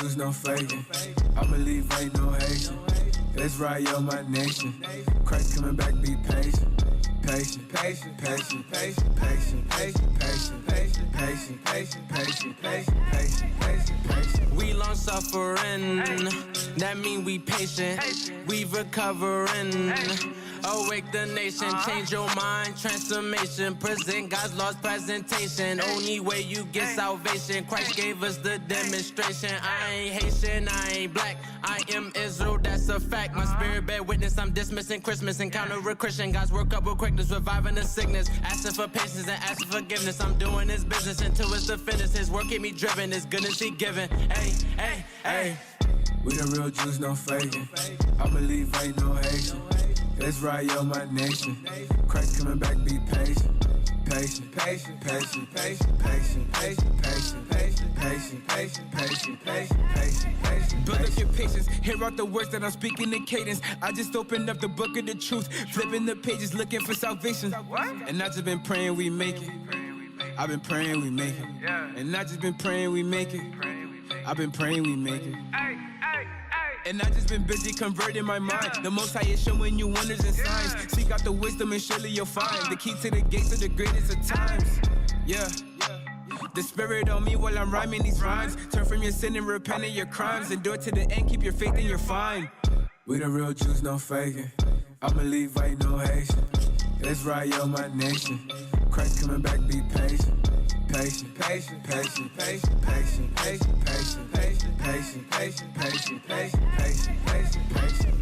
Jews, no faking. I believe ain't no Haitian. Israel, my nation. Christ coming back, be patient. Patient, patient, patient, patient, patient, patient, patient, patient, patient, patient, patient, patient, patient, patient, patient. We long suffering, that mean we patient. We recovering. Awake the nation, change your mind, transformation. Present God's lost presentation. Only way you get salvation. Christ gave us the demonstration. I ain't Haitian, I ain't black. I am Israel, that's a fact. My spirit bear witness, I'm dismissing Christmas. Encounter a Christian, God's work up with quickness, reviving the sickness. Asking for patience and asking forgiveness. I'm doing His business until it's the finish. His work keep me driven, His goodness He giving. Hey, hey, hey. We the real Jews, no faking. I believe ain't no Haitian. Israel, my nation. Christ coming back, be patient. Patient, patient, patient, patient, patient, patient, patient, patient, patient, patient, patient, patient, patient, patient. Build up your patience, hear out the words that I'm speaking in cadence. I just opened up the book of the truth, flipping the pages, looking for salvation. And I just been praying we make it. I've been praying we make it. And I just been praying we make it. I've been praying we make it. And I just been busy converting my mind. The Most High is showing you wonders and signs. Seek out the wisdom and surely you'll find the key to the gates of the greatest of times. Yeah. The Spirit on me while I'm rhyming these rhymes. Turn from your sin and repent of your crimes. Endure to the end, keep your faith and you're fine. We the real Jews, no faking. I believe ain't no Haitian. Israel, my nation. Christ coming back, be patient. Patient, patient, patient, patient, patient, patient, patient, patient, patient, patient, patient, patient, patient, patient, patient.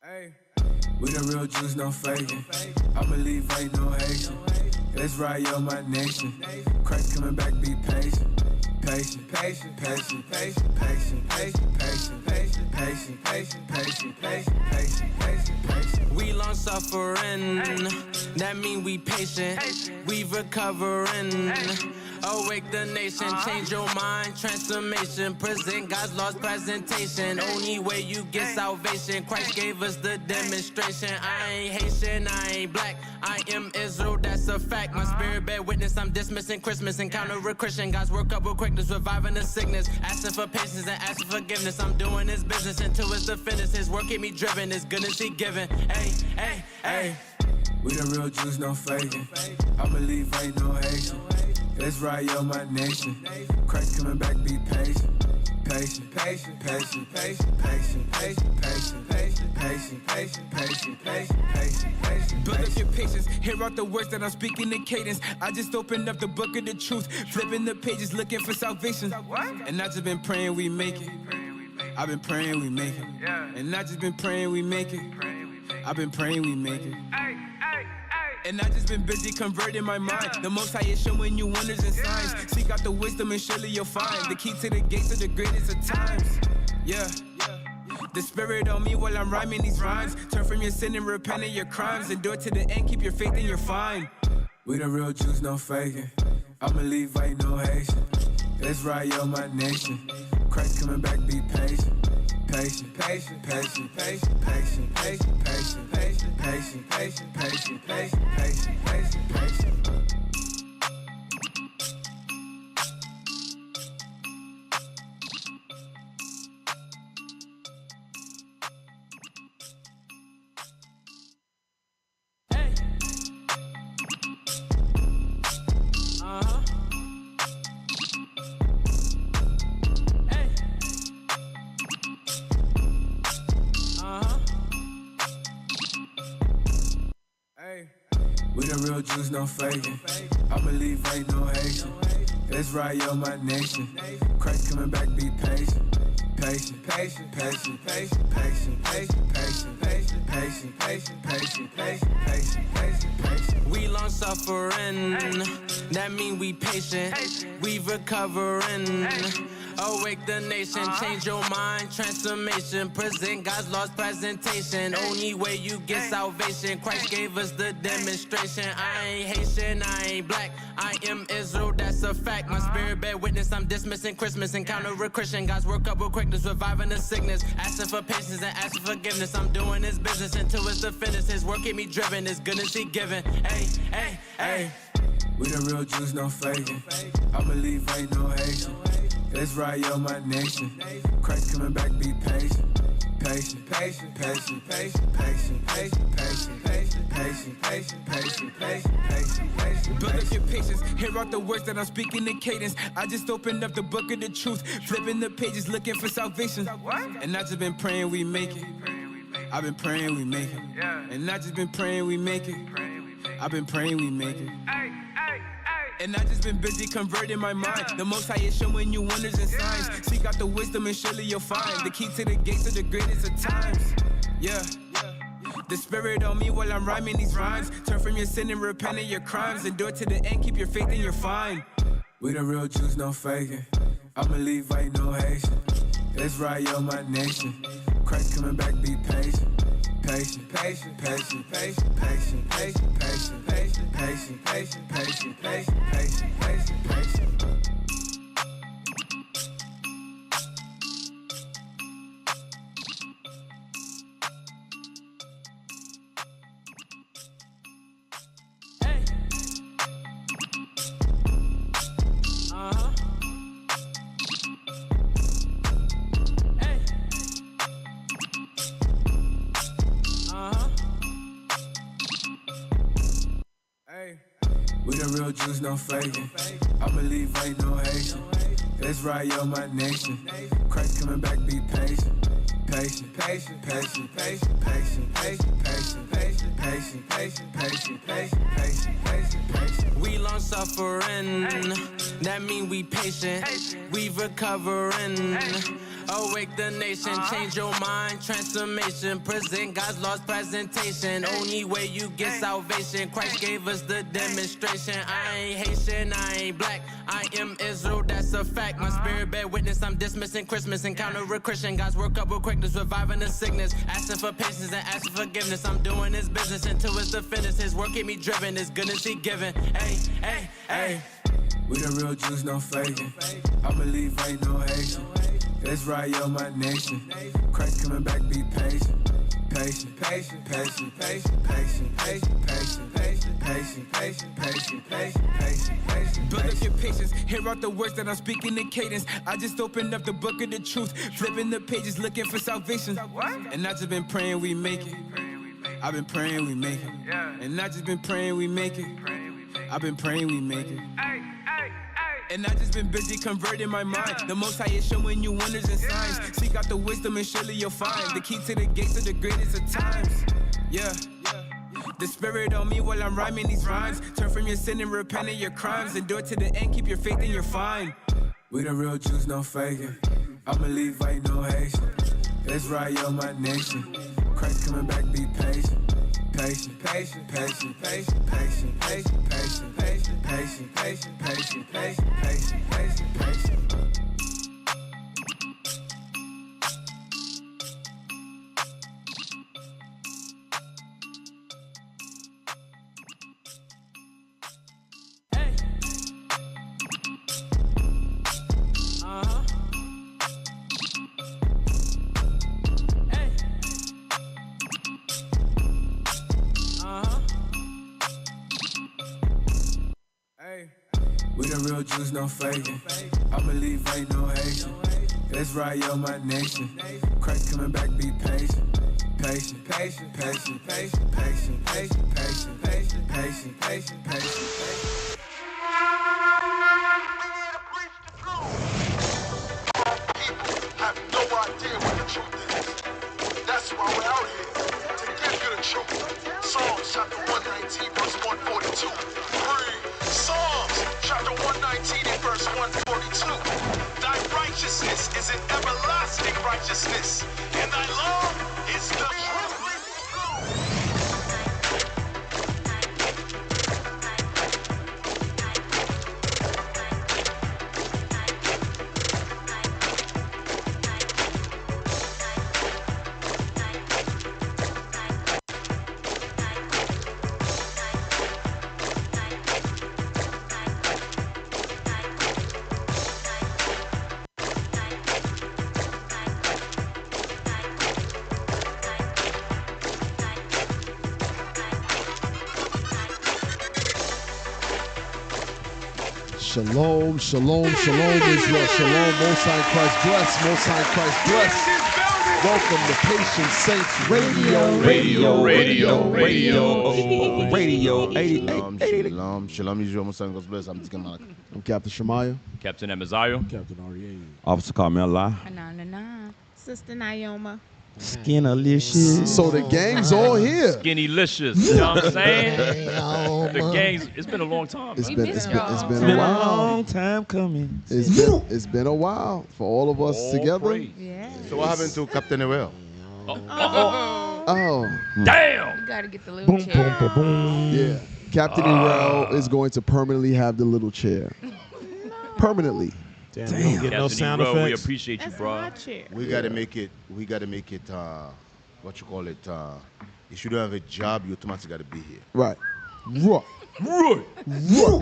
Hey. We the real Jews, no faking. I believe ain't no Haitian. Israel, my nation. Christ coming back, be patient. Patient, patient, patient, patient, patient, patient, patient, patient, patient, patient, patient, patient, patient, patient, patient. We long suffering, that mean we patient. We recovering. Awake the nation, change your mind, transformation. Present God's lost presentation. Only way you get salvation. Christ gave us the demonstration. I ain't Haitian, I ain't black. I am Israel, that's a fact. My spirit bear witness, I'm dismissing Christmas. Encounter a Christian, God's work up with quickness, reviving the sickness. Asking for patience and asking forgiveness. I'm doing His business until it's the finish. His work keep me driven, His goodness He giving. Hey, hey, hey. We the real Jews, no faking. I believe ain't no Haitian. Israel, my nation. Christ coming back, be patient. Patient, patient, patient, patient, patient, patient, patient, patient, patient, patient, patient, patient, patient, patient. Build up your patience, hear out the words that I'm speaking in cadence. I just opened up the book of the truth, flipping the pages, looking for salvation. And I just been praying we make it. I've been praying we make it. And I just been praying we make it. I've been praying we make it. And I just been busy converting my mind. The Most High is showing you wonders and signs. Seek out the wisdom and surely you'll find the key to the gates of the greatest of times. Yeah. The Spirit on me while I'm rhyming these rhymes. Turn from your sin and repent of your crimes. Endure to the end, keep your faith and you're fine. We the real Jews, no faking. I believe ain't no Haitian. Israel, my nation. Christ coming back, be patient. Patient, patient, patient, patient, patient, patient, patient, patient, patient, patient, patient, patient, patient, patient, patient. We the real Jews, no faking. I believe ain't no Haitian. Israel, my nation. Christ coming back, be patient. Patient, patient, patient, patient, patient, patient, patient, patient, patient. patient, patient, patient, patient, patient, patient, patient. We long suffering, that mean we patient. We recovering. Awake the nation, change your mind, transformation. Present God's lost presentation. Only way you get salvation. Christ gave us the demonstration. I ain't Haitian, I ain't black. I am Israel, that's a fact. My spirit bear witness, I'm dismissing Christmas. Encounter a Christian, God's work up with quickness, reviving the sickness. Asking for patience and asking forgiveness. I'm doing His business until it's the finish. His work keep me driven, His goodness He given. Hey, hey, hey. We the real Jews, no faking. I believe ain't no Haitian. Let's ride yo my nation. Christ coming back, be patient. Patient, patient, patient, patient, patient, patient, patient, patient, patient, patient, patient, patient, patient, patient. Build up your patience, hear out the words that I'm speaking in cadence. I just opened up the book of the truth, flipping the pages, looking for salvation. And I just been praying we make it. I've been praying we make it. And I just been praying we make it. I've been praying we make it. And I just been busy converting my mind. The Most High is showing you wonders and signs. Seek out the wisdom and surely you'll find the key to the gates of the greatest of times. Yeah. The Spirit on me while I'm rhyming these rhymes. Turn from your sin and repent of your crimes. Endure to the end, keep your faith and you're fine. We the real Jews, no faking. I believe ain't no Haitian. Let's ride yo my nation. Christ coming back, be patient. Patient, patient, patient, patient, patient, patient, patient, patient, patient, patient, patient, patient, patient, patient, patient. We the real Jews, no faking. I believe ain't no Haitian. Let's ride yo my nation. Christ coming back, be patient. Patient, patient, patient, patient, patient, patient, patient, patient, patient, patient, patient, patient, patient, patient, patient. We long suffering, that mean we patient. We recovering. Awake the nation, change your mind, transformation. Present God's lost presentation. Only way you get salvation. Christ gave us the demonstration. I ain't Haitian, I ain't black. I am Israel, that's a fact. My spirit bear witness, I'm dismissing Christmas. Encounter a Christian, God's work up with quickness, reviving the sickness. Asking for patience and asking forgiveness. I'm doing His business until it's the finish. His work keep me driven, His goodness He given. Hey, hey, hey. We the real Jews, no faking. I believe ain't no Haitian. Let's ride yo my nation. Christ coming back, be patient. Patient, patient, patient, patient, patient, patient, patient, patient, patient, patient, patient, patient, patient, patient. Build up your patience, hear out the words that I'm speaking in cadence. I just opened up the book of the truth, flipping the pages, looking for salvation. And I just been praying we make it. I've been praying we make it. And I just been praying we make it. I've been praying we make it. And I just been busy converting my mind. The Most High is showing you wonders and signs. Seek out the wisdom and surely you'll find the key to the gates of the greatest of times. Yeah. The Spirit on me while I'm rhyming these rhymes. Turn from your sin and repent of your crimes. Endure to the end, keep your faith and you're fine. We the real Jews, no faking. I believe ain't no Haitian. Let's ride yo my nation. Christ coming back, be patient. Patient, patient, patient, patient, patient, patient, patient, patient, patient, patient, patient, patient, patient, patient, patient. We the real Jews, no faking. I believe ain't no Haitian. Let's ride yo my nation. Christ coming back, be patient. Patient, patient, patient, patient, patient, patient, patient, patient, patient, patient, patient. People have no idea what the truth is. That's why we're out here, to give you the truth. Psalms chapter 119, verse 142. Psalms chapter 119 and verse 142. Thy righteousness is an everlasting righteousness, and thy law is the truth. Shalom, shalom, shalom, Israel, shalom, Most High Christ bless, Most High Christ bless. Welcome to Patient Saints Radio. Shalom, Israel, Most High Christ bless. I'm Deacon Malak. I'm Captain Shemaiah. Captain Amaziah. Captain REA. Officer Carmela. Sister Naoma. Skinalicious. So the gang's all here. Skinny-licious. You know what I'm saying? The gang's, it's been a long time. It's man. been a while. long time coming. It's been a while for all of us together. Praise. Yeah. So what happened to Captain Noel? Oh, Damn. You gotta get the little chair. yeah. Captain Urel is going to permanently have the little chair. Permanently. Damn, you don't get no Captain sound Ero, we effects. appreciate you, That's bro. my chair. We gotta make it. What you call it? If you don't have a job, you automatically gotta be here. Right.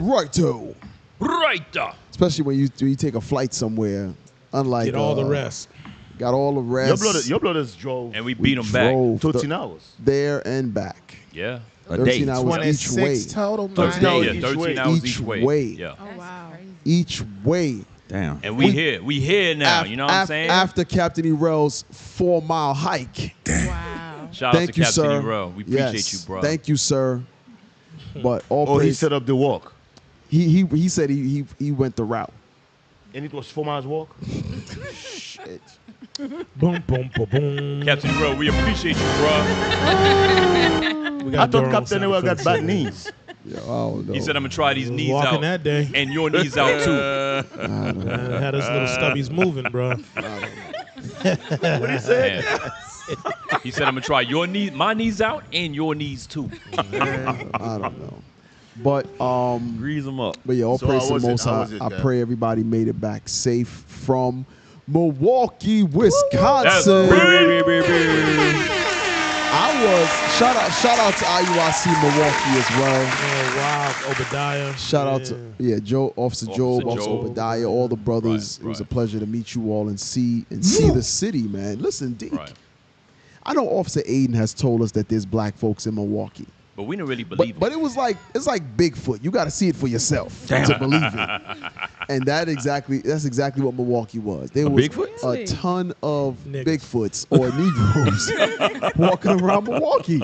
Righto. Right. Especially when you take a flight somewhere. Unlike Get all the rest. Got all the rest. Your brothers drove And we beat them back. drove 13 hours. there and back. Yeah. A 13 day. hours each way. total. 13 hours, each way. 13 hours Each each way. way. Yeah. Oh, wow. Each way. Damn. And we here. We here now. You know what I'm saying? After Captain Urel's 4-mile hike. Wow. Shout out Thank to you, Captain sir. Ero. We appreciate Yes. you, bro. Thank you, sir. But all Oh, he praise. set up the walk. He said he went the route. And it was 4 miles walk? Shit. Boom, boom, boom, boom. Captain Ero, we appreciate you, bro. We I gotta do our thought own Captain sound Noel got effects. bad knees. Yeah, I don't know. He said, I'm going to try these knees Walking out. that day. And your knees out, too. Had his little stubbies moving, bro. What he said? Man. He said, I'm going to try my knees out and your knees, too. I don't know. But Grease them up. But yeah, all So praise how to was the it? Most How High. was it, I Cap? pray everybody made it back safe from Milwaukee, That's Wisconsin. Shout out to IUIC Milwaukee as well. Oh, wow. Obadiah. Shout out to Officer Job, Officer Job. Obadiah, all the brothers. Right, It was a right. pleasure to meet you all and see the city, man. Listen, Deke. Right. I know Officer Aiden has told us that there's black folks in Milwaukee. But we didn't really believe But it. it was like Bigfoot. You got to see it for yourself to believe it. And that's exactly what Milwaukee was. There was Bigfoot? a ton of Niggas. Bigfoots or Negroes walking around Milwaukee.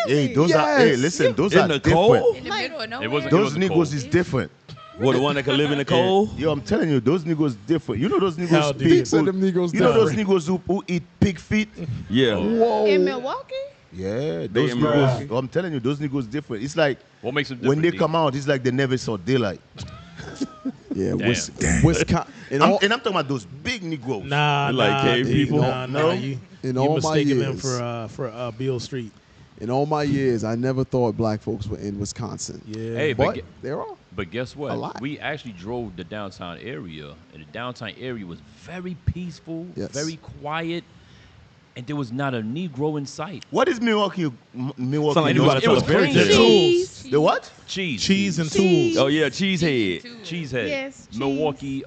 Hey, those are. Yes. Hey, listen, those In are the different. cold? In the middle of nowhere. It wasn't- Those cold. niggas is different. What, the one that can live in the cold? Yo, I'm telling you, those niggas different. You know those How niggas. do you- Said them Negroes You know those different. niggas who eat pig feet? Yeah. Whoa. In Milwaukee? Yeah, those in niggas. Milwaukee. I'm telling you, those niggas different. It's like What makes them when different? they come out, it's like they never saw daylight. Yeah, Damn. Wisconsin. And I'm talking about those big Negroes. Nah, Like nah, cave dude, people? Nah, No. You In all my mistaken them years. for Beale Street. In all my years, I never thought black folks were in Wisconsin. Yeah. Hey, But there are. But guess A what? lot. We actually drove the downtown area, and the downtown area was very peaceful, Yes. very quiet, and there was not a Negro in sight. What is Milwaukee? Milwaukee. Sound like you about to it was tell a fairy clean. tale. Cheese. The what? Cheese. Cheese and Cheese. tools. Oh, yeah, cheesehead. Cheesehead. Yes, cheese. Milwaukee,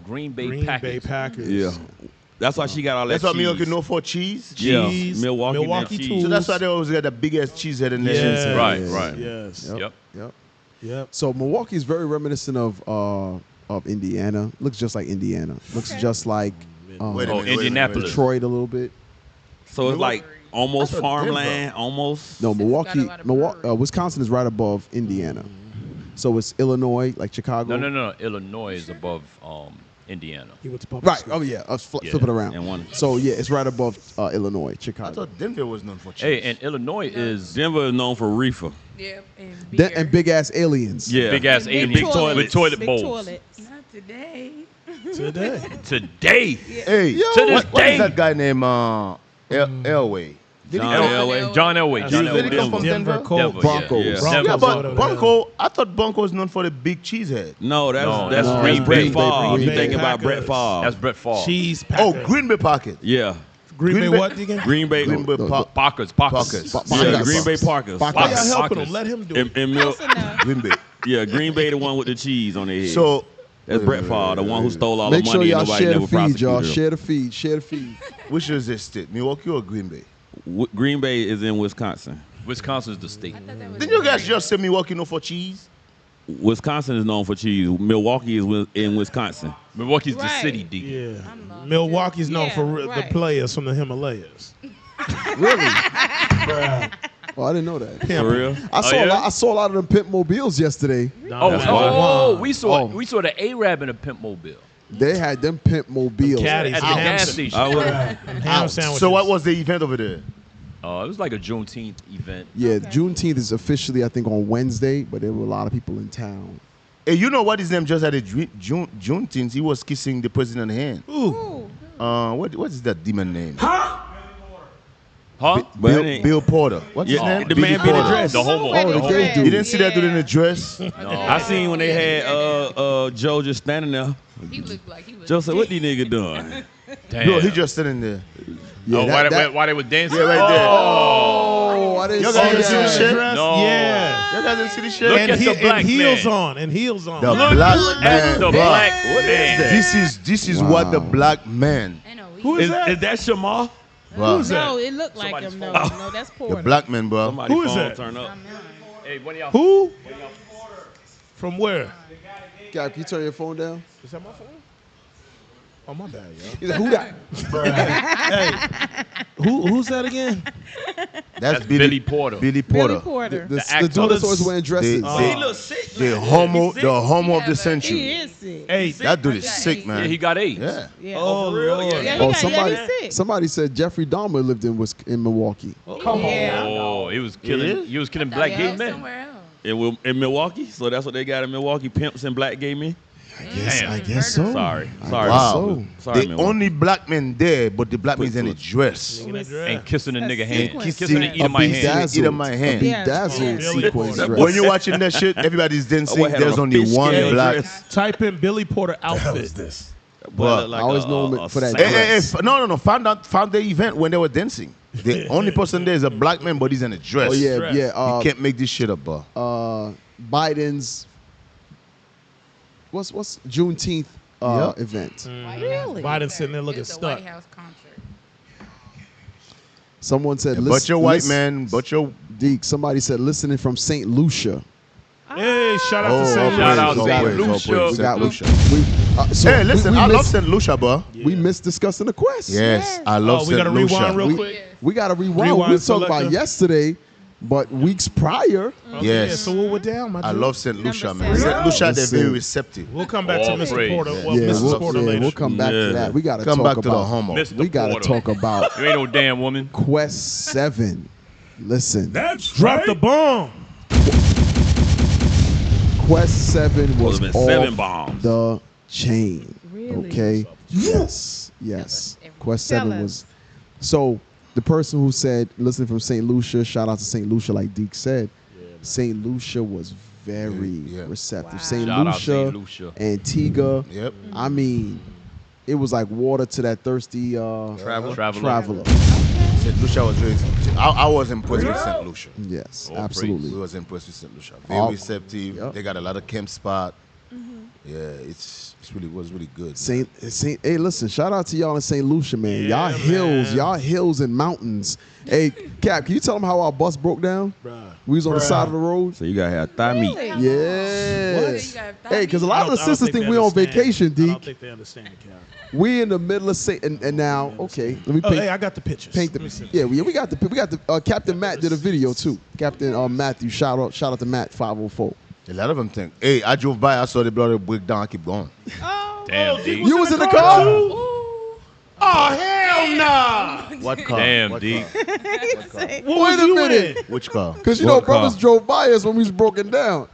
Green Bay Green Packers. Bay Packers. Yeah. That's why she got all that That's what cheese. Milwaukee know for cheese. Yeah, Cheese, Milwaukee Milwaukee cheese. tools. So that's why they always got the biggest cheesehead in the Yeah. nation. Right, Yeah. right. Yes. Yep. Yep. Yep. So Milwaukee is very reminiscent of Indiana. Looks just like Indiana. Looks just like Wait a Oh, minute, Indianapolis. Detroit a little bit. So it's like almost I thought farmland, almost. No, got a Milwaukee, lot of breweries. Wisconsin is right above Indiana. So it's Illinois, like Chicago. No. Illinois is above Indiana. He went to public Right. school. Oh yeah. Let's Yeah. flip it around. And one. So yeah, it's right above Illinois, I Chicago. thought Denver was known for cheese. Hey, and Illinois is Denver is known for reefer. Yep. And beer. And big ass aliens. Yeah. big ass And big aliens toilets. with toilet Big bowls. toilets. Not today. Today. Today. Hey, To this what day. is that guy named Elway? John Elway. John Elway. That's John Did he Elway. come from Denver? Colts. Denver, Broncos. Yeah. Broncos. Yeah, but Denver. Bronco, I thought Bronco was known for the big cheesehead. No, that's No, that's no, Green that's Bay Green Bay Favre. You Packers. thinking about Brett Packers. Favre? That's Brett Favre. Cheese Oh, Packers. Green Bay Pocket. Yeah. Green Bay Green Bay- what again? Green Bay. Green Bay Parkers. Pockets. Yeah, Green Bay Parkers. Parkers. Why y'all Pockets. helping him? Let him do it. And Mil- Close enough. Green Bay. yeah, Green Bay, the one with the cheese on their head. So that's Brett Favre, the one who stole all Make the sure money and y'all nobody share never the feed, y'all. prosecuted him. Share the feed. Share the feed. which is this state, Milwaukee or Green Bay? Green Bay is in Wisconsin. Wisconsin's the state. I thought that was Didn't you guys just say Milwaukee known for cheese? Wisconsin is known for cheese. Milwaukee is in Wisconsin. Milwaukee's the Right. city, D. Yeah. Milwaukee's known for the right. players from the Himalayas. Really? Oh, I didn't know that. For real? I saw a lot of them pimp mobiles yesterday. We saw the Arab in a pimp mobile. They had them pimp mobiles Caddies At the and gas ham- station. ham sandwiches. So what was the event over there? It was like a Juneteenth event. Yeah, Juneteenth is officially, I think, on Wednesday, but there were a lot of people in town. Hey, you know what his name just had a Juneteenth? He was kissing the president's hand. Ooh. What is that demon name? Huh? Bill Porter. What's his name? The Billy man being Porter. dressed. The homo. Oh, the gay dude. You didn't see that dude in the dress? No. I seen when they had Joe just standing there. He looked like he was. Joe said, "What these niggas doing?" Damn. No, he just sitting there. Yeah, why they were dancing? Yeah, right there. Oh, I didn't Y'all see guys didn't see the that. shit? No. Yeah. Y'all guys didn't see the shit? Look And, at the black and heels man. on. And heels on. The Look black at man. the bruh. black What is man. that? This is what the black man. I know. Who is that? Is that Shamar? Bruh. Who's that? No, it looked like Somebody's him. No, phone. no, that's The Porter. black man, bro. Somebody Who is phone that? turn up. Hey, one of y'all. Who? From where? Gab, can you turn your phone down? Is that my phone? Oh, my bad, yo. He's like, who that? Hey, who's that again? That's Billy Porter. Billy Porter. Billy Porter. The actor. dude that's always wearing dresses. The homo of the He century. is sick. Hey, That dude is sick, man. Yeah, he got AIDS. Yeah. Yeah. oh, Lord. Yeah, he Oh, got, he's sick. somebody said Jeffrey Dahmer lived in Milwaukee. Yeah. Oh, he was killing. He was killing black gay men. Somewhere else. In Milwaukee, so that's what they got in Milwaukee: pimps and black gay men. I guess so. Sorry, Wow. sorry. The Milwaukee. only black man there, but the black man's in a dress. And kissing a nigga hand. sequence. Kissing the eat of my hand. Eat of my hand. Yeah. Bedazzled Yeah. sequence dress. When you're watching that shit, everybody's dancing. had There's on a only fish one scale black. dress. Type in Billy Porter outfit. Bruh. Like I always a- know him a for that saint. dress. No. Found the event when they were dancing. The only person there is a black man, but he's in a dress. Oh yeah, Dress. yeah. You can't make this shit up, bro. Biden's what's Juneteenth event. Really? Biden sitting there looking It's a stuck. White House concert. Someone said, But your white man, but your Deke. Somebody said listening from St. Lucia. Hey, shout out to St. okay, Shout out Lucia. St. okay, Lucia. okay, We St. got Lucia. so Hey, listen, I love missed, St. Lucia, bro. we missed discussing the quest. Yes, I love Oh, we got St. to Lucia. rewind real We- quick. We got to rewind. Rewind We talked about selector. yesterday, but weeks prior. Okay, Yes. yeah, so we'll down, my I dude. love St. Lucia, Number man. seven. St. Lucia, they're Listen. very receptive. We'll come back to All Mr. praise. Porter. Yeah. Well, Yeah, Mrs. Porter later. we'll come back to Yeah. that. We got to Come talk back to the about. homo. Mr. We got to Porter. talk about You ain't no damn woman. Quest 7. Listen, Drop the bomb. Quest 7 was Supposed to been 7 off bombs. the chain. Really? Okay. Yes. us everything. Quest Tell 7 us. was. So the person who said, listening from St. Lucia, shout out to St. Lucia, like Deke said, St. Lucia was very Yeah. receptive. Wow. St. Shout out Lucia, St. Lucia. Antigua. Yep. I mean, it was like water to that thirsty traveler. St. Lucia was very. I was impressed with St. Lucia. Yes, Oh, absolutely. We was impressed with St. Lucia. Very Oh, receptive. yep. They got a lot of camp spot. Yeah, it was really good. Hey, listen, shout out to y'all in St. Lucia, man. Y'all hills and mountains. Hey, Cap, can you tell them how our bus broke down? We was on the side of the road. So you gotta have thigh meat. Really? Yeah. What? Hey, because a lot of the I don't sisters think think they we on understand. vacation, I don't Deke. think they understand it, Cap. We in the middle of St. And now, okay, let me Oh, paint. hey, I got the pictures. Paint Let me the see. yeah, we got the Captain Matt did a video too. Captain Matthew, shout out to Matt 504. A lot of them think. Hey, I drove by. I saw the blood break down. I keep going. Damn, D. You was in the car? Oh, hell nah. What car? Damn, What D. car? Wait a minute, Which car? because you What know car? brothers drove by us when we was broken down.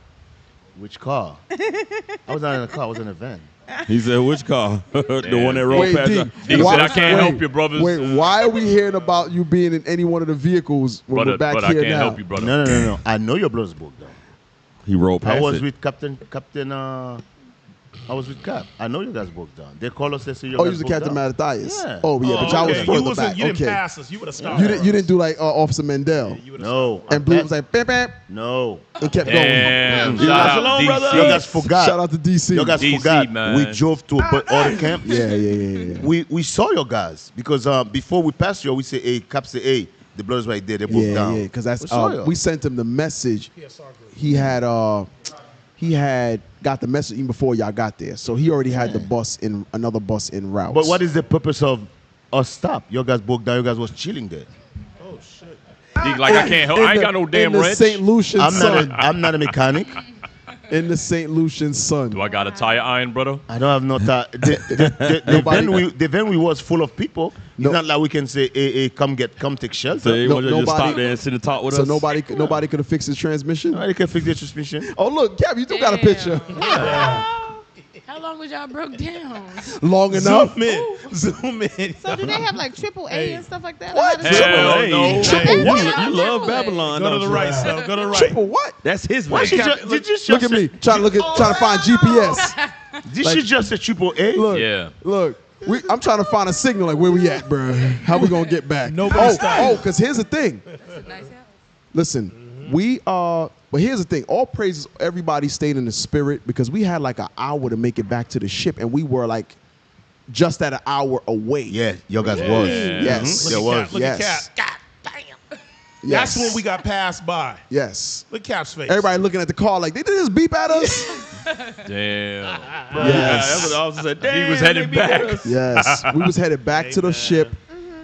Which car? I was not in a car. I was in a van. He said, "Which car? The Damn. one that rolled Wait, past." D, He why- said, "I can't wait, help you, brothers." Wait, why are we hearing about you being in any one of the vehicles when Brother, we're back brother, I here can't now? help you, brother. No. I know your blood's broke down. He rolled past I was it. with Captain. I was with Cap. I know you guys broke down. They call us. They say you Oh, guys you was the broke Captain down. Mattathias. Yeah. Oh yeah, but y'all was okay. further You back. didn't Okay, pass us. You would have stopped. you didn't do like Officer Mandel. No. And Blue was like, bam, bam, No. and kept Damn. going. Shout Shalom, out brother. You DC. guys forgot. Shout out to DC. You guys DC, forgot. man. We drove to other camp. Yeah. We saw your guys because before we passed you, we say, hey, Cap say, hey, the blood's right there. They broke down. Yeah, because that's We saw you. we sent him the message. He had he had got the message even before y'all got there. So he already had another bus en route. But what is the purpose of us stop? Your guys broke down. You guys was chilling there. Oh shit. Like I can't help. I ain't got no damn in the wrench. St. Lucian Sun. I'm not a mechanic. In the St. Lucian Sun. Do I got a tire iron, brother? I don't have no time. The venue was full of people. It's not like we can say, hey, come take shelter. So you want to just stop there and sit and talk with us? So nobody could have fixed the transmission? Nobody can fix the transmission. Oh, look, Cap, you still got a picture. How long was y'all broke down? Long enough. Zoom in. So do they have like AAA and stuff like that? What? Hell no. You love Babylon. Go to the right, son. Go to the right. Triple what? That's his Why version. Look at me, trying to find GPS. This shit just a triple A? Look, Yeah. look. I'm trying to find a signal like where we at, bro. How we gonna get back? Because here's the thing. Listen, we are. But here's the thing. All praises, everybody stayed in the spirit because we had like an hour to make it back to the ship, and we were like just at an hour away. Yeah, your guys was. Yes. There was. Look at Cap. God damn. That's when we got passed by. Yes. Look at Cap's face. Everybody looking at the car like, they did just beep at us? Damn. Yes. That's what the officer said. Damn, He was headed back. Yes. We was headed back to the ship.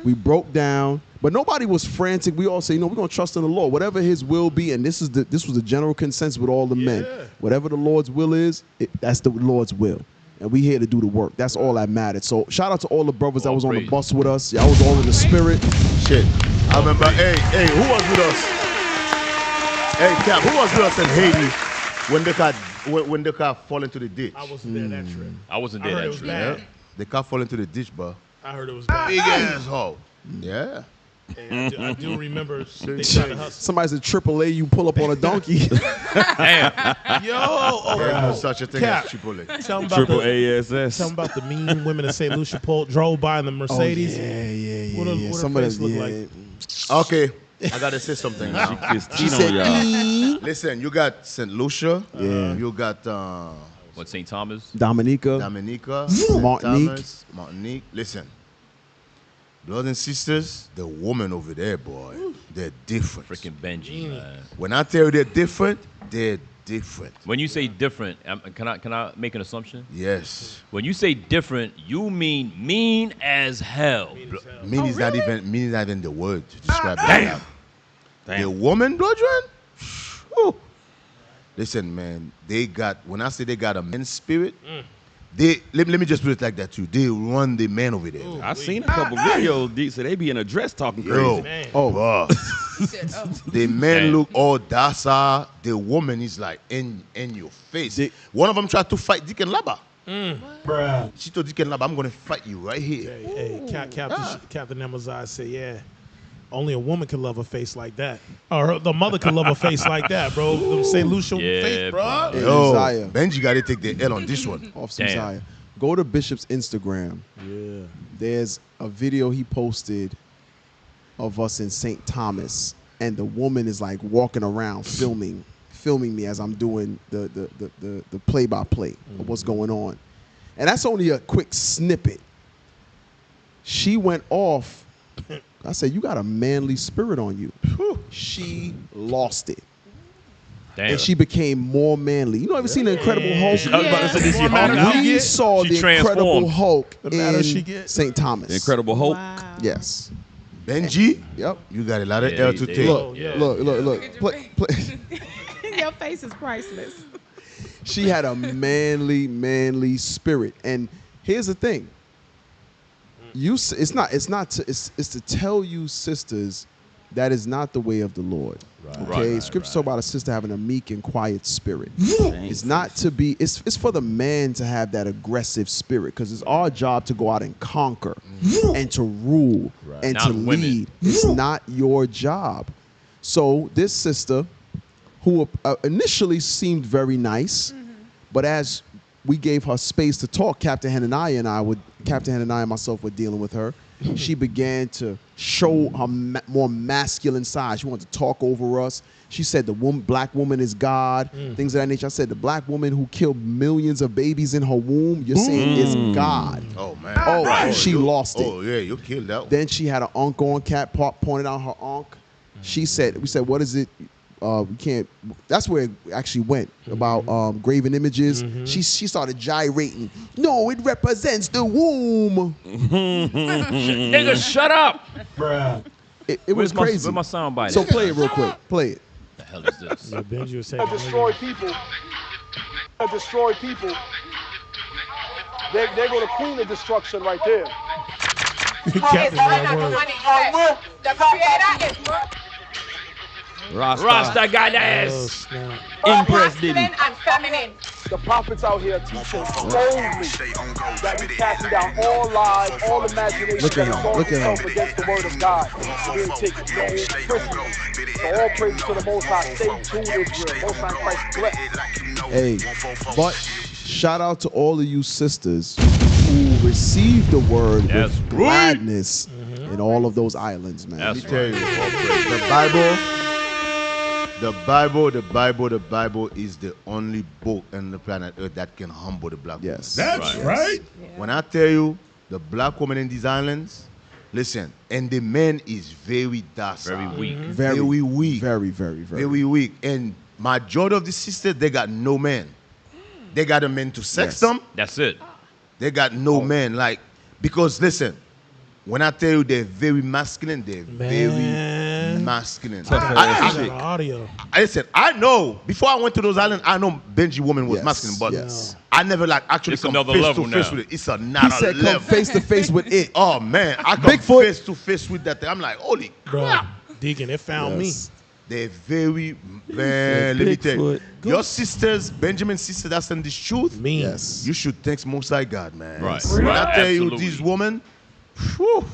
We broke down. But nobody was frantic. We all say, we're going to trust in the Lord. Whatever his will be, and this was the general consensus with all the men. Whatever the Lord's will is, that's the Lord's will. And we here to do the work. That's all that mattered. So shout out to all the brothers that was on the bus with us. Y'all was all in the spirit. Shit. I remember, hey, who was with us? Hey, Cap, who was with us in Haiti when the car fall into the ditch? I wasn't there that trip. I wasn't there that trip. Yeah. The car fall into the ditch, bro. I heard it was bad. Big asshole. Yeah. And I do remember they tried to hustle. Somebody said AAA, you pull up on a donkey. Damn. Yo, There's no such a thing Cap. as AAA. Tell them about Triple the, ASS. tell them about the mean women of St. Lucia drove by in the Mercedes. Yeah. What her Some of face them, look like? Okay, I gotta say something now. She said, y'all. Listen, you got St. Lucia. Yeah. You got What, St. Thomas? Dominica. Martinique. Listen, brothers and sisters, the woman over there, boy, they're different. Freaking Benji, man. When I tell you they're different, they're different. When you say different, can I make an assumption? Yes. When you say different, you mean mean as hell. Mean is not even the word to describe it. Damn. The woman, brethren. Whew. Listen, man, when I say they got a man's spirit, let me just put it like that too. They run the man over there. I seen a couple videos, D, so they be in a dress talking crazy. Bro. The man look all docile. The woman is like in your face. One of them tried to fight Deacon Laba. Bruh. She told Deacon Laba, I'm going to fight you right here. Hey, Captain Amazon said, yeah, only a woman can love a face like that. Or the mother can love a face like that, bro. The St. Lucia face, bro. Yo, Zion. Benji got to take the L on this one. Off some Zion. Go to Bishop's Instagram. Yeah. There's a video he posted of us in St. Thomas, and the woman is like walking around filming me as I'm doing the play-by-play of what's going on. And that's only a quick snippet. She went off. I said, you got a manly spirit on you. She lost it. Damn. And she became more manly. You know, ever seen The Incredible Hulk? We saw She The Incredible transformed. Hulk The madder in she get. St. Thomas. The Incredible Hulk. Wow. Yes. Benji, Yep. you got a lot of Yeah, L to they- take. Look. Play. Your face is priceless. She had a manly spirit. And here's the thing. It's to tell you, sisters, that is not the way of the Lord. Okay? Scripture talk about a sister having a meek and quiet spirit. It's not to be, it's for the man to have that aggressive spirit, because it's our job to go out and conquer and to rule and Not to women. lead. It's not your job. So this sister, who initially seemed very nice, but as we gave her space to talk, Captain Hananiah and myself were dealing with her. She began to show her more masculine side. She wanted to talk over us. She said the black woman is God, things of that nature. I said the black woman who killed millions of babies in her womb, you're saying is God. Oh, man. She lost it. Oh, yeah, you killed that one. Then she had an uncle on Cat pointed out her uncle. We said, what is it? we can't. That's where it actually went about graven images. She started gyrating. No, it represents the womb. Nigga, shut up. Bruh. It was crazy. Where's my sound bite? So play it real quick. Play it. The hell is this? Yeah, Benji was saying. Destroy people. Destroy people. They're going to clean the destruction right there. Captain, Rasta got ass. Impressed, did he? The prophets out here teaching boldly that we casting down all lies, all imaginations Look at that him, exalt look at itself him. against the word of God. We're being taken no prisoners. So all praise to the Most High. Stay tuned, Israel. Most High Christ bless. Hey, but shout out to all of you sisters who received the word with gladness in all of those islands, man. Let me tell you, the Bible is the only book on the planet Earth that can humble the black woman. That's right. When I tell you the black woman in these islands, listen, and the man is very docile. Very weak. Very weak. Very weak. And majority of the sisters, they got no man. They got a man to sex them. That's it. They got no man. Like, because listen, when I tell you they're very masculine, they're very masculine. Listen, I know, before I went to those islands, I know Benji woman was masculine, but I never like actually It's come another face level to face now. with it. It's another He said level. come face to face with it. Oh man, I come Bigfoot. face to face with that thing. I'm like, holy Bro, crap. Deacon, it found me. They're very, man, let me tell you. Your sisters, Benjamin's sister that's in this truth, Yes. you should thank Most High God, man. Right. When Right. I tell you Absolutely. these women, whew,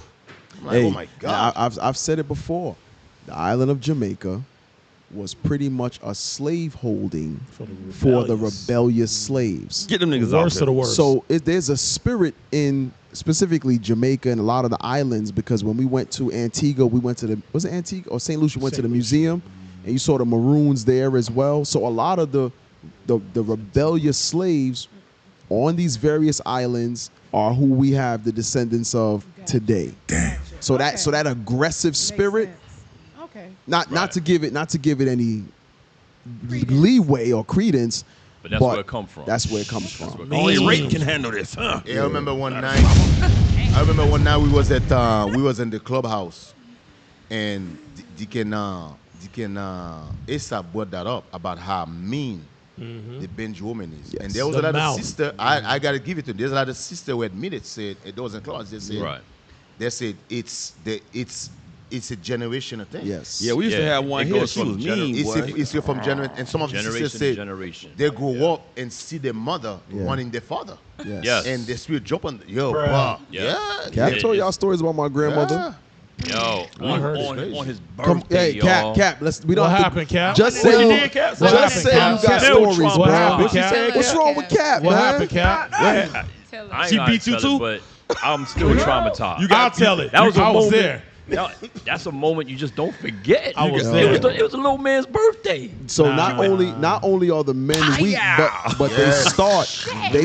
I'm like, Hey, oh my God. I've said it before. The island of Jamaica was pretty much a slave holding for the rebellious slaves. Get them niggas Worst out of the worst. So there's a spirit in specifically Jamaica and a lot of the islands, because when we went to Antigua, we went to the, was it Antigua or St. Lucia, went to the museum, and you saw the Maroons there as well. So a lot of the rebellious slaves on these various islands are who we have the descendants of today. So that aggressive spirit, Okay. not to give it any leeway or credence, But that's where it come from. That's where it comes from. Only rape can handle this, huh? Yeah, I remember one night we was at we was in the clubhouse, and Deacon Asa brought that up about how mean the Benji woman is. Yes. And there was The a lot mouth. of sister, I gotta give it to them. There's a lot of sister who admitted, said it wasn't close. They said Right. they said it's a generational thing. Yes. Yeah, we used to have one It here. goes She from was mean, boy. It's from generation, and some of the Generation sisters to say generation. they grow up and see their mother Yeah. wanting their father, Yes. Yes. and their spirit jump on. Yo, Bruh. bruh. Yeah. Yeah. Cap Yeah, told y'all it's- stories about my grandmother. Yo, heard it. on his Come, birthday, hey, y'all. Cap. We don't What have happened, Cap? Just What say you you did, Cap? Just What happened, say Cap? you got Still stories, trauma. bro. What happened, Cap? What's wrong with Cap, What man? happened, Cap? I ain't gonna She beat you tell it, too? but I'm still traumatized. I'll tell it. That was a I was moment. there. That's a moment you just don't forget. I was It there. it was a little man's birthday. So Nah, not only are the men weak, but they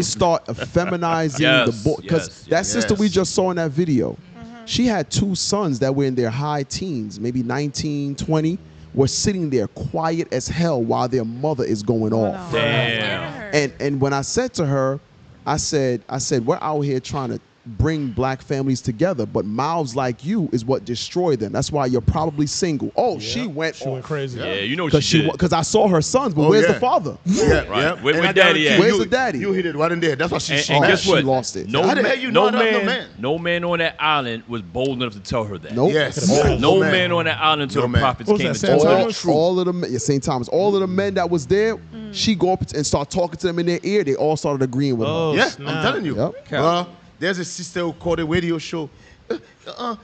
start feminizing Yes, the boy. Because yes, that sister we yes. just saw in that video, she had two sons that were in their high teens, maybe 19, 20, were sitting there quiet as hell while their mother is going off. Damn. And when I said to her, I said, we're out here trying to bring black families together, but mouths like you is what destroy them. That's why you're probably single. Oh, she went crazy. Yeah, you know what she did. because I saw her sons, but Oh, where's yeah. the father? Yeah, Right. yeah. Where And I daddy guarantee at? Where's you- the daddy? You hit it right in there. That's why she's And guess She what? lost it. No How the hell you know no I don't have no man, man? no man on that island was bold enough to tell her that. Nope. Yes. No man on that island until No the man. prophets What was came that, and St. told her. Thomas? All of them, yeah, St. Thomas, all of the men that was there, she go up and start talking to them in their ear. They all started agreeing with her. Oh, Yeah, snap. I'm telling you. Yep. Bruh, there's a sister who called a radio show.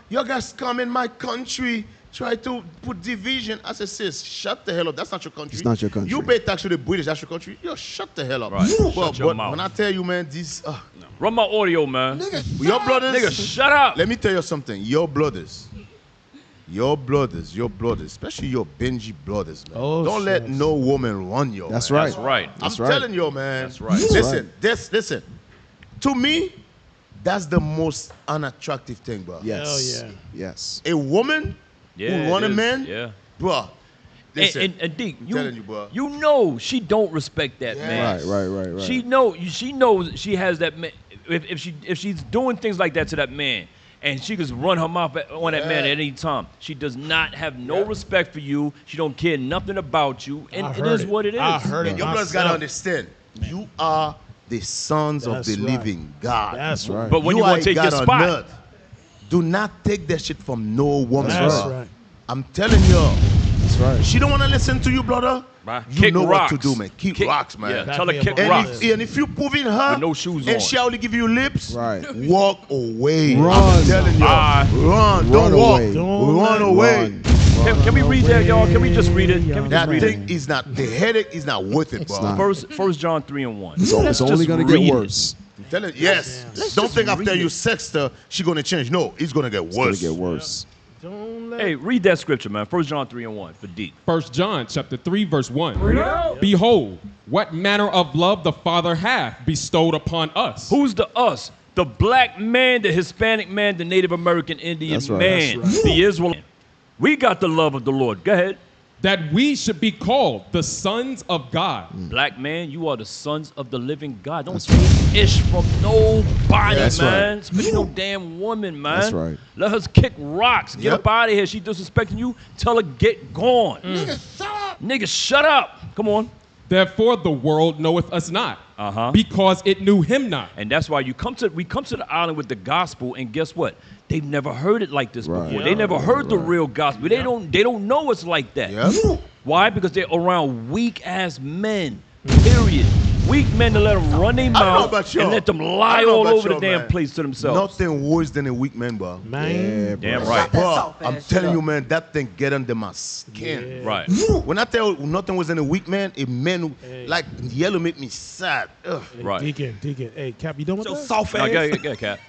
You guys come in my country, try to put division. I said, sis, shut the hell up. That's not your country. It's not your country. You pay tax to the British. That's your country. Yo, shut the hell up. Right. Shut But your mouth. when I tell you, man, these Run my audio, man. your brothers. Nigga, shut up. Let me tell you something. Your brothers, especially your Benji brothers, man. Oh, Don't let shucks. no woman run you. That's man. right. That's right. I'm That's right. telling you, man. That's right. Listen. To me, that's the most unattractive thing, bro. Yes. Hell yeah. Yes. A woman Yeah, who want it a is. man, Yeah. bruh. Listen, and Deke, I'm telling you, bro. you know she don't respect that man. Right. She knows she has that man. If she's doing things like that to that man, and she can run her mouth on that man at any time, she does not have no respect for you. She don't care nothing about you, and it is what it is. I heard it. Your brothers gotta understand. You are the sons of the living God. That's right. But when you want to take your spot, earth, do not take that shit from no woman. That's bro. right. I'm telling you. That's right. She don't want to listen to you, brother. You kick know rocks. what to do, man. Kick rocks, man. Yeah, tell her kick and rocks. if you proving her With no shoes and on. she only give you lips, Right. walk away. Run. I'm telling you. Run. Don't walk. away. Run away. Can we read that, y'all? Can we just read it? Can we just That read thing it? is not, the headache is not worth it, bro. not. First John 3:1. It's only going to get worse. I'm telling you, yes. Don't think after you sext her, she's going to change. No, it's going to get worse. It's going to get worse. Hey, read that scripture, man. 1 John 3:1 for Deke. 1 John chapter 3, verse 1. Behold, what manner of love the Father hath bestowed upon us. Who's the us? The black man, the Hispanic man, the Native American Indian That's right. man, That's right. the Israelite. We got the love of the Lord. Go ahead. That we should be called the sons of God. Black man, you are the sons of the living God. Don't take ish from nobody, That's man. right. Especially no damn woman, man. That's right. Let her kick rocks. Get up out of here. She disrespecting you. Tell her get gone. Nigga, shut up. Nigga, shut up. Come on. Therefore the world knoweth us not, because it knew him not. And that's why we come to the island with the gospel, and guess what? They've never heard it like this before. Yeah. They never heard the real gospel. They don't know it's like that. Yeah. Why? Because they're around weak ass men. Period. Weak men to let them run their I don't know mouth about y'all. and let them lie I don't know all about over the y'all, damn man. place to themselves. Nothing worse than a weak man, bro. Man. Damn right. Bro, I'm telling you, man, that thing get under my skin. Right. When I tell you nothing was in a weak man, a man who, like yellow make me sad. Ugh. Right. Deacon. Hey, Cap, you done with that? Soft Now, ass. go, Cat.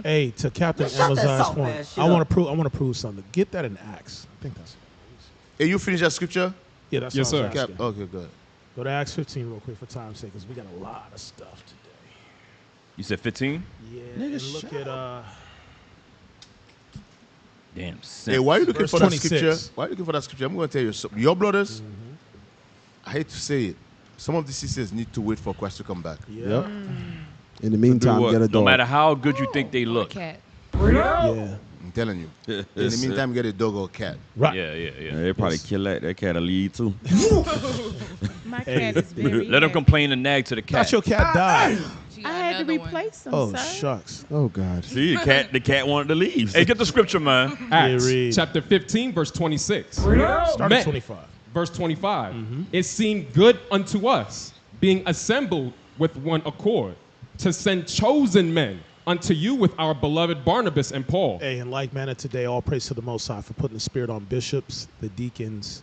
Hey, to Captain Amazon's point, I want to prove something. Get that in Acts. I think that's. Hey, you finish that scripture? Yeah, that's Yes, what I was sir. asking. Okay, good. Go to Acts 15 real quick for time's sake, because we got a lot of stuff today. You said 15? Yeah, and look at Damn. Sin. Hey, why are you looking Verse for that 26. scripture? Why are you looking for that scripture? I'm going to tell you something. Your brothers, I hate to say it, some of the sisters need to wait for Christ to come back. Yeah. In the meantime, what? get a No dog. matter how good you think they look. Cat. Yeah. I'm telling you. In the meantime, get a dog or a cat. Right. Yeah. They probably kill that cat to lead too. My cat is very Let them happy. complain and nag to the cat. Thought your cat died. She got I had to another one. replace them, Oh, sir. shucks. Oh, God. See, the cat wanted to leave. Hey, get the scripture, man. Acts read. chapter 15, verse 26. Start at Men- 25. Verse 25. It seemed good unto us, being assembled with one accord, to send chosen men unto you with our beloved Barnabas and Paul. Hey, in like manner today, all praise to the Most High for putting the Spirit on bishops, the deacons,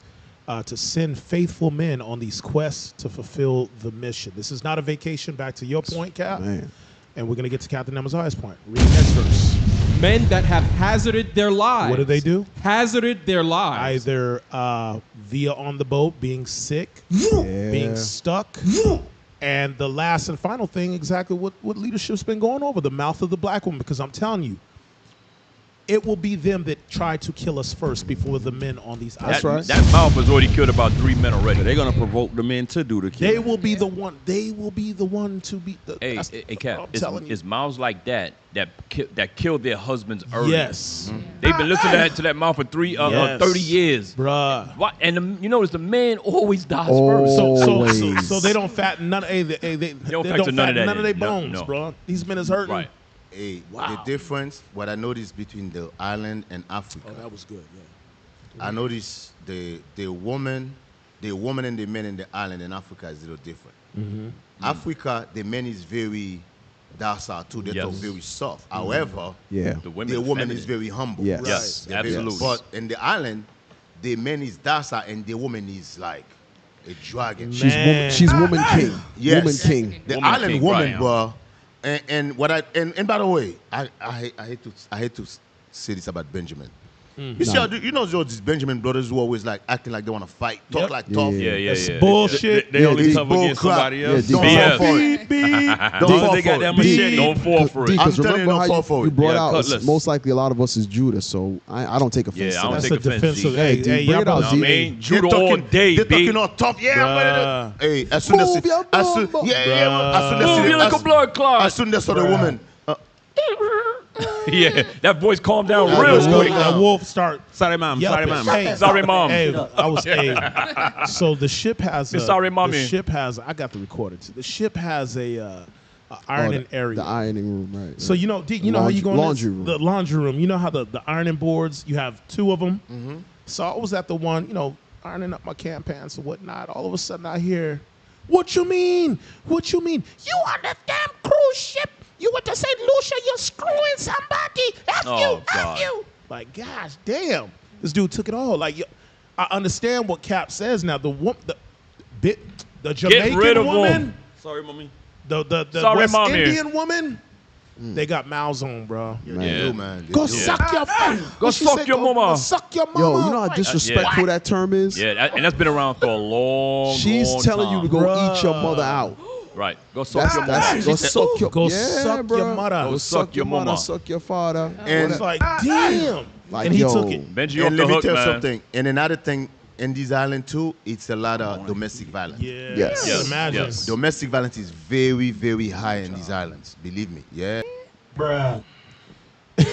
to send faithful men on these quests to fulfill the mission. This is not a vacation, back to your point, Cap. Man. And we're going to get to Captain Amaziah's point. Read the next verse. Men that have hazarded their lives. What do they do? Hazarded their lives. Either via on the boat, being sick, being stuck, and the last and final thing, exactly what leadership's been going over, the mouth of the black woman, because I'm telling you, it will be them that try to kill us first before the men on these That's islands. right. That mouth has already killed about 3 men already. They're gonna provoke the men to do the killing. They will be the one. They will be the one to be. Hey, that's Cap, what I'm telling you. it's mouths like that killed their husbands early. Yes, They've been listening to that mouth for 30 years. bruh. What? And you notice the man always dies Oh. first. So they don't fatten none. They don't don't factor none of fatten that none of in. their No, bones, no. bro. These men is hurting. Right. Hey, the difference, what I noticed between the island and Africa, Oh, that was good. Yeah. I noticed the woman and the men in the island in Africa is a little different. Africa, the men is very docile too. They talk very soft. However, Yeah. The the women, woman is very humble. Yes. Yes, They're very- absolutely. But in the island, the man is docile and the woman is like a dragon. She's woman king. Yes. Woman king. The Woman island king, woman, right. bro. And what I and by the way, I hate to say this about Benjamin. You see, you know these Benjamin brothers who always like acting like they want to fight, talk like tough. It's bullshit. They only tough against somebody else. Don't fall for it. Don't fall for it. Don't fall for it. Because I'm telling remember you, don't how fall for you it. brought Yeah, out, cutlass. most likely a lot of us is Judah, so I don't take offense Yeah, I to don't that. That's take a offense, defensive. G. Hey, Hey, hey, bring y'all it out, brothers- Z. I mean, Judah all day, They're B. talking all tough. Yeah, I'm ready Bruh. to. Hey, as soon as Move your as soon, bum. as soon Move you like a as blood clot. as soon as saw the woman. Yeah, that voice calmed down That real voice quick. calmed That wolf start. Sorry, mom. Sorry, yelping. mom. Hey, Sorry, mom. Hey, I was. Hey, so the ship has. Me sorry, mommy. The ship has. I got the recorder too. The ship has a ironing area. The ironing room, right. So you know, D, you know how you go in laundry room. the laundry room. You know how the ironing boards. You have two of them. So I was at the one, ironing up my can pants and whatnot. All of a sudden I hear, "What you mean? What you mean? You on the damn cruise ship? You went to St. Lucia? You're screwing somebody? F you! God. F you!" Like, gosh, damn, this dude took it all. Like, I understand what Cap says now. The Jamaican rid of woman. him. Sorry, mommy. The Sorry, West mommy. Indian woman, they got mouths on, bro. They do, man. They Go do. suck your Go suck your mama. Go suck your mama. Yo, you know how disrespectful that term is? Yeah, and that's been around for a long, She's long telling time. you to go eat your mother out. Right. Go suck your mama. Go suck your Go yeah, suck bro. your mother. Go suck your mother. Suck your father. And It's like, damn. Like, And he yo, took it. Benji off And the let me hook, tell you man. something. And another thing, in this island too, it's a lot of domestic violence. Yeah. Yes. Imagine. Yes. Domestic violence is very, very high in these islands. Believe me. Yeah. Bruh. I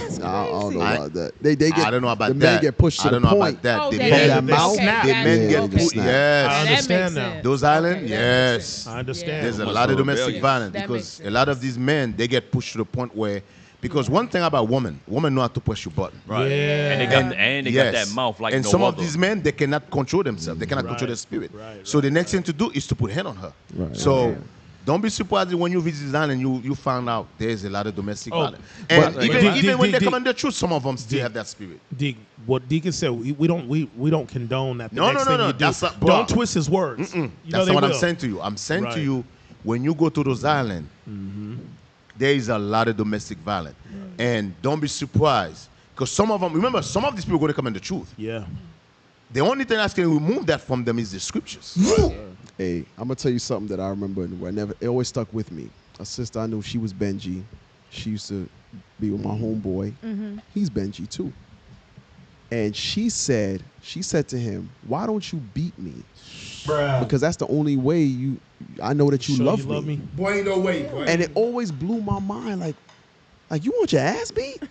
don't know about that. They get. I don't know about the that. men get pushed to I don't the know point. about that. Oh, the they- men, that mouth? the men Yeah, get they pushed. snap. I Yes. That understand makes now. sense. Those islands, Okay. yes. I understand. There's a Almost lot of so domestic rebellious. violence That because makes a lot of these men, they get pushed to the point where, because one thing about women know how to push your button. Right. Yeah. And they got Yes. that mouth like and no some other. of these men, they cannot control themselves. They cannot Right. control their spirit. Right, So the next thing to do is to put hand on her. Right. So don't be surprised when you visit this island, you find out there's a lot of domestic Oh, violence. And but- even when they Dig- come in the truth, some of them still have that spirit. What Deacon said, we don't condone that. The No, next no, thing no, you do. that's not- bro. Don't twist his words. You know That's they not what I'm will. saying to you. I'm saying Right. to you, when you go to those islands, there is a lot of domestic violence. And don't be surprised. Because some of them, remember, some of these people are going to come in the truth. Yeah. The only thing that's going to remove that from them is the scriptures. Hey, I'm gonna tell you something that I remember and it always stuck with me. A sister I knew, she was Benji. She used to be with my homeboy. He's Benji too. And she said to him, "Why don't you beat me? Because that's the only way I know that you Show love you me." love me. Boy, ain't no way, boy. And it always blew my mind, like you want your ass beat?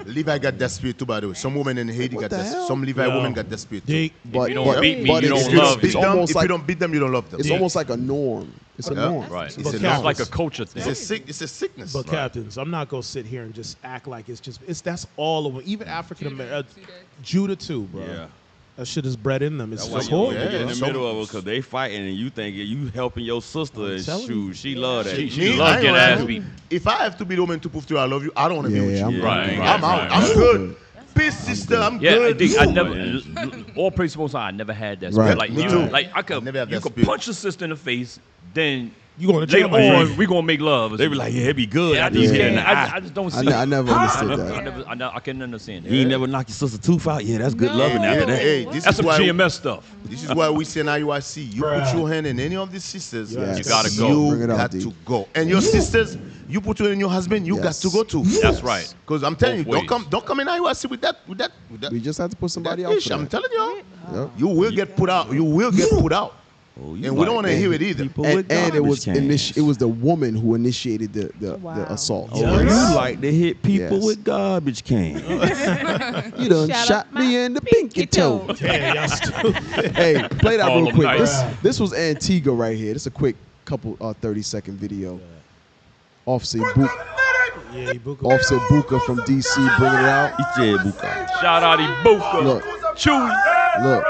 Levi got that spirit too, by the way. Some women in Haiti What got the that. hell? Some Levi Yo. women got that spirit too. Dig. But you don't beat me, you it's- don't If you love don't beat it's me. them, almost if like you don't beat them, you don't love them. it's almost like a norm. It's a norm. Right. It's But a It's Captain, like a culture thing. It's a sickness. But captains, I'm not gonna sit here and just act like that's all of them. Even African American, Judah too, bro. Yeah. That shit is bred in them. It's That's why just you horrible. get in the Yeah. middle of it because they fighting and you think you helping your sister and telling shoot. She love that. She Me, love I ain't getting gonna ass lie. beat. If I have to be the woman to prove to you I love you, I don't want to be with you. I'm Right, I'm out. right, I'm right. good. Peace, sister. I'm Yeah, good. I never. All praise most high. I never had that. Right. Spirit. Like Me you, too. like I could. never have You that could spirit. punch a sister in the face, then You going to later jail? on we gonna make love. They be like, yeah, it be good. Yeah, I after just you get in can't. the eye. I just don't I see. I never understood I that. never. I couldn't understand that. You ain't never knock your sister tooth out. Yeah, that's good loving after that. Hey, this That's is some why GMS stuff. This is why we say in IUIC, you put your hand in any of these sisters, Yes. You gotta go. You Bring it out, got D. to go. And your sisters, you put it in your husband, you got Yes. to go too. That's right. Because I'm telling Both you, don't come in IUIC with that. We just have to put somebody that out ish. for I'm that. telling you, Yep. you will get put out. You will get put out. Oh, you And we don't like want to hear it either. people And, with and it was garbage cans. it was the woman who initiated the assault. Oh, you like to hit people Yes. with garbage cans. You done Shut shot up, me in the pinky toe. Damn, y'all stupid. Hey, play that real Harlem quick. Nights. This was Antigua right here. This is a quick couple 30-second video. Officer Buka Yeah, Ibuka. Offset Buka from DC bringing it out. Shout out Ibuka. Look, Chewy. look,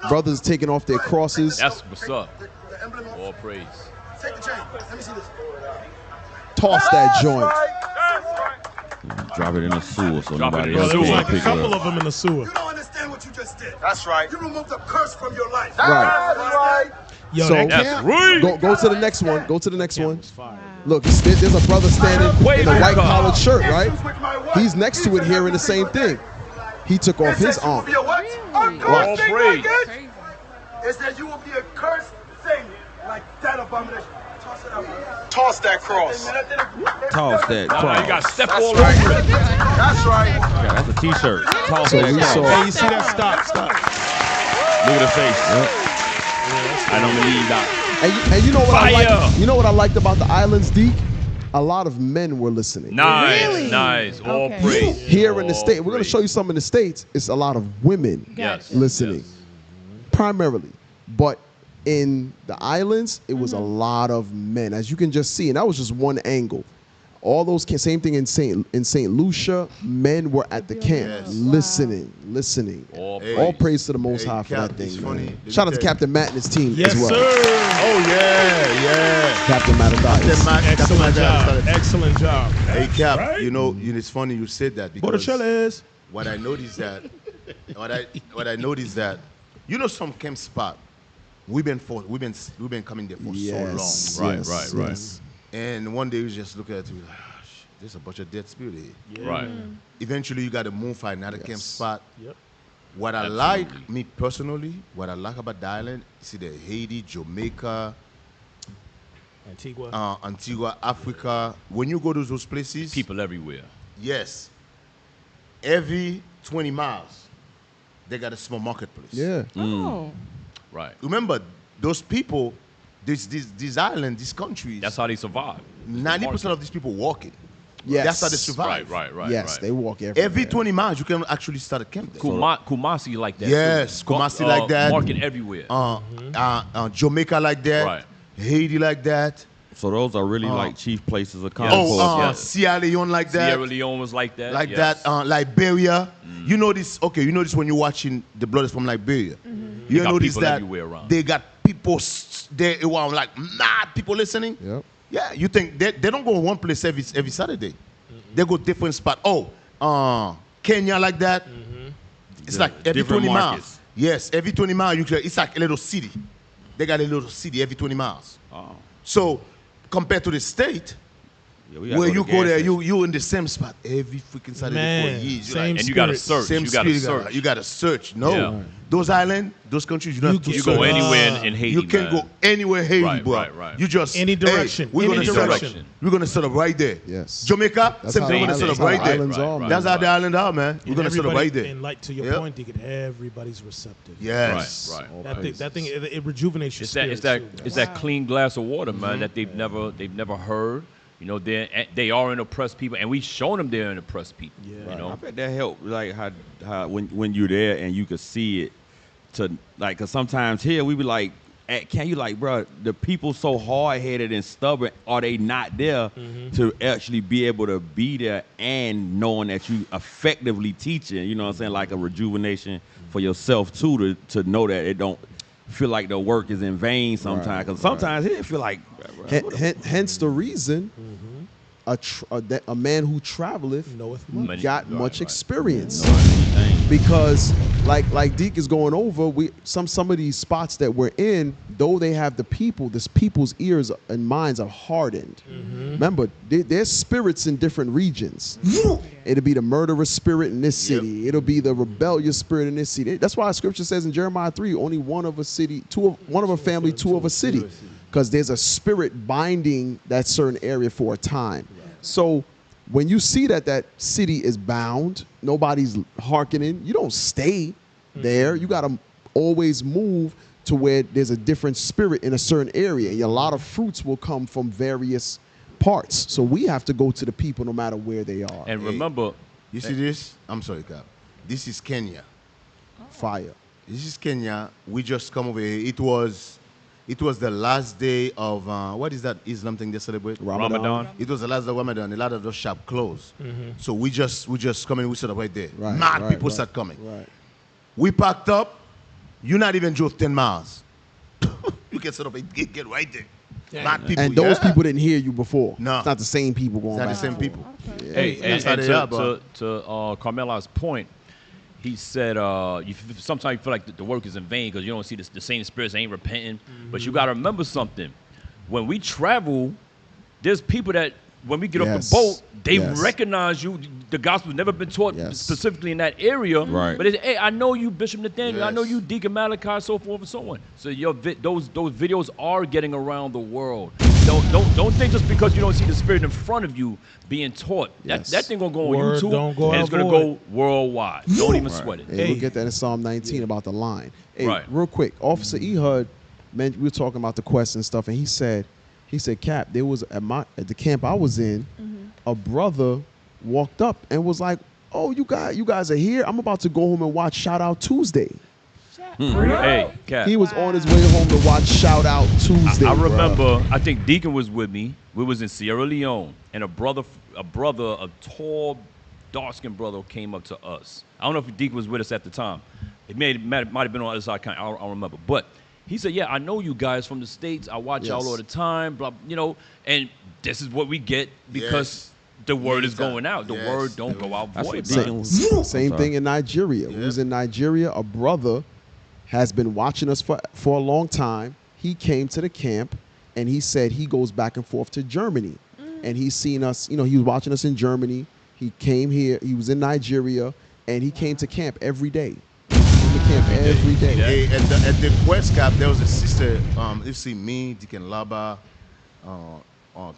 brothers taking off their crosses. That's what's up. All praise. Take the chain. Let me see this. Toss that joint. Drop it in the sewer so Drop it nobody in the else There was sewer. like can't a pick it couple up. of them in the sewer. You don't understand what you just did. That's right. You removed a curse from your life. Right. Yo, So- that That's camp, right. Go to the next one. Go to the next one. was fire. Look, there's a brother standing Wait, in a white Buka. collared shirt, right? With my wife. He's next to it here in the same thing. he took off his You will arm. be a what? Really? A cursed All thing praise. like this? Crazy. It says you will be a cursed thing like that abomination. Toss it out, man. Toss that cross. Toss that Now cross. you got to step That's all right. over it. That's right. Yeah, that's a T-shirt. Toss So that we cross. saw- Hey, you see that? Stop. Look at the face. I don't believe that. And you know what I Fire. like? You know what I liked about the islands, Deke? A lot of men were listening. Nice, Really? nice. All Okay. praise. Here in the All state, we're going to praise. show you some in the States. It's a lot of women Yes. listening, Yes. primarily. But in the islands, it was a lot of men, as you can just see. And that was just one angle. All those same thing in Saint Lucia. Men were at the camp, Yes. listening. All Hey. All praise to the Most Hey, High for Cap, that thing. it's man. funny. Let me Shout out to tell you. Captain Matt and his team Yes, as well. sir. Oh yeah. Captain Matadias. Excellent job. Excellent job. Hey Cap, you know, it's funny you said that because Botticelli's. what I noticed that what I noticed that you know some camp spot we've been coming there for Yes. so long. Yes, right. yes. And one day you just look at it and be like, oh, shit, there's a bunch of dead spirit here. Right. Eventually you got to move for another camp spot. Yep. What I Absolutely. like, me personally, what I like about the island, see the Haiti, Jamaica, Antigua, Africa. When you go to those places, People everywhere. yes, every 20 miles, they got a small marketplace. Yeah. Oh. Right. Remember, those people, these islands, these countries, That's how they survive. 90% of these people walking. Yes. That's how they survive. Right. Yes, right. they walk everywhere. Every 20 miles, you can actually start a camp there. Kumasi like that. Yes, too. Kumasi like that. Market everywhere. Jamaica like that. Right. Haiti like that. So those are really like chief places of concourse. yes. Sierra Leone like that. Sierra Leone was like that. Like yes. that, Liberia. You know this. Okay, you know this when you're watching The Blood is from Liberia. They You got notice people that everywhere around. they got people there. Wow, like mad people listening. Yep. Yeah, you think they don't go one place every Saturday. They go different spot. Kenya like that. It's like every different 20 markets. miles. Yes, every 20 miles it's like a little city. They got a little city every 20 miles. Oh. So compared to the state, Yeah, we gotta where to you the go gas there, station. you in the same spot every freaking Saturday Man, for years. You're same like, And you got to spirit. search. same You got to spirit, search. you got to search. No, Yeah. those islands, those countries, you don't have to You You search. go search. anywhere in Haiti. You can man. go anywhere, Haiti, Right, bro. right. You just Any direction, Hey, we're any gonna set up. direction. We're gonna set up right there. Yes. Jamaica, That's same how thing. We're the gonna set up islands- right how the there. islands are, man. That's how the island are, man. We're And gonna set up everybody- right there. And like to your Yep. point, Deacon, everybody's receptive. Yes. Right. That thing, it rejuvenates your It's spirit. that that clean glass of water, man, that they've never heard. You know, they are an oppressed people, and we've shown them they're an oppressed people. Yeah. You know, I bet that helped, like how when you're there and you could see it, to like, cause sometimes here we be like, can you like, bro, the people so hard headed and stubborn, are they not there to actually be able to be there and knowing that you effectively teaching? You know what I'm saying, like a rejuvenation for yourself too, to know that it don't feel like the work is in vain sometimes. Cause sometimes it feel like, Hence the reason a man who traveleth Knoweth he got much right. experience. Because like Deke is going over, some of these spots that we're in, though they have the people, this people's ears and minds are hardened. Remember, there's spirits in different regions. It'll be the murderous spirit in this city. It'll be the rebellious spirit in this city. That's why Scripture says in Jeremiah 3, only one of a city, one of a family, two of a city. Because there's a spirit binding that certain area for a time. So when you see that city is bound, nobody's hearkening, you don't stay there. You got to always move to where there's a different spirit in a certain area. And a lot of fruits will come from various parts. So we have to go to the people no matter where they are. and remember, You see this? I'm sorry, Cap. This is Kenya. Fire. This is Kenya. We just come over here. It was the last day of what is that Islam thing they celebrate? Ramadan. It was the last day of Ramadan. A lot of those shops closed. So we just come in. We set up right there. Right, Mad right, people right, start coming. Right. We packed up. You not even drove 10 miles. You can set up and get right there. Mad people. And those yeah. people didn't hear you before. No. It's not the same people going It's not back. the same people. Hey, That's and how they are, bro. to Carmela's point, he said, sometimes you feel like the work is in vain because you don't see the same spirits ain't repenting. But you got to remember something. When we travel, there's people that when we get off Yes. the boat, they Yes. recognize you. The gospel's never been taught Yes. specifically in that area. Right. But it's, hey, I know you, Bishop Nathaniel. I know Yes. you, Deacon Malachi, so forth and so on. So those videos are getting around the world. Don't think just because you don't see the Spirit in front of you being taught Yes. that thing gonna go on Word YouTube don't go and out it's gonna void. go worldwide. Don't even sweat it. Hey, we'll get that in Psalm 19 about the line. Hey, Right. real quick, Officer Ehud, man, we were talking about the quest and stuff, and he said, Cap, there was at the camp I was in, a brother walked up and was like, "Oh, you guys are here. I'm about to go home and watch Shout Out Tuesday." Hey, Cap. He was on his way home to watch Shout Out Tuesday. I bruh. remember. I think Deacon was with me. We was in Sierra Leone, and a tall, dark-skinned brother came up to us. I don't know if Deacon was with us at the time. It might have been on the other side. I don't remember. But he said, "Yeah, I know you guys from the States. I watch y'all Yes. all the time. Blah, and this is what we get because the word is going out. The word don't go out That's void. what brother. Deacon was. Same I'm thing in Nigeria. We was in Nigeria. A brother has been watching us for a long time. He came to the camp, and he said he goes back and forth to Germany. And he's seen us, he was watching us in Germany. He came here. He was in Nigeria, and he came to camp every day. Came to camp every day. Hey, at the Quest Cap, there was a sister. You see me, Deacon Laba,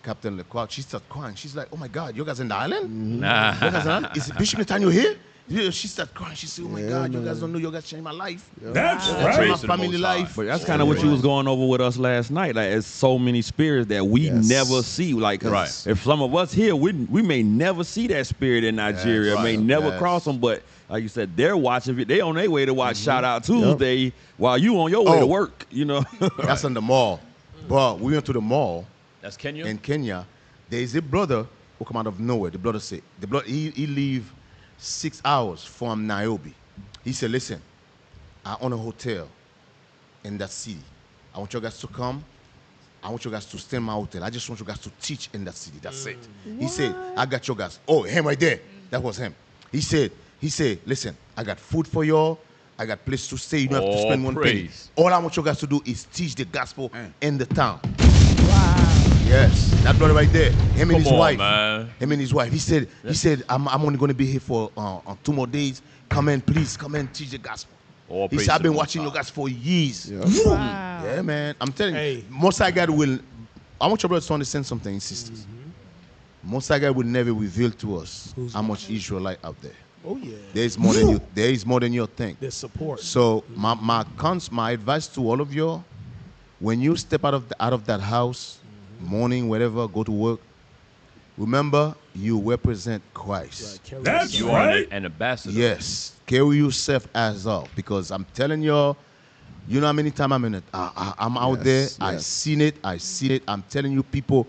Captain Lequarc. She started crying. She's like, "Oh my God, you guys in the island? Nah. You guys in the island? Is Bishop Nathaniel here?" Yeah, she started crying. She said, "Oh my Yeah, God, man. you guys don't know. You guys changed my life. That's You right. changed Praise my to the family Most High. life." But that's kind of what you was going over with us last night. Like, it's so many spirits that we Yes. never see. Like, 'cause Right. if some of us here, we may never see that spirit in Nigeria, Yes. may Right. never Yes. cross them. But like you said, they're watching it. They on their way to watch Shout Out Tuesday while you on your way to Oh. work. That's in the mall. But we went to the mall That's Kenya. in Kenya. There is a brother who come out of nowhere. The brother said, he leave 6 hours from Nairobi. He said, "Listen, I own a hotel in that city. I want you guys to come. I want you guys to stay in my hotel. I just want you guys to teach in that city. That's it." He said, "I got you guys." Oh, him right there. That was him. He said, "Listen, I got food for y'all. I got place to stay. You don't have to All spend one penny. praise. All I want you guys to do is teach the gospel in the town." Yes, that brother right there. Him and Come his on, wife. man. Him and his wife. He said, I'm only going to be here for 2 more days. Come in, please. Come in, teach the gospel. All He praise said, "I've to the been Most watching High. you guys for years." Wow. Yeah, man. I'm telling Hey. you, Most High God will. I want your brothers to understand something, sisters. Most High God will never reveal to us how much Israelite out there. Oh yeah. There is more than you. There is more than you think. There's support. So my advice to all of y'all, when you step out of that house, morning, whatever, go to work, remember you represent Christ. That's You are right. an ambassador. Yes, carry yourself as up, because I'm telling y'all, you know how many times I'm out there. Yes, I yes. seen it. I'm telling you, people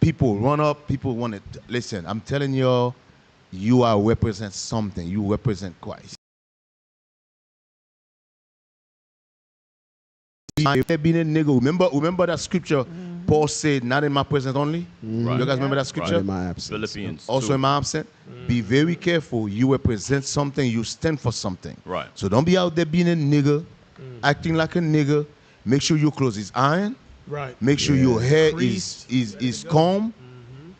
run up. People want to listen. I'm telling y'all, you are represent something. You represent Christ. Being a nigga. Remember that scripture Paul said, "Not in my presence only." You guys remember that scripture? In my absence. Philippians. Also 2. in my absence, be very careful. You represent something. You stand for something. Right. So don't be out there being a nigga, acting like a nigga. Make sure your clothes is iron. Right. Make sure your hair Creased. is combed.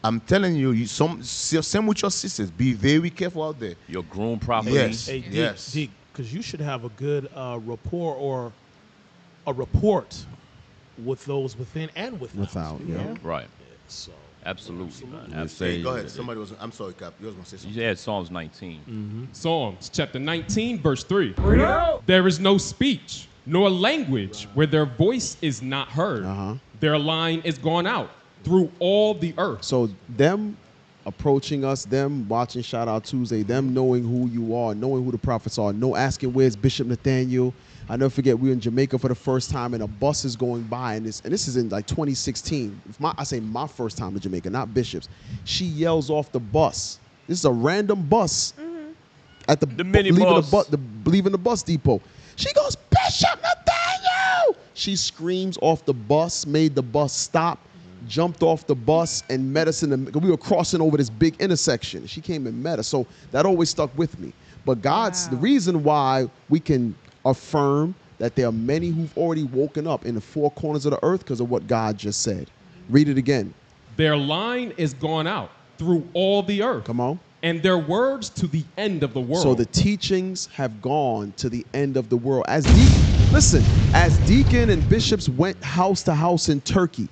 I'm telling you, same with your sisters. Be very careful out there. You're groomed properly. Yes. Hey, Yes. because you should have a good rapport or a report with those within and without. Yeah. Right. So Absolutely, man. Say- Absolutely. Go ahead. Somebody was. I'm sorry, Cap. You was gonna say something. You had Psalms 19. Psalms chapter 19, verse 3. There is no speech nor language where their voice is not heard. Their line is gone out through all the earth. So them approaching us, them watching Shout Out Tuesday, them knowing who you are, knowing who the prophets are, no asking where's Bishop Nathaniel. I never forget we were in Jamaica for the first time, and a bus is going by, and this is in like 2016. I say my first time to Jamaica, not Bishop's. She yells off the bus. This is a random bus at the mini bus. leaving the bus depot. She goes, "Bishop Nathaniel!" She screams off the bus, made the bus stop, jumped off the bus, and met us we were crossing over this big intersection. She came and met us. So that always stuck with me. But the reason why we can affirm that there are many who've already woken up in the four corners of the earth because of what God just said. Read it again. Their line is gone out through all the earth. Come on. And their words to the end of the world. So the teachings have gone to the end of the world. As deacon and bishops went house to house in Turkey,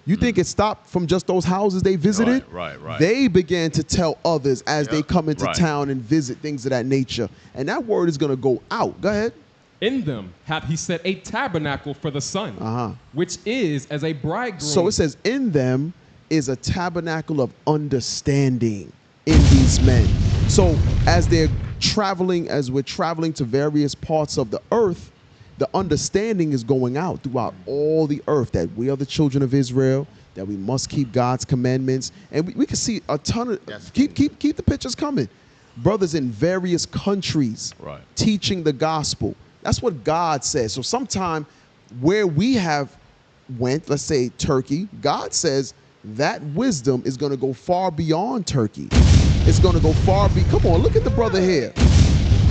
you think it stopped from just those houses they visited? Right. They began to tell others as they come into Right. town and visit, things of that nature. And that word is going to go out. Go ahead. In them hath he set a tabernacle for the sun, which is as a bridegroom. So it says, in them is a tabernacle of understanding in these men. So as we're traveling to various parts of the earth, the understanding is going out throughout all the earth that we are the children of Israel, that we must keep God's commandments. And we can see a ton of, keep the pictures coming. Brothers in various countries teaching the gospel. That's what God says. So sometime where we have went, let's say Turkey, God says that wisdom is going to go far beyond Turkey. It's going to go come on, look at the brother here.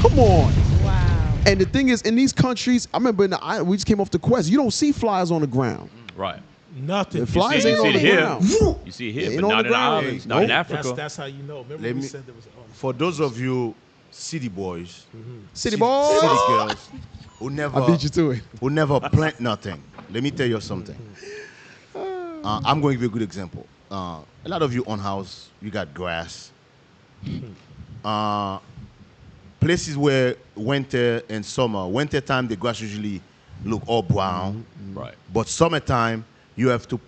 Come on. Wow. And the thing is, in these countries, I remember we just came off the quest. You don't see flies on the ground. Right. Nothing. The flies ain't on the ground. You see it here, Ain't but on not the in the ground. islands, not in Africa. That's how you know. Remember Let we me- said there was. For those of you city boys, City boys. city girls, who never, I beat you to it. who never plant nothing. Let me tell you something. I'm going to give you a good example. A lot of you on house, you got grass. Places where winter and winter time the grass usually look all brown. Right. But summertime, you have to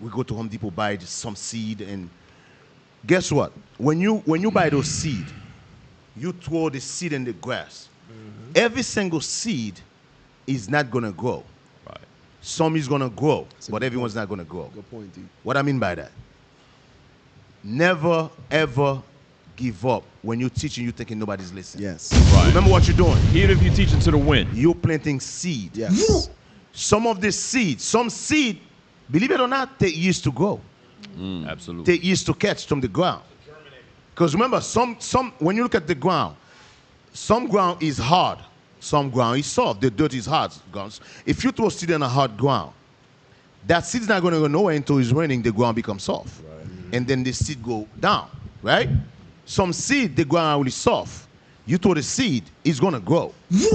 we go to Home Depot, buy some seed, and guess what? When you buy those seed, you throw the seed in the grass. Every single seed is not gonna grow. Right. Some is gonna grow, but everyone's not gonna grow. Good point, D. What I mean by that? Never ever give up when you're teaching. You thinking nobody's listening. Yes. Right. Remember what you're doing. Even if you're teaching to the wind. You're planting seed. Yes. Some of the seed, believe it or not, take years to grow. Absolutely. Take years to catch from the ground. Because remember, some when you look at the ground, some ground is hard, some ground is soft. The dirt is hard. If you throw seed on a hard ground, that seed's not going to go nowhere until it's raining. The ground becomes soft, and then the seed go down. Right? Some seed, the ground really soft. You throw the seed, it's going to grow. You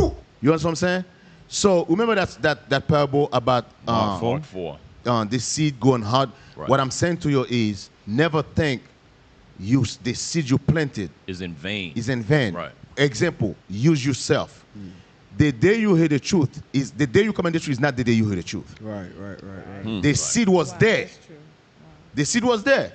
understand what I'm saying? So remember that parable about Mark 4. The seed going hard. Right. What I'm saying to you is never think the seed you planted Is in vain. is in vain. Right. Example, use yourself. The day you hear the truth is the day you come in the truth is not the day you hear the truth. Right. The seed was there. That's true. The seed was there.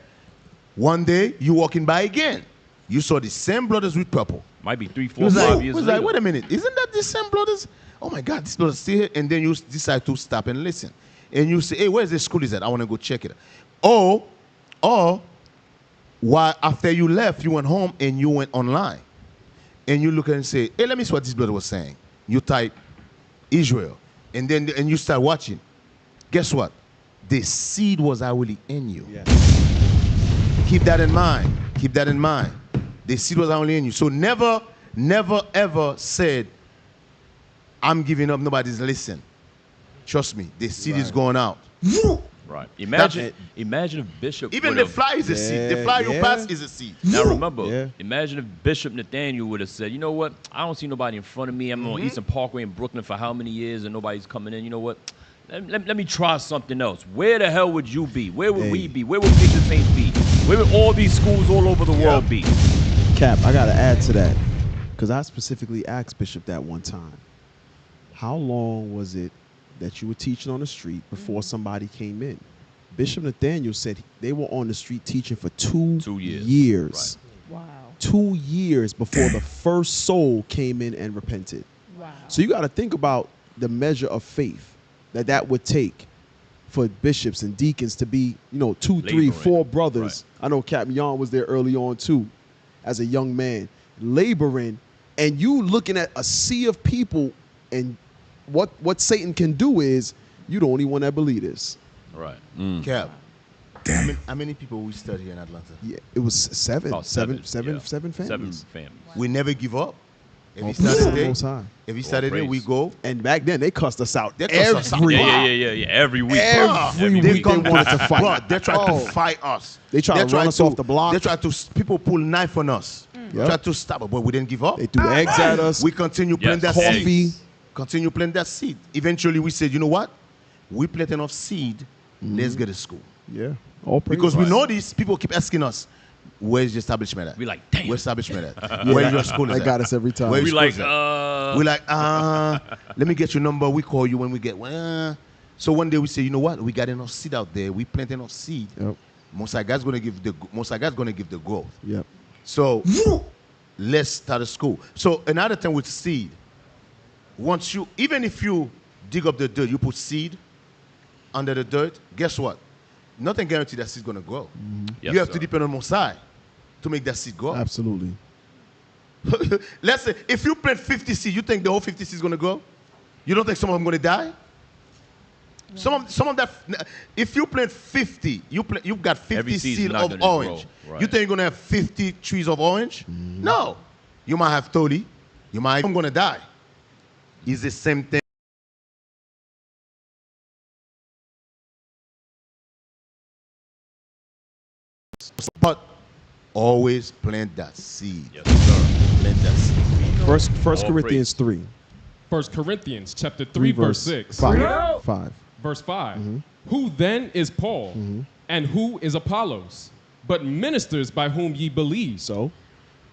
One day you walking by again. You saw the same brothers with purple. Might be 3, He 4, was 5 like, years was later. like, wait a minute, isn't that the same brothers? Oh my God, this brother's still here. And then you decide to stop and listen. And you say, hey, where's the school is at? I want to go check it. Or while after you left, you went home and you went online. And you look and say, hey, let me see what this brother was saying. You type Israel. And you start watching. Guess what? The seed was already in you. Yes. Keep that in mind. Keep that in mind. The seed was only in you. So never ever said, I'm giving up, nobody's listening. Trust me, the seed is going out. Right. Imagine if Bishop Even the would've- fly is a seed. The fly you pass is a seed. Now remember, Yeah. imagine if Bishop Nathaniel would have said, you know what, I don't see nobody in front of me. I'm on Eastern Parkway in Brooklyn for how many years and nobody's coming in. You know what? Let me try something else. Where the hell would you be? Where would we be? Where would Bishop Saints be? Where would all these schools all over the world be? Cap, I got to add to that because I specifically asked Bishop that one time. How long was it that you were teaching on the street before somebody came in? Bishop Nathaniel said they were on the street teaching for 2 years. Wow. 2 years before the first soul came in and repented. Wow. So you got to think about the measure of faith that would take for bishops and deacons to be, 2, 3, Laboring. 4 brothers. I know Captain Yon was there early on too, as a young man, laboring, and you looking at a sea of people, and what Satan can do is you the only one that believe this. Right. Cap. How many people we study here in Atlanta? Yeah, it was seven About families. Seven families. We never give up. Every Saturday, Most High. every Saturday we go. And back then they cussed us out. They cussed us out. Every Yeah. Every week. Every They week come they wanted to fight. Bro, they try to fight us. They try to run us off the block. They try to people pull knife on us. Yep. Try to stop us, but we didn't give up. They threw eggs at us. We continue planting that coffee. seed. Continue planting that seed. Eventually, we said, you know what? We plant enough seed. Let's get to school. Yeah. All praise. Because we know this. People keep asking us, where's the establishment at? We like, damn. Where's the establishment at? Where's your school is They at? got us every time. Where We your like, school's at? We like, let me get your number. We call you when we get one. So one day we say, you know what? We got enough seed out there. We plant enough seed. Yep. Most High God's gonna give the growth. Yep. So let's start a school. So another thing with seed, even if you dig up the dirt, you put seed under the dirt, guess what? Nothing guarantees that seed's gonna grow. Yes, you have sir. to depend on Most High to make that seed grow. Absolutely. Let's say if you plant 50 seeds, you think the whole 50 seeds gonna grow? You don't think some of them gonna die? Some of that. If you plant 50, you've got 50 seeds of orange. Right. You think you're gonna have 50 trees of orange? No. You might have 30. You might. I'm gonna die. It's the same thing. But always plant that seed. Yes, sir. Plant that seed. First Corinthians 3. 1 Corinthians chapter 3, verse 6. 5. Verse 5. Who then is Paul, and who is Apollos, but ministers by whom ye believe? So,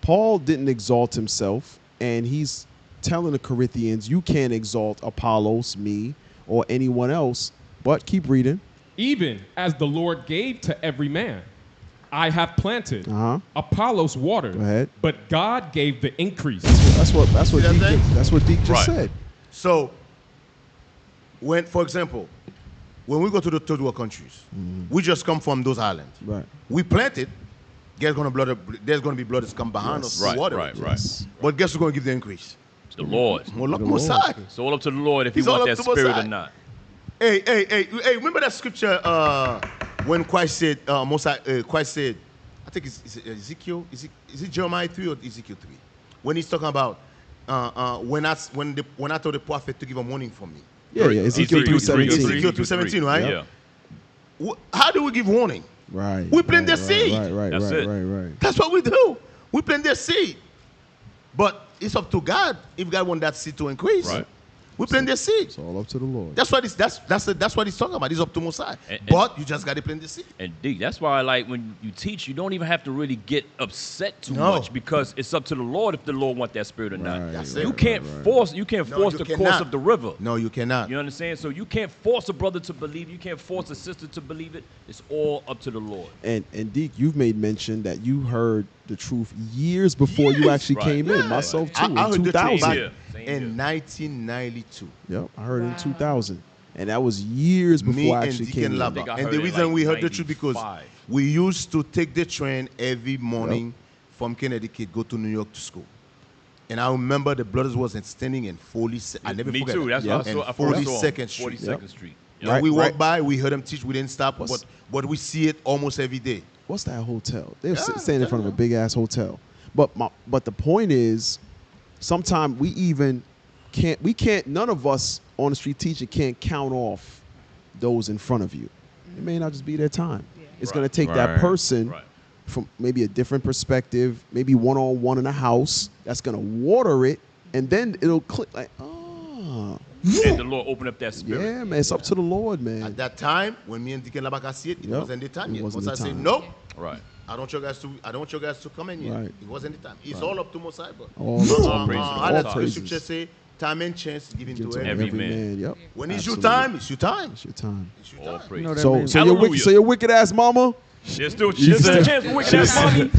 Paul didn't exalt himself, and he's telling the Corinthians, you can't exalt Apollos, me, or anyone else, but keep reading. Even as the Lord gave to every man. I have planted, Apollos watered, Go ahead. but God gave the increase. That's what Deke just Right. said. So, for example, when we go to the third world countries, we just come from those islands. Right. We planted. There's going to be blood that's come behind us. Right, Water. right. But guess who's going to give the increase? The Lord. Most High. It's all up to the Lord if It's you all want up that to Most spirit High. or not. Hey, remember that scripture when Christ said, Christ said, I think it's Ezekiel, is it Jeremiah 3 or Ezekiel 3? When he's talking about when I told the prophet to give a warning for me. Yeah, Ezekiel 3:17. Ezekiel 3:17, right? Yeah. How do we give warning? Right. We plant their seed. Right. That's what we do. We plant their seed. But it's up to God if God wants that seed to increase. Right. We plant their seed. It's all up to the Lord. That's what he's talking about. It's up to Most High. But you just got to plant the seed. And D, that's why when you teach, you don't even have to really get upset too No. much because it's up to the Lord if the Lord want that spirit or not. That's You it. can't force the course cannot. of the river. No, you cannot. You understand? So you can't force a brother to believe. You can't force a sister to believe it. It's all up to the Lord. And Deke, you've made mention that you heard the truth years before you actually Right. came in. Yeah. Myself too, I in heard the truth 2000. back year. Same in year. 1992. Yep, I heard it in 2000. And that was years before Me I and actually Deacon came in. Lava. think I And heard the it reason like we heard the truth because 95. we used to take the train every morning from Connecticut, go to New York to school. And I remember the brothers wasn't standing in 40. I never Me forget too. that. That's what I And saw. I first saw 42nd Street. 42nd Street. And Right, we walked right. by, we heard them teach, we didn't stop, but we see it almost every day. What's that hotel? They were Yeah, standing in front of a big ass hotel. But the point is, sometimes we can't. None of us on the street teaching can't count off those in front of you. It may not just be their time. It's going to take that person from maybe a different perspective, maybe one-on-one in a house that's going to water it, and then it'll click like, oh. And the Lord open up that spirit. Yeah, man, it's up to the Lord, man. At that time, when me and Deacon Labaka see it, it Yep. wasn't the time It yet. wasn't Once the I said time. no, Right. I don't want you guys to come in yet. Right. It wasn't the time. It's all up to Most High, but All praise to the All as the praises. scripture say, time and chance given Give to to every every man. Yep. When it's Absolutely. your time, it's your time. It's your time. It's your All time. praise. So your wicked ass mama. There's still a chance for wicked ass mommy.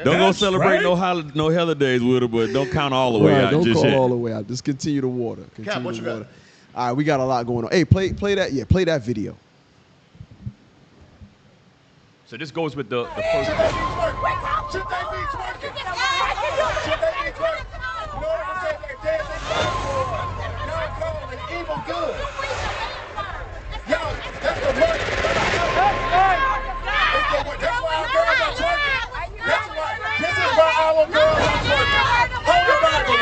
Don't go celebrate no holidays with her, but don't count all the way Right, out don't just call yet. all the way out. Just continue to water. Cap, what you got? All right, we got a lot going on. Hey, play that. Yeah, play that video. So this goes with the first. Should they be twerking? Should they be twerking? You know what I'm saying? They dancing now calling evil good. Yo, that's the money. That's why our girls are twerking. That's why. This is why our girls are twerking. Hold it back.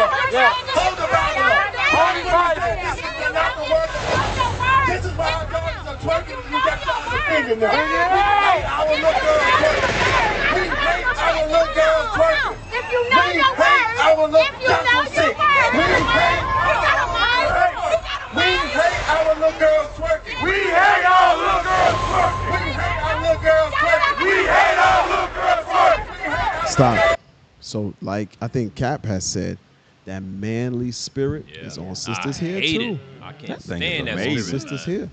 twerking now. We hate our little girls twerking. We hate our little girls twerking. If you know your words, our little if you know your words, we hate our little girls twerking. We hate our little girls twerking. We hate our little girls twerking. We hate our little girls twerking. Stop. So, like I think Cap has said, that manly spirit is on sisters here too. I can't thing stand is that amazing. spirit. Sisters here.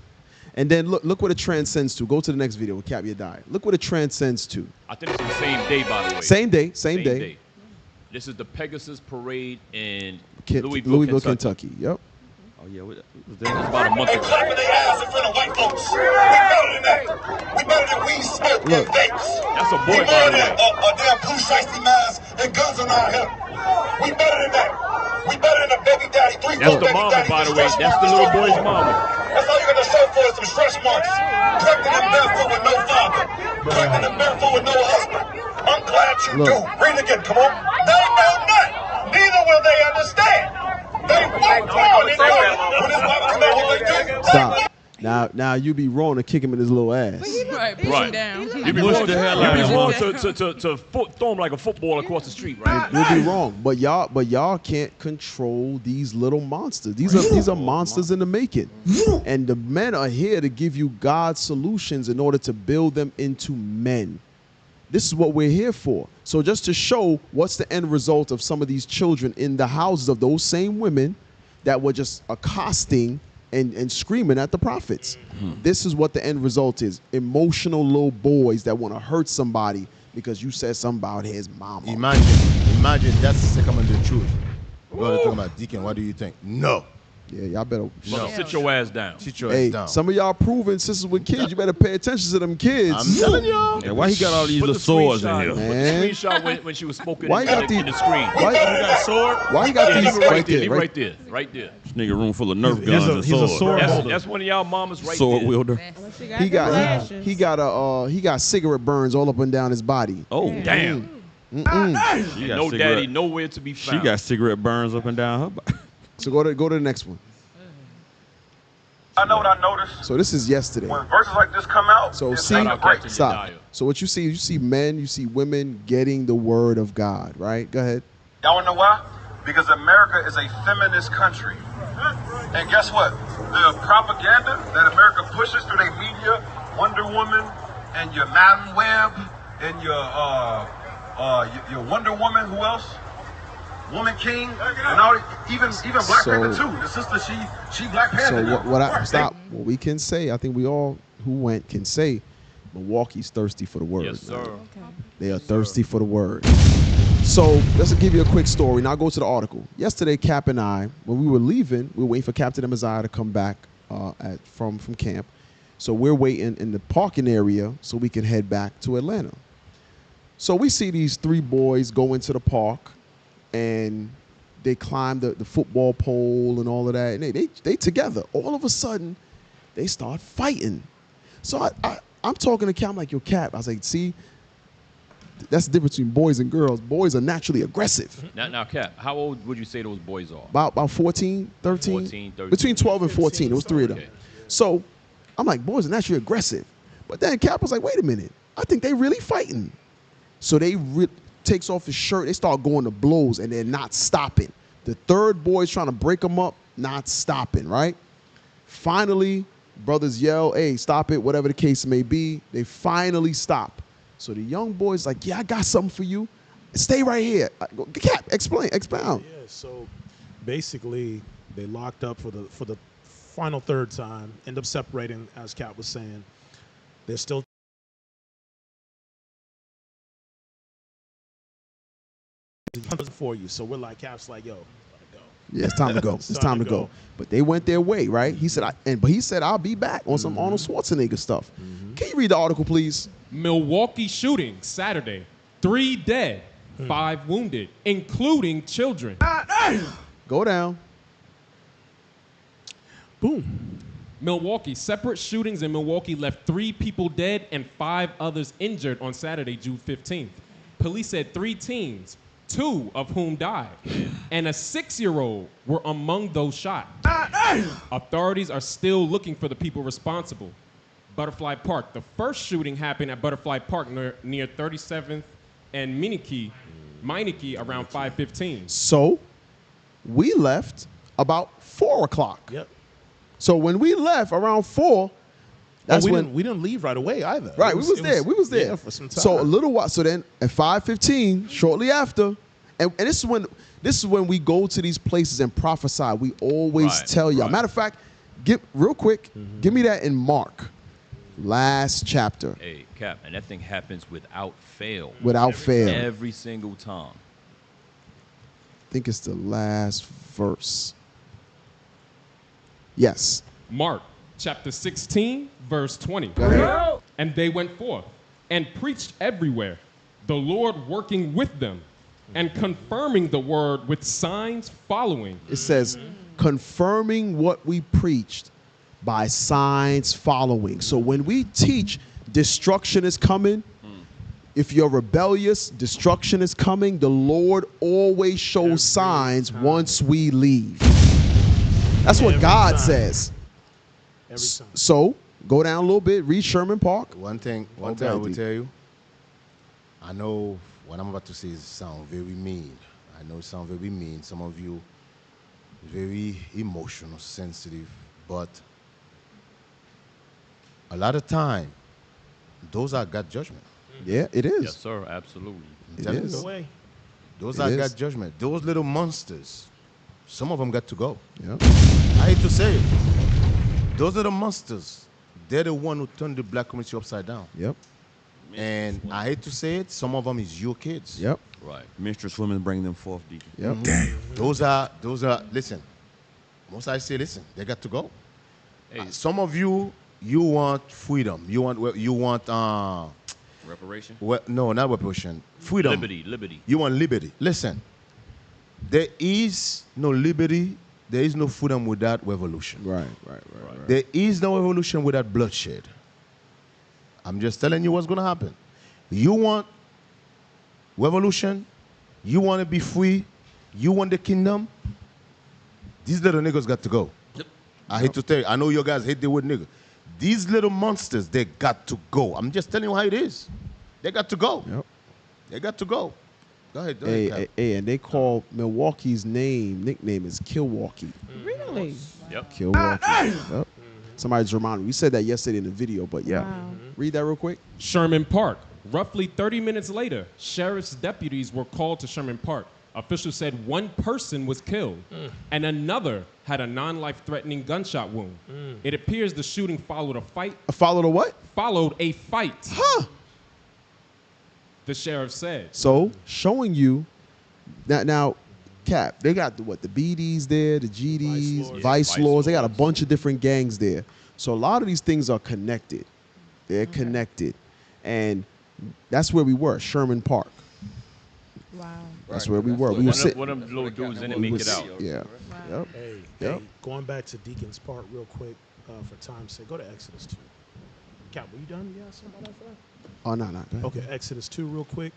And then look what it transcends to. Go to the next video with Cap Your Diet. Look what it transcends to. I think it's the same day, by the way. Same day. This is the Pegasus Parade in Louisville, Kentucky. Yep. Oh yeah, was That was about a month ago. Clapping their ass in front of white folks. We better than that. We better than weed smoke and vapes. That's a boy, we by better the than way. a damn blue shiesty mask and guns on our hip. We better than that. We better than a baby daddy. That's the mama, by the way. That's the little boy's mama. That's all you're gonna show for is some stretch marks. Pregnant and barefoot with no father. Pregnant and barefoot with no husband. I'm glad you do. Read it again, come on. They know not. Neither will they understand. They won't. When his mama come out, what they do? Stop. Now you be wrong to kick him in his little ass. Right, push him down. You be wrong, to throw him like a football across the street, right? You'll be wrong, but y'all can't control these little monsters. These are monsters in the making, and the men are here to give you God's solutions in order to build them into men. This is what we're here for. So just to show what's the end result of some of these children in the houses of those same women that were just accosting and screaming at the prophets. This is what the end result is. Emotional little boys that want to hurt somebody because you said something about his mama. Imagine that's the second of the truth. Brother talking about Deacon, what do you think? No. Yeah, y'all better. Sit your ass down. Sit your ass down. Some of y'all proving sisters with kids. You better pay attention to them kids. I'm telling y'all. Yeah, why he got all these little swords in here? Put the screenshot when she was smoking Why in you got the screen. Why you got a sword? Why you got these right there? Right there. Right there. This nigga room full of Nerf guns and he's a swords. sword holder. That's one of y'all mamas right Sword there. wielder. He got cigarette burns all up and down his body. Oh, Damn. She got No cigarette- daddy, nowhere to be She found. got cigarette burns up and down her body. So go to the next one. I know what I noticed. So this is yesterday. When verses like this come out, So it's see, not a break. stop. So what you see men, you see women getting the word of God, right? Go ahead. Y'all wanna know why? Because America is a feminist country. And guess what? The propaganda that America pushes through their media, Wonder Woman and your Madam Web and your Wonder Woman, who else? Woman King, and all, even Black Panther too. The sister, she Black Panther. So what we can say, I think we all who went can say, Milwaukee's thirsty for the word. Yes, sir. They are thirsty for the word. So let's give you a quick story. Now go to the article. Yesterday, Cap and I, when we were leaving, we were waiting for Captain Amaziah to come back from camp. So we're waiting in the parking area so we can head back to Atlanta. So we see these three boys go into the park, and they climb the football pole and all of that. And they together. All of a sudden, they start fighting. So I'm talking to Cap. I'm like, yo, Cap. I was like, see, that's the difference between boys and girls. Boys are naturally aggressive. Now, Cap, how old would you say those boys are? About 14, 13. 14, 13. Between 12 and 14. It was three of them. Okay. So I'm like, boys are naturally aggressive. But then Cap was like, wait a minute. I think they really fighting. So they takes off his shirt. They start going to blows, and they're not stopping. The third boy's trying to break them up, not stopping, right? Finally, brothers yell, hey, stop it, whatever the case may be. They finally stop. So the young boy's like, yeah, I got something for you. Stay right here. Cap, expound. Yeah, so basically they locked up for the final third time, end up separating, as Cap was saying. They're still for you. So we're like, Cap's like, yo, let it go. Yeah, it's time to go. It's time to go. But they went their way, right? He said, but he said, I'll be back on some Arnold Schwarzenegger stuff. Can you read the article, please? Milwaukee shooting Saturday. 3 dead, 5 wounded, including children. Go down. Boom. Milwaukee. Separate shootings in Milwaukee left 3 people dead and 5 others injured on Saturday, June 15th. Police said 3 teens, 2 of whom died, and a 6-year-old were among those shot. Authorities are still looking for the people responsible. Butterfly Park. The first shooting happened at Butterfly Park near 37th and Meineke around 5:15. So we left about 4 o'clock. Yep. So when we left around 4, that's when we didn't leave right away either. Right, we was there. Yeah, for some time. So a little while. So then at 5:15, shortly after, and this is when we go to these places and prophesy. We always tell y'all. Matter of fact, real quick, give me that in Mark, last chapter. Hey, Cap, and that thing happens without fail. Without fail. Every single time. I think it's the last verse. Yes. Mark chapter 16, verse 20. Go ahead. And they went forth and preached everywhere, the Lord working with them and confirming the word with signs following. It says, confirming what we preached by signs following. So when we teach destruction is coming, if you're rebellious, destruction is coming, the Lord always shows signs once we leave. That's what God says. So go down a little bit, read Sherman Park. One thing I will tell you, I know what I'm about to say sound very mean. I know it sounds very mean. Some of you very emotional, sensitive, but a lot of time, those are God's judgment. Yeah, it is. Yes, sir. Absolutely. It Tell me is. so. Those are God's judgment. Those little monsters, some of them got to go. Yep. I hate to say it. Those little monsters, they're the one who turned the black community upside down. Yep. And I hate to say it, some of them is your kids. Yep. Right. Minstrels women bring them forth, Deacon. Yep. Damn. Those are, listen, most I say, listen, they got to go. Some of you want freedom. You want reparation? Well, no, not reparation. Freedom. Liberty. You want liberty. Listen, there is no liberty, there is no freedom without revolution. Right. There is no revolution without bloodshed. I'm just telling you what's going to happen. You want revolution, you want to be free, you want the kingdom, these little niggas got to go. Yep. I hate to tell you, I know you guys hate the word nigga. These little monsters, they got to go. I'm just telling you how it is. They got to go. Yep. They got to go. Go ahead. Hey, and they call Milwaukee's nickname is Kilwaukee. Really? Yep. Kilwaukee. Yep. Somebody's reminding me. We said that yesterday in the video, but yeah. Wow. Read that real quick. Sherman Park. Roughly 30 minutes later, sheriff's deputies were called to Sherman Park. Officials said one person was killed and another had a non-life-threatening gunshot wound. It appears the shooting followed a fight. Followed a what? Followed a fight. Huh. The sheriff said. So, showing you now, Cap, they got the BDs there, the GDs, Vice Lords. They got a bunch of different gangs there. So a lot of these things are connected. They're connected. And that's where we were, Sherman Park. Wow. That's where we were. One of them little dudes didn't make it out. Yeah. Wow. Yep. Hey, going back to Deacon's part real quick for time's sake, go to Exodus 2. Cap, were you done? You got something about that? Oh, no. Go ahead. Okay, Exodus 2 real quick.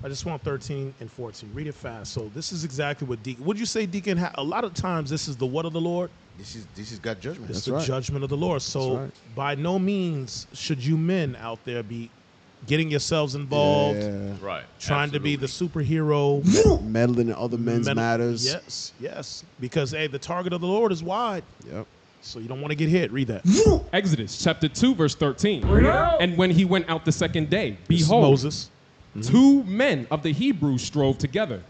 I just want 13 and 14. Read it fast. So this is exactly what Deacon, would you say, Deacon, a lot of times this is the what of the Lord? This is God's judgment. It's the judgment of the Lord. So by no means should you men out there be getting yourselves involved, Right. trying to be the superhero, meddling in other men's matters. Yes. Because, hey, the target of the Lord is wide. Yep. So you don't want to get hit. Read that. Exodus chapter 2, verse 13. And when he went out the second day, This is behold, Moses. two men of the Hebrews strove together.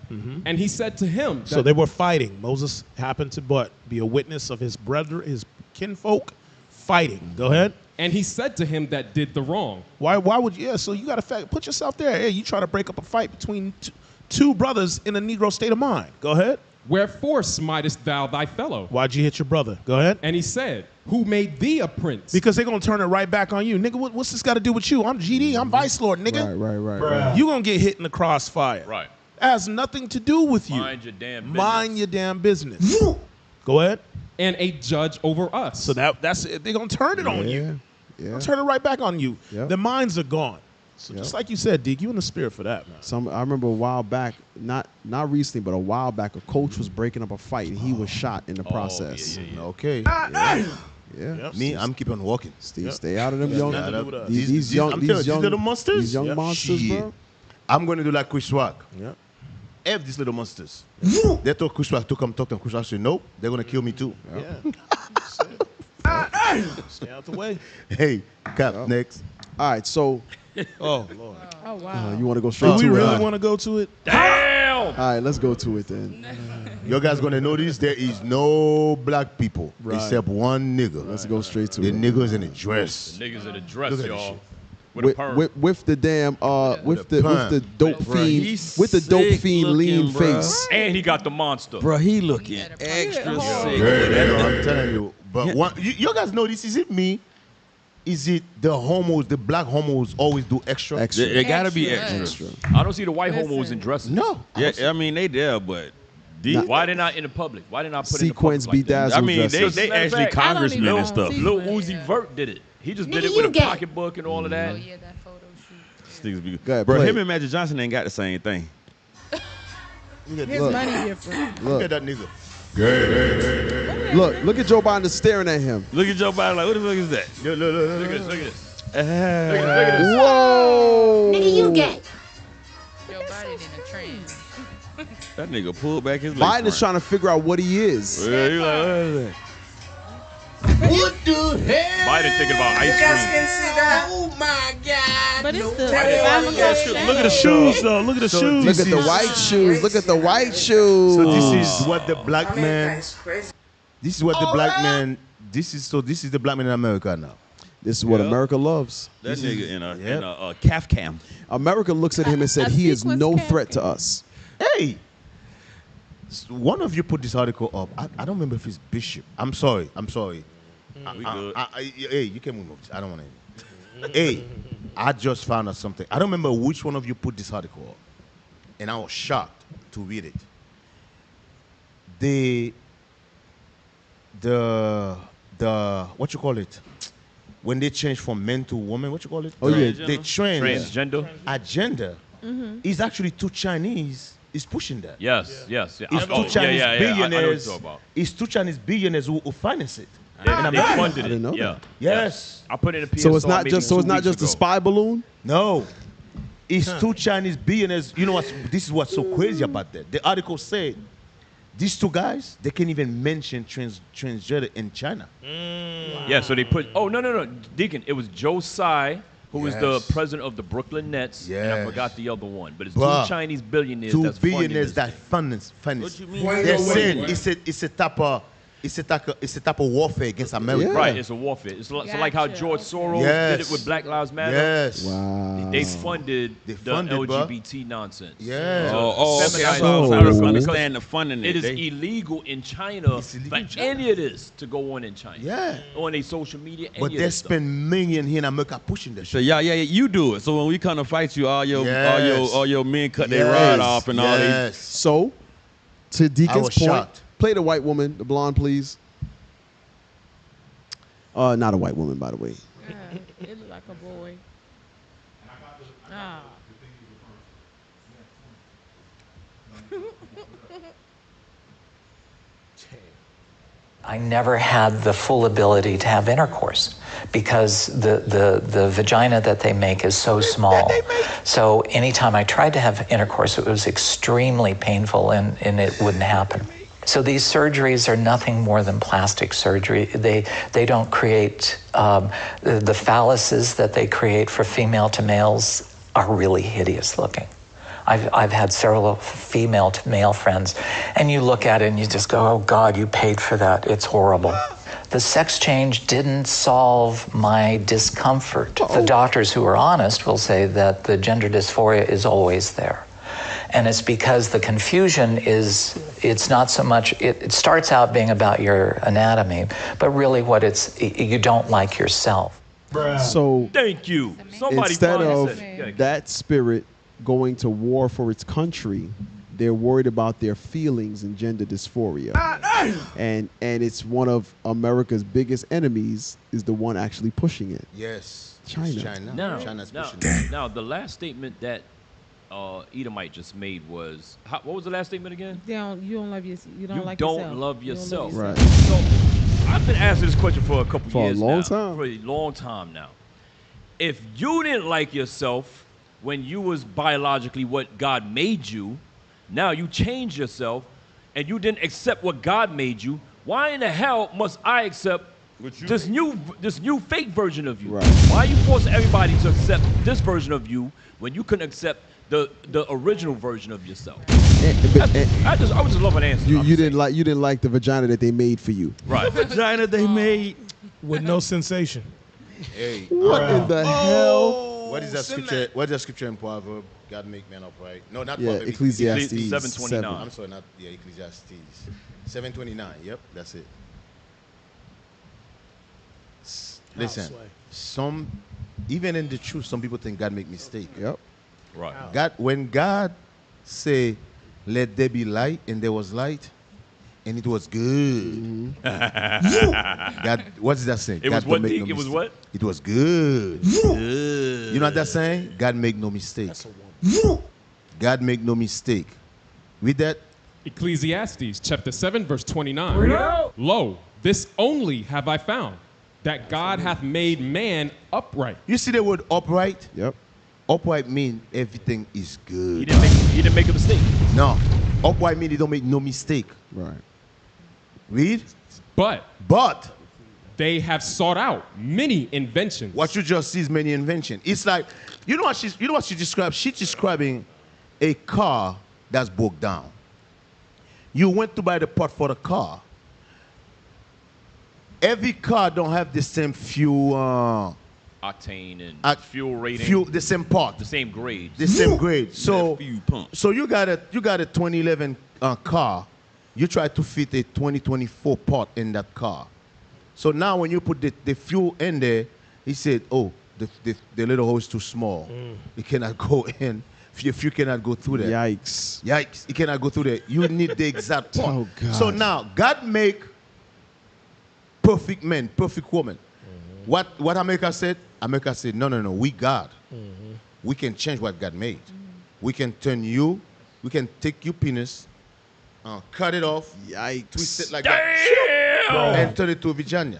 And he said to him, So they were fighting. Moses happened to be a witness of his brother, his kinfolk fighting. Go ahead. and he said to him that did the wrong. Why would you? Yeah, so you got to put yourself there. Hey, you try to break up a fight between two brothers in a Negro state of mind. Go ahead. Wherefore smitest thou thy fellow? Why'd you hit your brother? Go ahead. And he said, who made thee a prince? Because they're going to turn it right back on you. Nigga, what's this got to do with you? I'm GD. I'm Vice Lord, nigga. Right. You going to get hit in the crossfire. Right. That has nothing to do with you. Mind your damn business. Mind your damn business. Go ahead. And a judge over us. So that's it. They're going to turn it on you. Yeah. They'll turn it right back on you. Yep. Their minds are gone. So just like you said, Deke, you in the spirit for that, man. I remember a while back, not recently, but a while back, a coach was breaking up a fight and he was shot in the process. Okay. Yeah. Yep. Me, I'm keep on walking. Stay out of them That's young. nothing to do with us. These young little monsters. These young monsters, Shit. bro. I'm going to do like Chris Rock. Yep. F these little monsters. They told Chris Rock to come talk to him. Chris Rock said, nope, they're going to kill me too. Yeah. Stay out the way. Hey, Cap, next. All right, so Oh, Lord. Oh, wow. you want to go straight Do to we it? really want to go to it? Damn! All right, let's go to it then. You guys going to notice there is no black people Right. except one nigga. Let's go straight to The it. nigga's in a dress. Niggas in a dress, Look at this y'all. shit. With a perm. With the damn with the perm. dope Bruh, fiend he's with the dope sick fiend looking, lean bruh. face. And he got the monster. Bro, he looking extra sick. I'm telling you. But one, you guys know this. Is it me? Is it the homos, the black homos always do extra? Extra. They gotta be Extra. extra. I don't see the white homos in dresses. No. Yeah, I mean they there, but Why they not in the public? Why they not put Sequence in the public like that? bedazzled I mean dresses. they Matter of actually fact, I don't congressmen even and stuff. see- Lil Yeah. Uzi Vert did it. He just did Nigga, it with you a gay. pocketbook and all of that. Oh, yeah, that photo shoot. Niggas be- Go ahead, Bro, play him it. and Magic Johnson ain't got the same thing. His money different. Look Look, at that nigga. look at Joe Biden just staring at him. Look at Joe Biden like, what the fuck is that? Look, Look at this. Look at this. Whoa! Nigga, you gay. Joe Biden in a trance. That nigga pulled back his Biden leg is trying to figure out what he is. Yeah, you like, what is that? What the hell? Biden thinking about ice cream. Oh my God. But it's the Look at the shoes, though. Look at the shoes. Look at the white shoes. Look at the white shoes. So this is what the black man. This is what the black man. This is the black man in America now. This is what Yeah. America loves. That nigga in a calf cam. America looks at him and said, he is no threat to us. Hey, one of you put this article up. I don't remember if it's Bishop. I'm sorry. We good. Hey, you can move this. I don't want to. Hey, I just found out something. I don't remember which one of you put this article up, and I was shocked to read it. The what you call it? When they change from men to women, what you call it? Oh, yeah. They Transgender. agenda is actually two Chinese is pushing that. Yes. It's two Chinese I know what you're billionaires. talking about. It's two Chinese billionaires who finance it. They America. funded I it. didn't know Yeah. that. Yes. I put in a PSR So it's not maybe just 2 a weeks ago. spy balloon. No. It's two Chinese billionaires. You know what? This is what's so crazy about that. The article said these two guys, they can't even mention transgender in China. Yeah, so they put. Oh no, Deacon. It was Joe Tsai, who was the Yes. president of the Brooklyn Nets, and I Yes. forgot the other one. But it's Bruh. two Chinese billionaires. Two that's funding billionaires this that thing. finance. What you mean? They're saying it's a type of warfare against America. Yeah. Right, it's a warfare. It's so like how Gotcha. George Soros Yes. did it with Black Lives Matter. Yes. Wow. They funded They the funded, bruh. LGBT nonsense. Yeah. Oh, okay. Feminize I America don't because understand the funding. It is They- illegal in China It's illegal for in China. any of this to go on in China. Yeah. On their social media. But any of they this stuff. spend millions here in America pushing that So shit. yeah, you do it. So when we come to fight you, all your Yes. men cut their Yes. rod off and all these. Yes. So, to Deacon's was point, shocked. play the white woman, the blonde, please. Not a white woman, by the way. It looked like a boy. Ah. I never had the full ability to have intercourse because the vagina that they make is so small. So anytime I tried to have intercourse, it was extremely painful and it wouldn't happen. So these surgeries are nothing more than plastic surgery. They don't create, the phalluses that they create for female to males are really hideous looking. I've had several female to male friends, and you look at it and you just go, oh God, you paid for that. It's horrible. The sex change didn't solve my discomfort. The doctors who are honest will say that the gender dysphoria is always there. And it's because the confusion is, it's not so much, it starts out being about your anatomy, but really what you don't like yourself. So Thank you. Somebody instead finally of said it. that spirit going to war for its country, they're worried about their feelings and gender dysphoria. And it's one of America's biggest enemies is the one actually pushing it. Yes. China. It's China. Now, China's now, pushing it. now, the last statement that Edomite just made was, what was the last statement again? You don't love yourself. You don't You like don't yourself. love yourself. Right. So I've been asking this question for a couple For a years long now. time. For a long time now. If you didn't like yourself when you was biologically what God made you, now you changed yourself and you didn't accept what God made you, why in the hell must I accept this new fake version of you? Right. Why are you forcing everybody to accept this version of you when you couldn't accept the original version of yourself? I would just love an answer. You didn't like the vagina that they made for you. Right. Vagina they made with no sensation. Hey, What in the hell? What is that scripture? What is that scripture in Proverbs? God make man upright. No, not Yeah, Proverbs. Ecclesiastes 7:29. I'm sorry, not Ecclesiastes 7:29. Yep, that's it. Listen, even in the truth, some people think God make mistake. Yep. Right. When God say, "Let there be light," and there was light, and it was good. God, what is that saying? It God was don't what, make Deke? no It was mistake. what? It was good. You know what that's saying? God make no mistake. God make no mistake. Read that. Ecclesiastes chapter 7, verse 29. Lo, this only have I found, that God hath made man upright. You see the word upright? Yep. Upright mean everything is good. He didn't make a mistake. No. Upright mean he don't make no mistake. Right. Read. But they have sought out many inventions. What you just see is many invention. It's like, you know what she described? She's describing a car that's broke down. You went to buy the part for the car. Every car don't have the same fuel Octane and fuel rating. the same part. The same grade. The same grade. So fuel pump. so you got a 2011 car. You try to fit a 2024 part in that car. So now when you put the fuel in there, he said, oh, the little hole is too small. It cannot go in. If you cannot go through there. Yikes. It cannot go through there. You need the exact part. Oh, God. So now, God make perfect man, perfect woman. What America said? America said, no, we God. We can change what God made. We can turn you, we can take your penis, cut it off, twist it like that, and turn it to a vagina.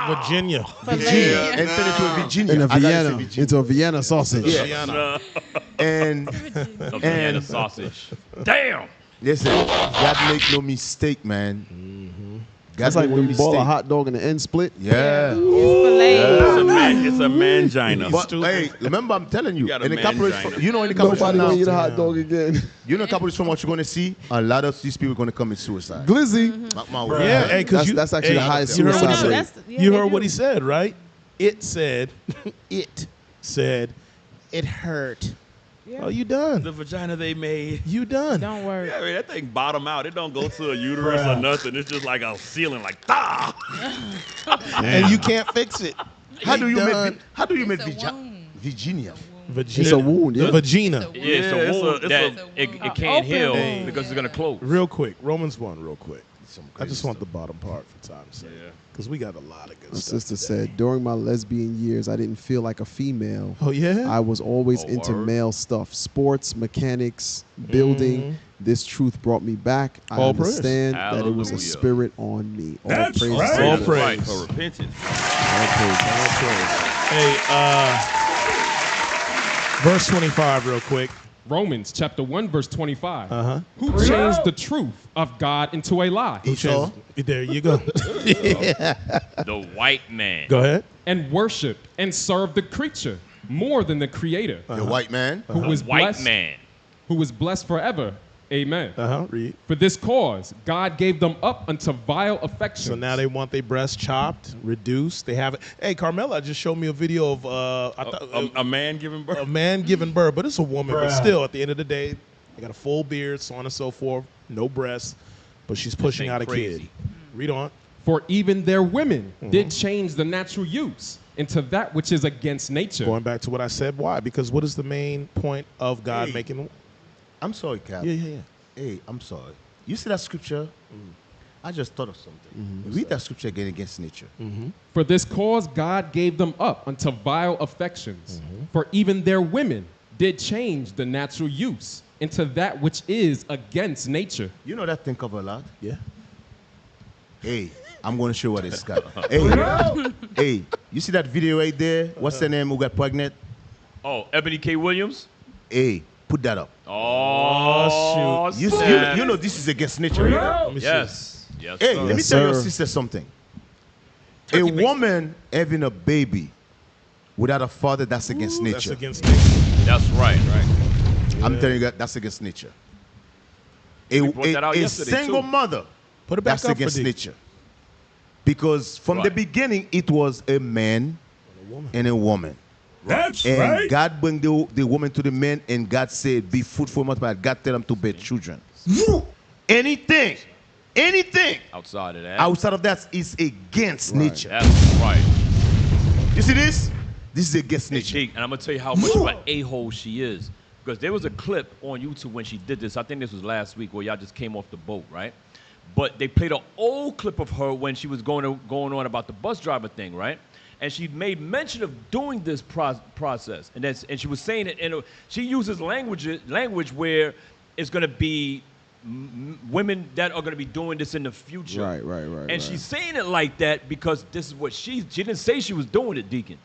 Virginia. And turn it to a Virginia. In a I gotta say Vienna. Virginia. It's a Vienna sausage. Yeah. And A Vienna sausage. Damn. listen, God make no mistake, man. God That's like make when no you ball a mistake. hot dog and the end split. Yeah. It's a mangina. But hey, remember I'm telling you, You got a in the capitalist, mangina. you know, in the capitalist Nobody now, gonna eat a hot dog again. you know, capitalist from what you're gonna see, a lot of these people are gonna commit suicide. Glizzy. Mark my word. Yeah, hey, because That's actually the highest you heard what he suicide said. rate. You heard what he said, right? It said, it hurt. Oh, you done. The vagina they made. You done. Don't worry. Yeah, I mean, that thing bottom out. It don't go to a uterus or nothing. It's just like a ceiling, like And you can't fix it. How do you done. make Virginia? Vagina. It's a wound, yeah. Vagina. Yeah, it's a wound that it can't heal because it's going to close. Real quick, Romans 1, real quick. I just want the bottom part for time's sake. Because we got a lot of good My stuff. sister today. said, during my lesbian years, I didn't feel like a female. Oh, yeah? I was always into word. male stuff, sports, mechanics, building. This truth brought me back. I All praise. understand that it was a Hallelujah. spirit on me. All That's praise right. to All God. praise. right for repentance. Hey, verse 25, real quick. Romans chapter 1, verse 25. Uh-huh. Who changed the truth of God into a lie? Esau. There you go. The white man. Go ahead. And worshiped and served the creature more than the creator, The white man. who was White blessed, man. who was blessed forever. Amen. Read. For this cause, God gave them up unto vile affections. So now they want their breasts chopped, reduced. They have it. Hey, Carmela just showed me a video of A man giving birth. a man giving birth, but it's a woman. But still, at the end of the day, they got a full beard, so on and so forth, no breasts, but she's pushing thing out a crazy. kid. Read on. For even their women did change the natural use into that which is against nature. Going back to what I said, why? Because what is the main point of God making? I'm sorry, Cap. Yeah. Hey, I'm sorry. You see that scripture? I just thought of something. Read that scripture again against nature. For this cause, God gave them up unto vile affections. For even their women did change the natural use into that which is against nature. You know that thing cover a lot? Yeah. Hey, I'm going to show what it's got. Hey, you see that video right there? What's her name who got pregnant? Oh, Ebony K. Williams? Hey, put that up. Oh, shoot. You know this is against nature. Yes. Yes. Hey, sir. let me tell your sister something. A woman having a baby without a father, that's against nature. That's against nature. That's right. I'm telling you, that's against nature. We brought that out A yesterday, single too. mother, Put it back that's up against for D. nature. Because from the beginning, it was a man and a woman. That's and right. God bring the woman to the man, and God said, be fruitful, multiply. God tell them to bear children. Anything outside of that is against nature. That's right. You see this? This is against nature. Deke, and I'm gonna tell you how much of an a-hole she is. Because there was a clip on YouTube when she did this. I think this was last week where y'all just came off the boat, right? But they played an old clip of her when she was going on about the bus driver thing, right? And she made mention of doing this process, and she was saying it, and she uses language where it's going to be women that are going to be doing this in the future. Right. And she's saying it like that because this is what she didn't say she was doing it, Deacon.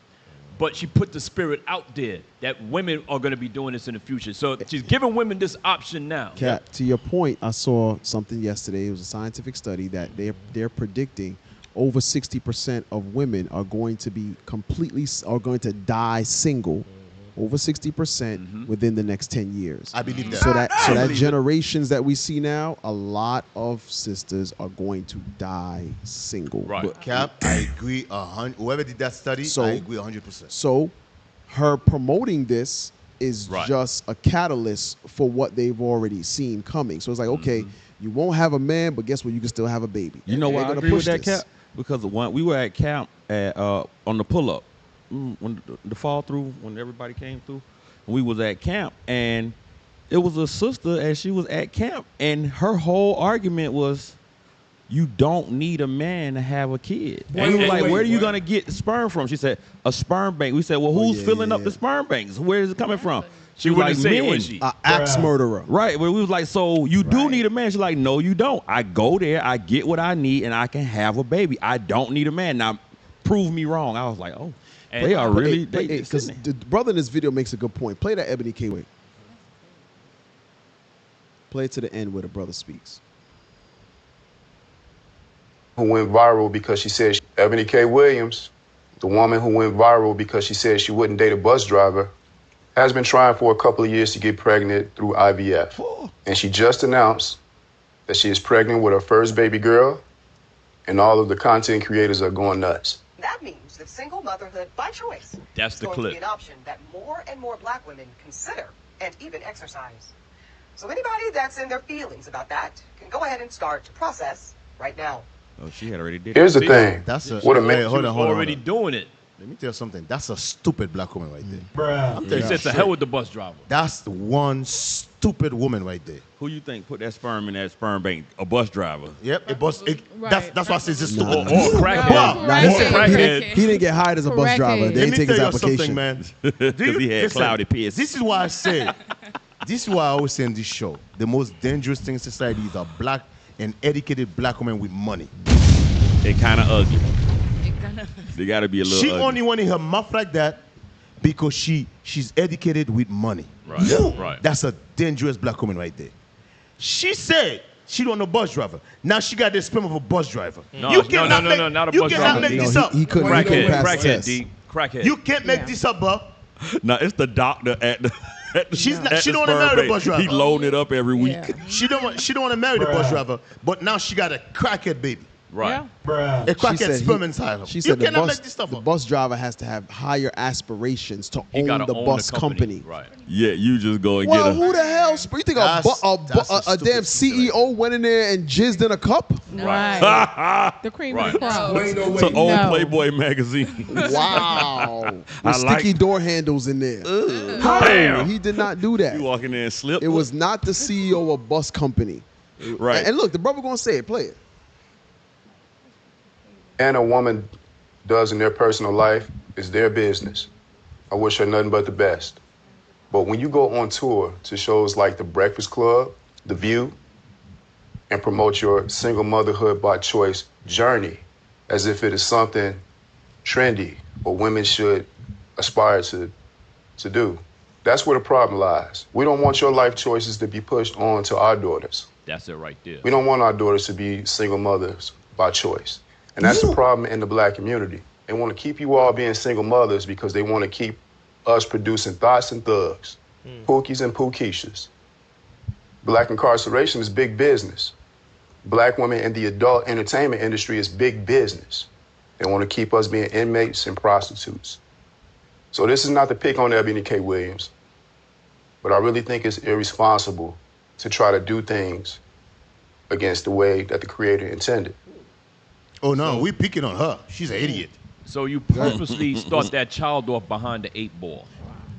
But she put the spirit out there that women are going to be doing this in the future. So she's giving women this option now. Kat, to your point, I saw something yesterday. It was a scientific study that they're predicting over 60% of women are going to die single. Over 60% within the next 10 years. I believe that. So that generations that we see now, a lot of sisters are going to die single. Right. But- Cap, I agree 100. Whoever did that study, I agree 100%. So her promoting this is just a catalyst for what they've already seen coming. So it's like, okay, you won't have a man, but guess what? You can still have a baby. You know why I They're gonna agree with push that, this. Cap? Because we were at camp on the pull-up when the fall through, when everybody came through. We was at camp, and it was a sister, and she was at camp, and her whole argument was, you don't need a man to have a kid. And we were like, where are you going to get sperm from? She said, a sperm bank. We said, well, who's filling up the sperm banks? Where is it coming from? She was wouldn't like, say it, men. would she? Axe murderer. Right. But we was like, so you do need a man? She's like, no, you don't. I go there, I get what I need, and I can have a baby. I don't need a man. Now, prove me wrong. I was like, oh, and they are really, because the brother in this video makes a good point. Play that Ebony K. Way. Play it to the end where the brother speaks. Who went viral because she said Ebony K. Williams, the woman who went viral because she said she wouldn't date a bus driver, has been trying for a couple of years to get pregnant through IVF. And she just announced that she is pregnant with her first baby girl, and all of the content creators are going nuts. That means that single motherhood by choice That's is the going clip. to be an option that more and more black women consider and even exercise. So anybody that's in their feelings about that can go ahead and start to process right now. Oh, she had already did it. Here's the thing. That's a What a man. hold on. already doing it. Let me tell you something. That's a stupid black woman right there. I'm He telling you said to straight. hell with the bus driver. That's the one stupid woman right there. Who you think put that sperm in that sperm bank? A bus driver. Yep, a bus. That's why I say it's just Nah. stupid. Or crackhead. Nah, he didn't get hired as a bus driver. They Let didn't me take his tell you application. something, man. Because he had cloudy piss. This is why I say. This is why I always say in this show, the most dangerous thing in society is a black and educated black woman with money. They kind of ugly. They got to be a little She ugly. only wanted her mouth like that because she's educated with money. Right. Right. That's a dangerous black woman right there. She said she don't know bus driver. Now she got the sperm of a bus driver. No, you cannot make, not a you bus cannot driver. make this up. He couldn't Crackhead, pass the crackhead, test. D. Crackhead. You can't make this up, bro. No, it's the doctor at the. She's not. at She the don't want to sperm marry the bank. bus driver. He loading it up every week. She don't want to marry the bus driver. But now she got a crackhead baby. Right. A crackhead sperm inside her. She You said the cannot bus, make this stuff the up. bus driver has to have higher aspirations to own gotta the own bus the company. Right. Yeah, you just go and Well, get who the hell? You think That's a damn CEO went in there and jizzed in a cup? Right. The cream of the crop. It's an old Playboy magazine. Wow. With I sticky like- door handles in there. Damn. He did not do that. You walk in there and slip. It was not the CEO of a bus company. right. And look, the brother gonna say it. Play it. And a woman does in their personal life is their business. I wish her nothing but the best. But when you go on tour to shows like The Breakfast Club, The View, and promote your single motherhood by choice journey, as if it is something trendy or women should aspire to do. That's where the problem lies. We don't want your life choices to be pushed on to our daughters. That's it right there. We don't want our daughters to be single mothers by choice. And that's the problem in the black community. They want to keep you all being single mothers because they want to keep us producing thoughts and thugs, pookies and pookishas. Black incarceration is big business. Black women in the adult entertainment industry is big business. They want to keep us being inmates and prostitutes. So this is not to pick on Ebony K. Williams, but I really think it's irresponsible to try to do things against the way that the Creator intended. Oh, no, we picking on her. She's an idiot. So you purposely start that child off behind the 8 ball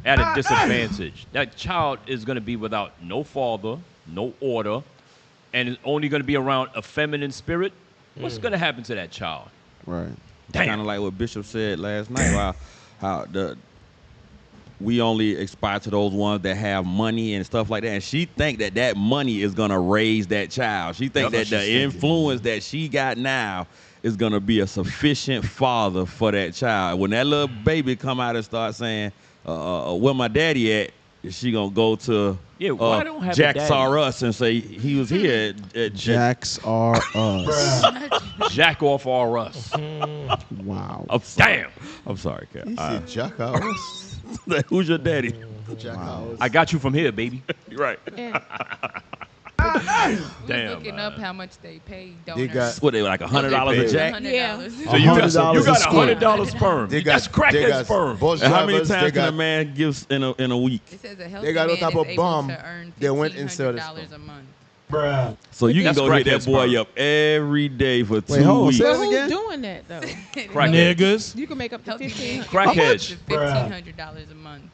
at a disadvantage. That child is going to be without no father, no order, and is only going to be around a feminine spirit. What's going to happen to that child? Right. Kind of like what Bishop said last night. How we only aspire to those ones that have money and stuff like that. And she think that money is gonna raise that child. She think that the influence that she got now is gonna be a sufficient father for that child. When that little baby come out and start saying, "Where my daddy at?" She gonna go to why don't have Jacks R Us and say he was here at Jacks R Us. Jack off R Us. Wow. Damn. I'm sorry, Cap. He said Jack R Us. Who's your daddy? Jack R Us. I got you from here, baby. Right. Damn. Looking up how much they pay donors. They got what they like $100 a jack. Yeah. So you got $100 sperm. That's crackhead sperm. And how many times can a man give in a week? It says a healthy They got man on top is of able bomb. to earn They went inside $1,500 a month. Bruh. So you can That's go hit that crackhead boy sperm. up every day for 2 hold on, weeks. say But that who's again? doing that though? Crackhead. Niggas. You can make up to Healthy 15. man Crackheads. is $1,500 a month.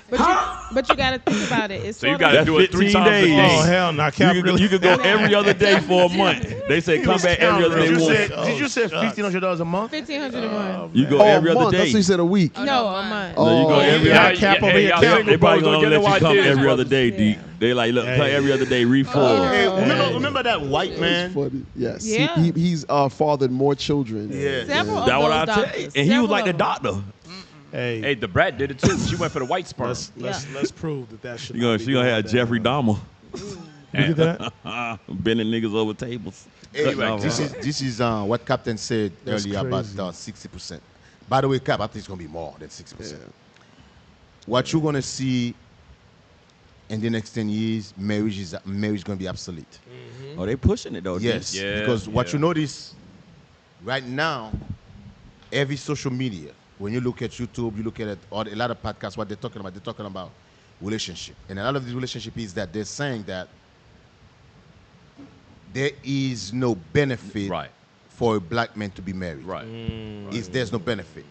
But you gotta think about it. It's So you sort got to of, do it 3 15 times a days. day. Oh, hell no. You could go every other day for a month. They say come back every other day. Did you say $1,500 a month? $1,500 a month. You go Oh, every a other month. That's day. what you said, a week. No, a month. No, you go every yeah, other cap over here, y'all cap. single They probably bros gonna don't let get you no come ideas, every other brothers. day, D. They like, look, come every other day, read full. Hey, remember that white man? Funny. Yes. Yeah. He's fathered more children. Yeah. Several That of what those I tell you. doctors. And he was Several like the of them. doctor. Hey, Hey, the brat did it too. She went for the white sperm. let's prove that should She not be gonna going have down. Jeffrey Dahmer Look at that. bending niggas over tables. Hey, Cutting off, this is what Captain said That's earlier crazy. about 60%. By the way, Cap, I think it's gonna be more than 60%. What you're gonna see in the next 10 years, marriage gonna be obsolete. Oh, they pushing it though. D. Yes, Yeah, because what yeah. you notice right now, every social media, when you look at YouTube, you look at it, or a lot of podcasts, what they're talking about relationship. And a lot of this relationship is that they're saying that there is no benefit Right. for a black man to be married. Right. There's no benefit.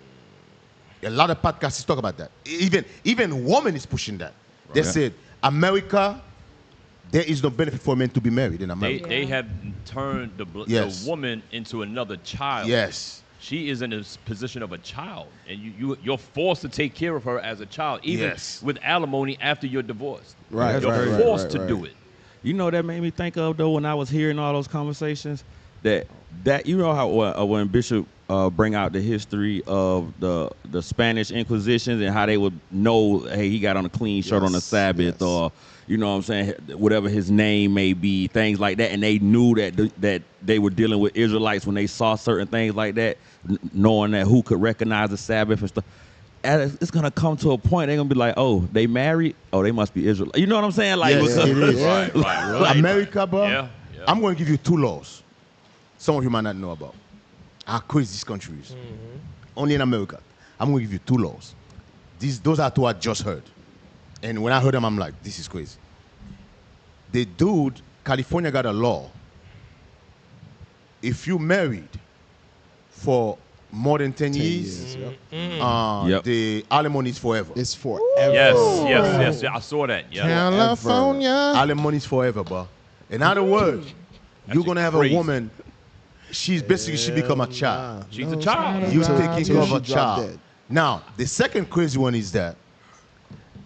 A lot of podcasts talk about that. Even woman is pushing that. They said, America, there is no benefit for men to be married in America. They have turned the Yes. woman into another child. Yes. She is in a position of a child, and you're forced to take care of her as a child, even Yes. with alimony after you're divorced. Right, You're right, forced right, to right. do it. You know that made me think of though when I was hearing all those conversations that you know how when Bishop bring out the history of the Spanish Inquisitions and how they would know, hey, he got on a clean shirt on the Sabbath, or you know what I'm saying, whatever his name may be, things like that, and they knew that they were dealing with Israelites when they saw certain things like that, knowing that who could recognize the Sabbath and stuff. And it's gonna come to a point they're gonna be like, oh, they married, oh, they must be Israel. You know what I'm saying? Like, Yes, it is. Right. America, bro. Yeah. I'm going to give you 2 laws. Some of you might not know about. How crazy this country is. Only in America. I'm going to give you 2 laws. Those are 2 I just heard. And when I heard them, I'm like, this is crazy. The dude, California got a law. If you married for more than 10 years, the alimony is forever. It's forever. Yes. I saw that. Yeah. California. Alimony is forever, bro. In other words, you're going to have crazy. a woman, she become a child. She's a child. You're taking care of a She dropped child. dead. Now, the second crazy one is that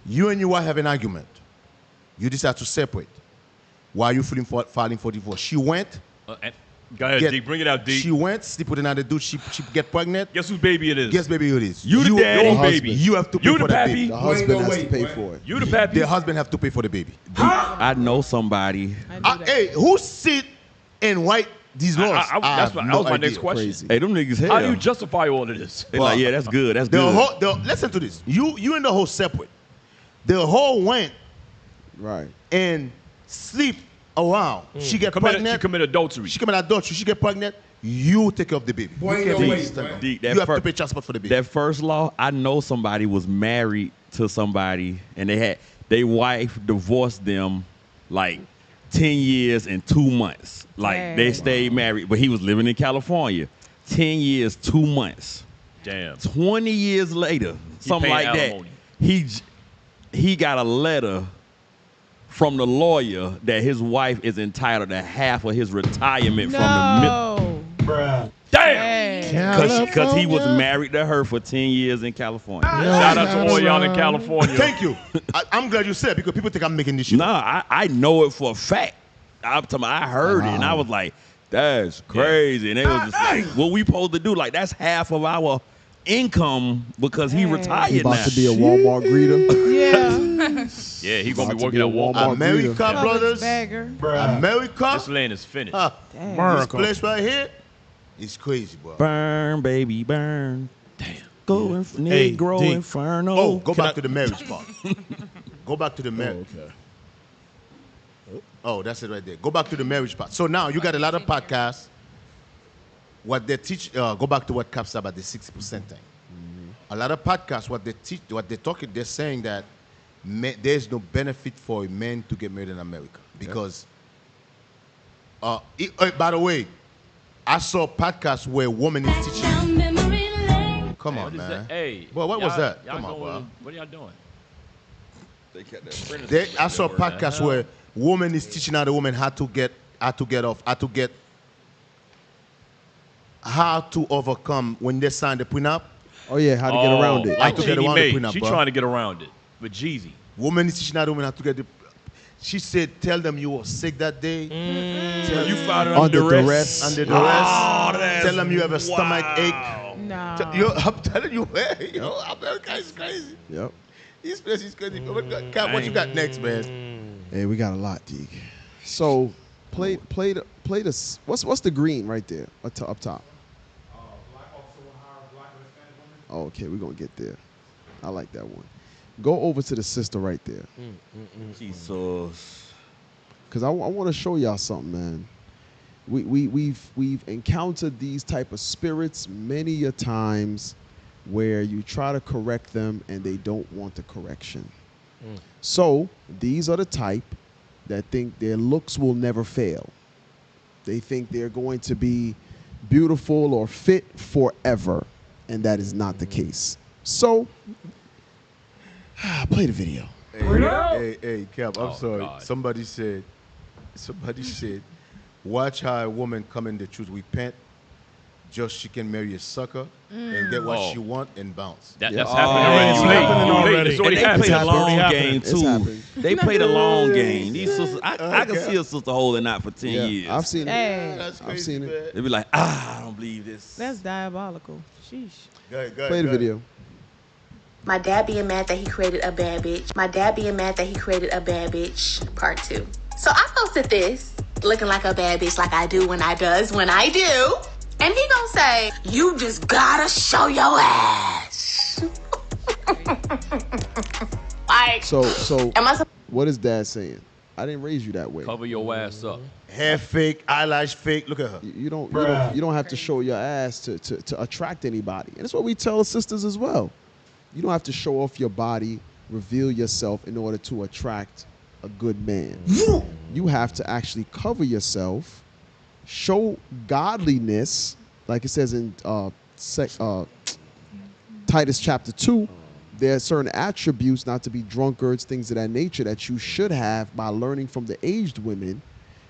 you and your wife have an argument. You decide to separate. Why are you filing for divorce? She went, Go ahead, D. Bring it out, D. She went, sleep with another dude. She get pregnant. Guess whose baby it is? Guess baby who it is. You the daddy. your Baby. You have to pay You for the the pappy. baby. The husband has to pay for it. You the pappy. The husband have to pay for the baby. I know somebody. Hey, who sit and write these laws? That was my next question. Crazy. Hey, them niggas How hell. do you justify all of this? They like, yeah, that's good. That's good. Listen to this. You and the whole separate. The whole went Right. and sleep around. She get She pregnant. committed adultery. She commit adultery. She get pregnant. You take care of the baby. Boy, You ain't can't no be way, stand boy. up. D, You that have fir- to pay child support for the baby. That first law, I know somebody was married to somebody and they wife divorced them like 10 years and 2 months. Like they stayed married, but he was living in California. 10 years, 2 months. Damn. 20 years later, something paying like alimony. that. He got a letter from the lawyer that his wife is entitled to half of his retirement from the Bruh. Damn. because he was married to her for 10 years in California. Shout out to all y'all in California. Thank you. I'm glad you said it because people think I'm making this shit. Nah, I know it for a fact. I heard it and I was like, that's crazy. And they was just like, what we supposed to do? Like, that's half of our income because he retired He about now. to be a Walmart greeter. Yeah. Yeah, he gonna About be to working be a at Walmart. Walmart America, greeter. brothers. Bagger. America. This land is finished. This America. place right here is crazy, bro. Burn, baby, burn. Damn. Go Hey, Negro D. Inferno. Oh, go back to the marriage part. Go back to the marriage. Okay. Oh, that's it right there. Go back to the marriage part. So now you got a lot of podcasts. What they teach, go back to what Cap said about the 60% thing. A lot of podcasts, what they teach, what they're talking, they're saying that there's no benefit for a man to get married in America because, by the way, I saw a podcast where a woman is teaching. Come on, man. Hey. Boy, what was that? Y'all Come on, bro. What are y'all doing? I saw a podcast where woman is teaching other women how to overcome when they sign the prenup. Oh yeah, how to get around it. Like How to get Jeannie around the Mae. prenup, She bro. trying to get around it. But Jeezy. Woman is teaching other women how to get the. She said, "Tell them you were sick that day. Tell You filed it Under under duress. duress. under Oh, duress. Tell them you have a stomach ache. No. I'm telling you, yo, America is crazy. Yep. This place is crazy. Cap, what you got next, man? Hey, we got a lot, Deke. So, play the what's the green right there up top? Oh, okay, we're gonna get there. I like that one. Go over to the sister right there. Jesus. Cause I want to show y'all something, man. We've encountered these type of spirits many a times where you try to correct them and they don't want the correction. So these are the type that think their looks will never fail. They think they're going to be beautiful or fit forever, and that is not the case. So play the video. Hey, Cap, I'm sorry. God. Somebody said, watch how a woman come in the truth, repent, just she can marry a sucker and get what she want and bounce. That's Yeah. happening it's already. happening You late. already. It's already And they happening. played a long happening. game It's too. happening. They played a long game. These sisters, I can see a sister holding out for 10 Yeah, years. I've seen it. Hey, That's I've crazy, seen it. man. They be like, I don't believe this. that's diabolical. Sheesh. Go ahead, Play the video. My dad being mad that he created a bad bitch. My dad being mad that he created a bad bitch. Part 2. So I posted this, looking like a bad bitch like I do when I do. And he gonna say, you just gotta show your ass. Like, So am I what is dad saying? I didn't raise you that way. Cover your ass up. Hair fake, eyelash fake. Look at her. You don't have to show your ass to attract anybody. And that's what we tell sisters as well. You don't have to show off your body, reveal yourself in order to attract a good man. You have to actually cover yourself, show godliness, like it says in Titus chapter 2. There are certain attributes, not to be drunkards, things of that nature, that you should have by learning from the aged women.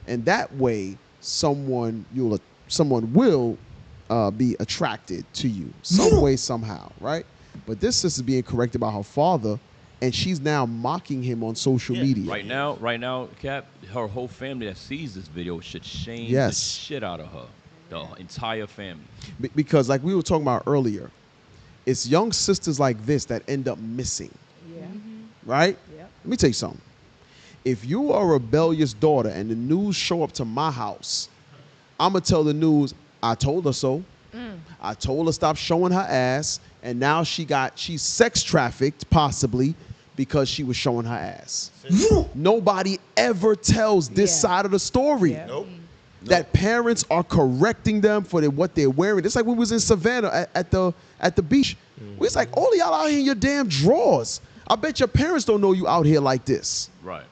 And that way, someone will be attracted to you some way, somehow, right? But this sister being corrected by her father, and she's now mocking him on social media. Right now, Cap, her whole family that sees this video should shame the Yes. shit out of her. The entire family. Because like we were talking about earlier, it's young sisters like this that end up missing. Yeah. Right? Let me tell you something. If you are a rebellious daughter and the news show up to my house, I'm going to tell the news, I told her so. I told her stop showing her ass, and now she's sex trafficked, possibly, because she was showing her ass. Nobody ever tells this side of the story. Nope. That parents are correcting them for what they're wearing. It's like when we was in Savannah at the beach. It's like, all of y'all out here in your damn drawers. I bet your parents don't know you out here like this. Right.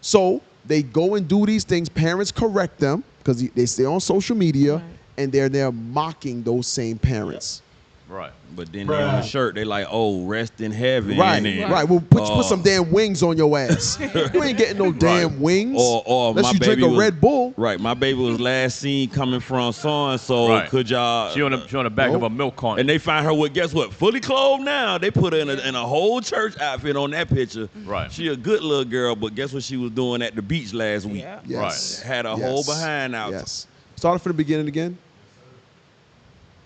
So they go and do these things. Parents correct them because they stay on social media, and they're there mocking those same parents. Right. But then they on the shirt, they like, oh, rest in heaven. Right. Well, put some damn damn wings on your ass. You ain't getting no damn wings. Or unless my you baby drink a Red Bull. Right. My baby was last seen coming from so and so. Right. Could y'all? She on the back of a milk carton. And they find her with, guess what? Fully clothed now. They put her in a whole church outfit on that picture. Right. She a good little girl, but guess what she was doing at the beach last week? Yes. Right. Had a whole behind out. Yes. Start from the beginning again.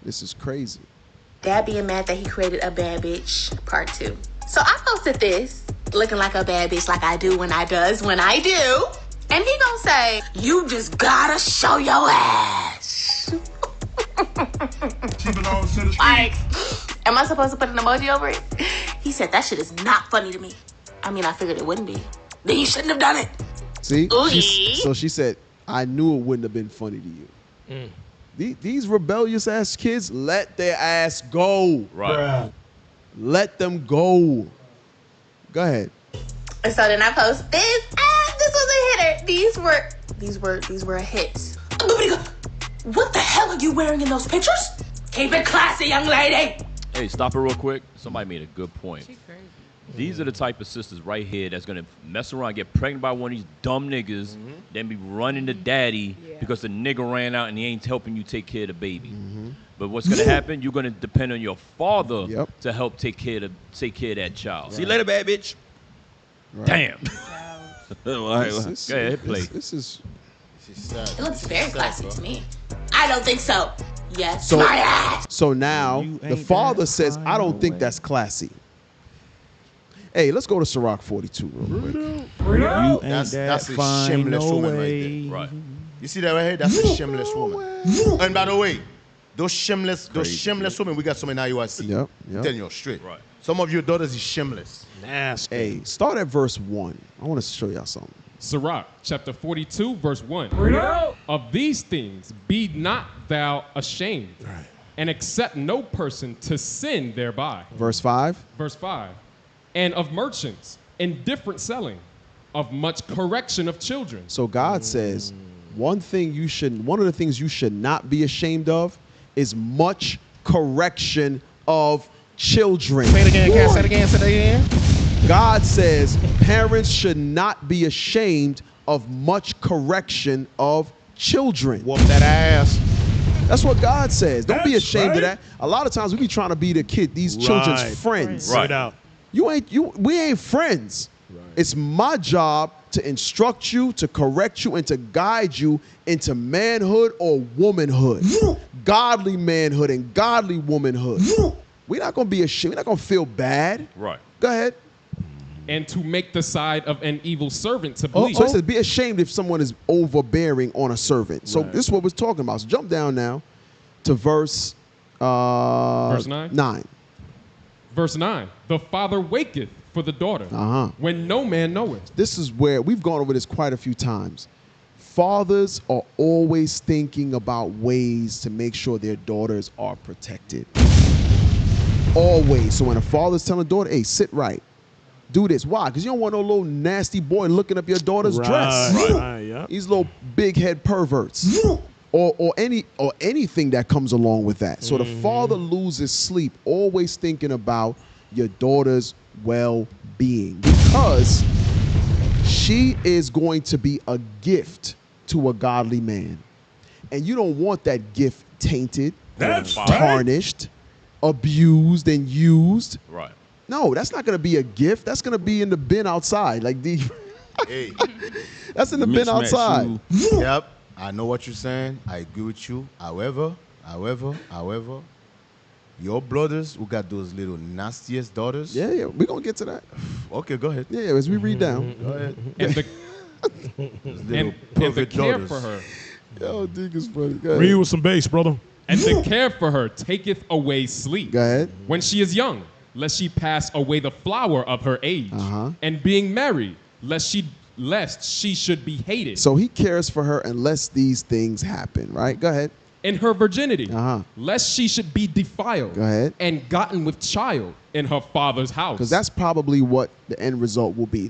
This is crazy. Dad being mad that he created a bad bitch, part 2. So I posted this, looking like a bad bitch like I do when I do. And he gonna say, you just gotta show your ass. Like, am I supposed to put an emoji over it? He said, that shit is not funny to me. I mean, I figured it wouldn't be. Then you shouldn't have done it. See? Oogie. So she said, I knew it wouldn't have been funny to you. These rebellious ass kids, let their ass go. Right. Let them go. Go ahead. And so then I post this. This was a hitter. These were a hit. What the hell are you wearing in those pictures? Keep it classy, young lady. Hey, stop it real quick. Somebody made a good point. These are the type of sisters right here that's gonna mess around, get pregnant by one of these dumb niggas, then be running to daddy because the nigga ran out and he ain't helping you take care of the baby. But what's gonna happen? You're gonna depend on your father to help take care of that child. See you later, bad bitch. Damn. All right. Go ahead, play. This is It looks very classy to me. I don't think so. Yes, so. my ass. So now the father says, I don't think that's classy. Hey, let's go to Ciroc 42 real quick. That's a shameless woman right there. Right. You see that right here? That's a shameless woman. And by the way, those shameless women, we got some in IUIC. Yep. Telling you straight. Right. Some of your daughters is shameless. Nasty. Hey, start at verse 1. I want to show y'all something. Sirach, chapter 42, verse 1. Of these things be not thou ashamed, and accept no person to sin thereby. Verse 5. Verse 5. And of merchants, indifferent selling, of much correction of children. So God says, one of the things you should not be ashamed of is much correction of children. Say it again, Cat. Say it again. Say it again. God says parents should not be ashamed of much correction of children. Whoop that ass. That's what God says. Don't be ashamed of that. A lot of times we be trying to be these children's friends. Right out. We ain't friends. Right. It's my job to instruct you, to correct you, and to guide you into manhood or womanhood. Godly manhood and godly womanhood. We're not going to be ashamed. We're not going to feel bad. Right. Go ahead. And to make the side of an evil servant to bleed. So it says, be ashamed if someone is overbearing on a servant. So this is what we're talking about. So jump down now to verse 9. Verse 9. The father waketh for the daughter when no man knoweth. This is where we've gone over this quite a few times. Fathers are always thinking about ways to make sure their daughters are protected. Always. So when a father's telling a daughter, hey, sit right, do this. Why? Because you don't want no little nasty boy looking up your daughter's dress. Right. These little big head perverts. Or anything that comes along with that. So the father loses sleep, always thinking about your daughter's well-being, because she is going to be a gift to a godly man. And you don't want that gift tainted, tarnished, abused, and used. Right. No, that's not gonna be a gift. That's gonna be in the bin outside. Like the. Hey. That's in the bin outside. Yep. I know what you're saying. I agree with you. However, your brothers who got those little nastiest daughters. Yeah, we're gonna get to that. Okay, go ahead. Yeah, as we read down. Go ahead. And the care daughters. for her. Yo, Deke is funny. Go ahead. Read with some bass, brother. And the care for her taketh away sleep. Go ahead. When she is young, lest she pass away the flower of her age. Uh-huh. And being married, lest she should be hated. So he cares for her unless these things happen, right? Go ahead. In her virginity, Uh-huh. lest she should be defiled. Go ahead. And gotten with child in her father's house. Because that's probably what the end result will be.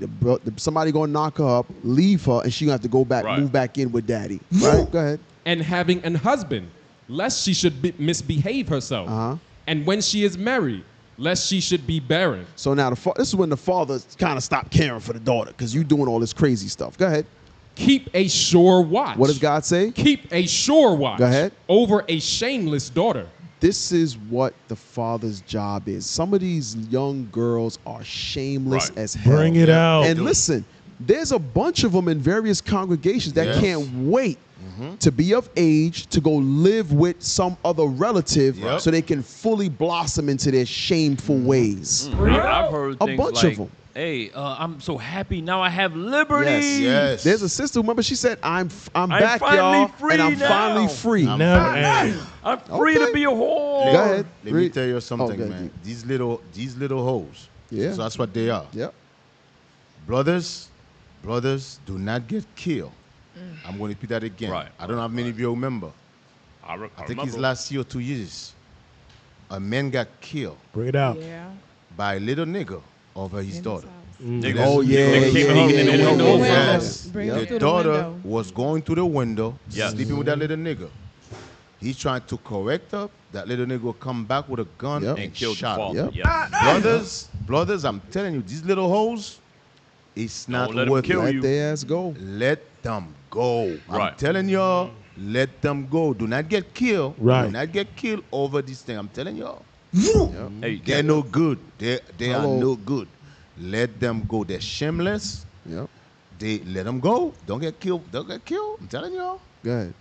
Somebody gonna knock her up, leave her, and she gonna have to go back, move back in with daddy. Right? Go ahead. And having an husband, lest she should misbehave herself. Uh-huh. And when she is married, lest she should be barren. So now this is when the father kind of stopped caring for the daughter because you doing all this crazy stuff. Go ahead. Keep a sure watch. What does God say? Keep a sure watch. Go ahead. Over a shameless daughter. This is what the father's job is. Some of these young girls are shameless as hell. Bring it out. And listen, there's a bunch of them in various congregations that Yes. can't wait to be of age to go live with some other relative so they can fully blossom into their shameful ways. I've heard A things bunch like, of them. Hey, I'm so happy now. I have liberty. Yes. There's a sister. Remember, she said, "I'm back, finally y'all, free and I'm now. finally free." I'm free to be a whore. Go ahead. Let me tell you something, go man. These little hoes. Yeah. So that's what they are. Yep. Brothers, do not get killed. I'm going to repeat that again. Right. I don't know how many of you remember. I think it's last year or 2 years. A man got killed Bring it out. by a little nigga over his daughter. Oh yeah, Yes. Bring him The through the daughter window. was going through the window, Yes. sleeping with that little nigga. He's trying to correct her. That little nigga will come back with a gun and killed the shot her. father. Yes. Brothers, I'm telling you, these little hoes, it's not let 'em worth kill it. you. Let their ass go. Let them go. I'm Right. telling y'all, let them go. Do not get killed. Right. Do not get killed over this thing. I'm telling y'all. Hey, They're no good. They are Hello. no good. Let them go. They're shameless. Yep. They let them go. Don't get killed. Don't get killed. I'm telling y'all. Go ahead.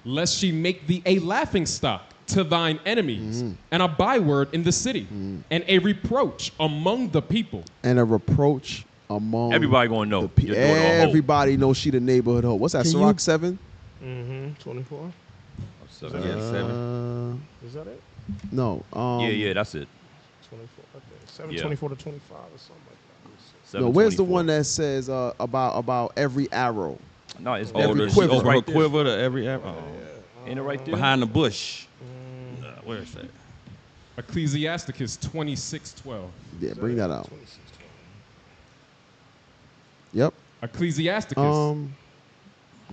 Lest she make thee a laughing stock to thine enemies, and a byword in the city, and a reproach among the people. And a reproach among Everybody gonna know. the your daughter a hoe. everybody knows she the neighborhood hoe. What's that? Can Sirach you- 7? 24. Yeah, 7. Is that it? No. Yeah, that's it. 24. Okay. 7, Yeah. 24 to 25 or something like No, where's the one that says about every arrow? No, it's Every quiver. Her quiver to every arrow. Ain't it right there? Behind the bush. Where is that? Ecclesiasticus 26:12. Yeah, bring that out. Yep. Ecclesiasticus Go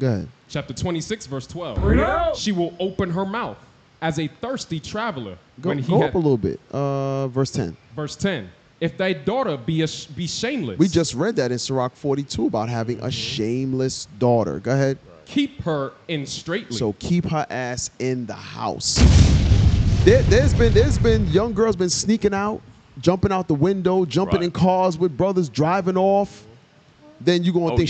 ahead. chapter 26, verse 12. She will open her mouth as a thirsty traveler. Go up a little bit. Verse 10. Verse 10. If thy daughter be shameless. We just read that in Sirach 42 about having a shameless daughter. Go ahead. Keep her in straitly. So keep her ass in the house. There's been young girls been sneaking out, jumping out the window, jumping in cars with brothers, driving off. Then you gonna think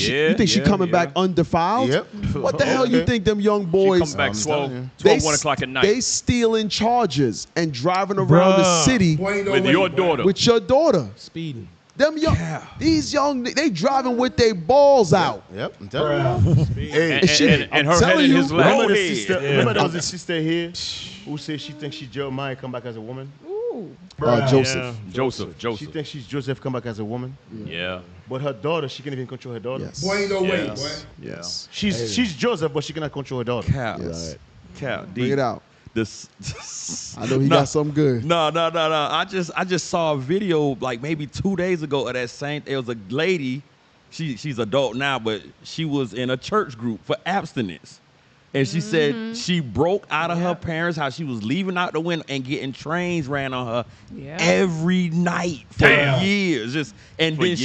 she coming back undefiled? Yep. What the hell you think them young boys? Come back 12, 1 o'clock at night. They stealing charges and driving around the Bruh. city with your daughter. with your daughter. Speeding. Them young, these young, they driving with their balls out. Yep. I'm telling you. Hey, And I'm her head telling in you, his lap. remember the sister? Remember there was a sister here who said she thinks she's Jeremiah come back as a woman. Joseph. Joseph. She thinks she's Joseph come back as a woman. Yeah. But her daughter, she can't even control her daughter. Yes. Boy, ain't no way, boy. Yes. She's Joseph, but she cannot control her daughter. Cap. Yes. Cap. Bring it out. This. I know he got something good. No. I just saw a video like maybe 2 days ago of that same. It was a lady. She's adult now, but she was in a church group for abstinence. And she said she broke out of her parents' house. She was leaving out the window and getting trains ran on her every night for years. And then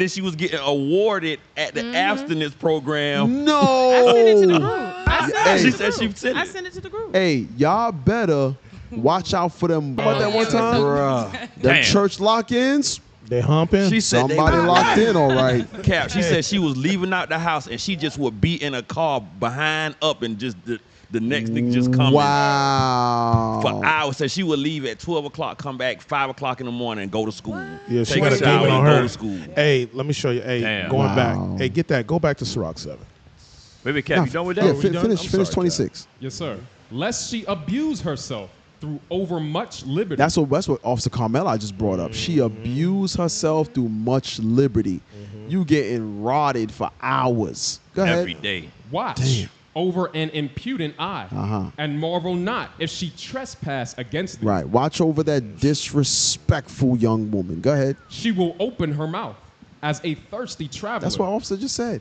she was getting awarded at the abstinence program. No. I sent it to the group. Hey. She said she sent I it. sent it to the group. Hey, y'all better Watch out for them. About that one time? Bruh. Them Damn. church lock-ins? They humping? She said Somebody locked in, all right. Cap, she said she was leaving out the house and she just would be in a car behind up and just the next nigga just coming. Wow. For hours. Said she would leave at 12 o'clock, come back 5 o'clock in the morning and go to school. Yeah, she Take got a a shower demon on and go her. to school. Hey, let me show you. Hey, Damn. going Wow. back. Hey, get that. Go back to Sirach 7. Wait, Cap, you done with that? Yeah, We done? finish I'm sorry, 26. Yes, sir. Lest she abuse herself through overmuch liberty. That's what Officer Carmela just brought up. She abused herself through much liberty. You getting rotted for hours. Go ahead. Every day. Watch Damn. over an impudent eye, and marvel not if she trespass against thee. Right. Watch over that disrespectful young woman. Go ahead. She will open her mouth as a thirsty traveler. That's what Officer just said.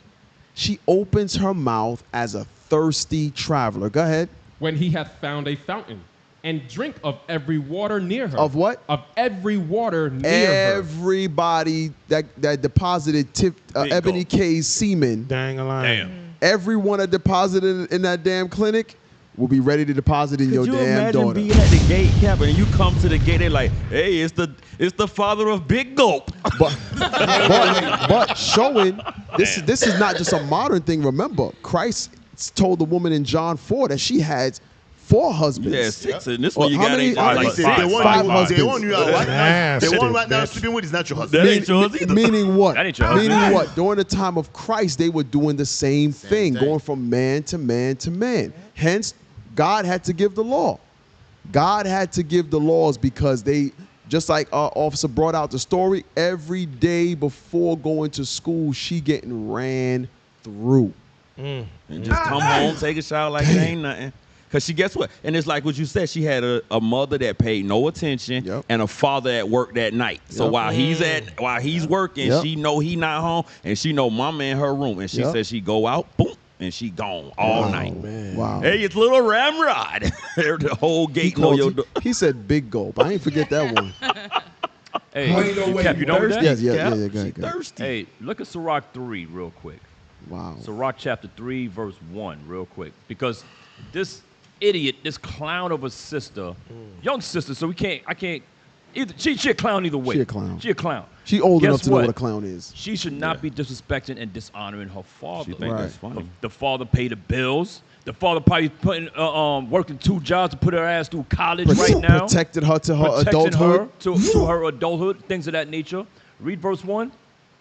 She opens her mouth as a thirsty traveler. Go ahead. When he hath found a fountain, and drink of every water near her. Of what? Of every water near her. Everybody that deposited Ebony K's semen. Dang a line. Damn. Everyone that deposited in that damn clinic will be ready to deposit in your Could you damn imagine daughter. being at the gate, Cap, and you come to the gate, they're like, hey, it's the father of Big Gulp. But showing this is not just a modern thing. Remember, Christ told the woman in John 4 that she had 4 husbands. Yeah, 6. And this Or one you how got many- ain't like like 6. five husbands. The one you are right now, the one right now Nasty. sleeping with is not your husband. That ain't yours either. Meaning what? That ain't your husband. Meaning what? During the time of Christ, they were doing the same thing, going from man to man to man. Hence, God had to give the law. God had to give the laws because they, just like our officer brought out the story, every day before going to school, she getting ran through. And just come home, take a shower like it ain't nothing. Because she, guess what? And it's like what you said. She had a mother that paid no attention and a father at work that night. So while he's working, she know he not home, and she know mama in her room. And she said she go out, boom, and she gone all night. Man. Wow. Hey, it's little Ramrod. the whole gate know your door. He said big gulp. I ain't forget that one. Hey, Cap, you done with that? Yeah, go ahead, go ahead. Thirsty. Hey, look at Sirach 3 real quick. Wow. Sirach chapter 3, verse 1, real quick. Because this idiot, this clown of a sister, young sister, so I can't, either, she a clown either way. She a clown. She a clown. She old enough Guess to know what? what a clown is. She should not be disrespecting and dishonoring her father. She think that's funny. The father paid the bills. The father probably putting working 2 jobs to put her ass through college right now. Protected her to her Protecting adulthood. her to her adulthood, things of that nature. Read verse 1.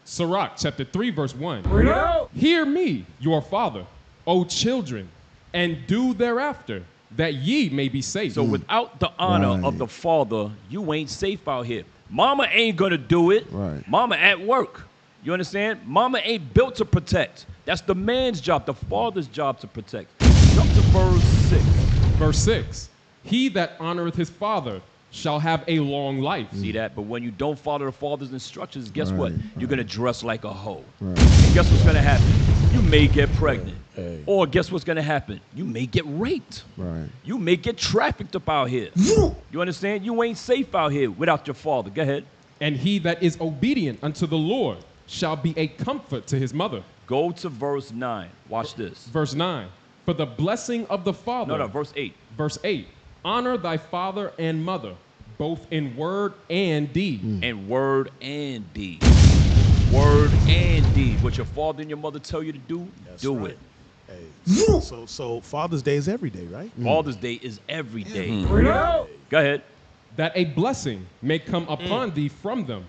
Sirach chapter 3, verse 1. Hear me, your father, O children, and do thereafter, that ye may be safe. So without the honor of the father, you ain't safe out here. Mama ain't gonna do it. Right. Mama at work. You understand? Mama ain't built to protect. That's the man's job, the father's job to protect. Jump to verse 6. Verse 6. He that honoreth his father shall have a long life. See that? But when you don't follow the father's instructions, guess what? You're gonna dress like a hoe. Right. And guess what's gonna happen? You may get pregnant. Or guess what's gonna happen? You may get raped. Right. You may get trafficked up out here. You understand? You ain't safe out here without your father. Go ahead. And he that is obedient unto the Lord shall be a comfort to his mother. Go to verse 9. Watch this. Verse 9. For the blessing of the father. No, verse 8. Verse 8. Honor thy father and mother, both in word and deed. And word and deed. Word and deed. What your father and your mother tell you to do, do it. Hey. So Father's Day is every day, right? Father's Day is every day. Go ahead. That a blessing may come upon thee from them.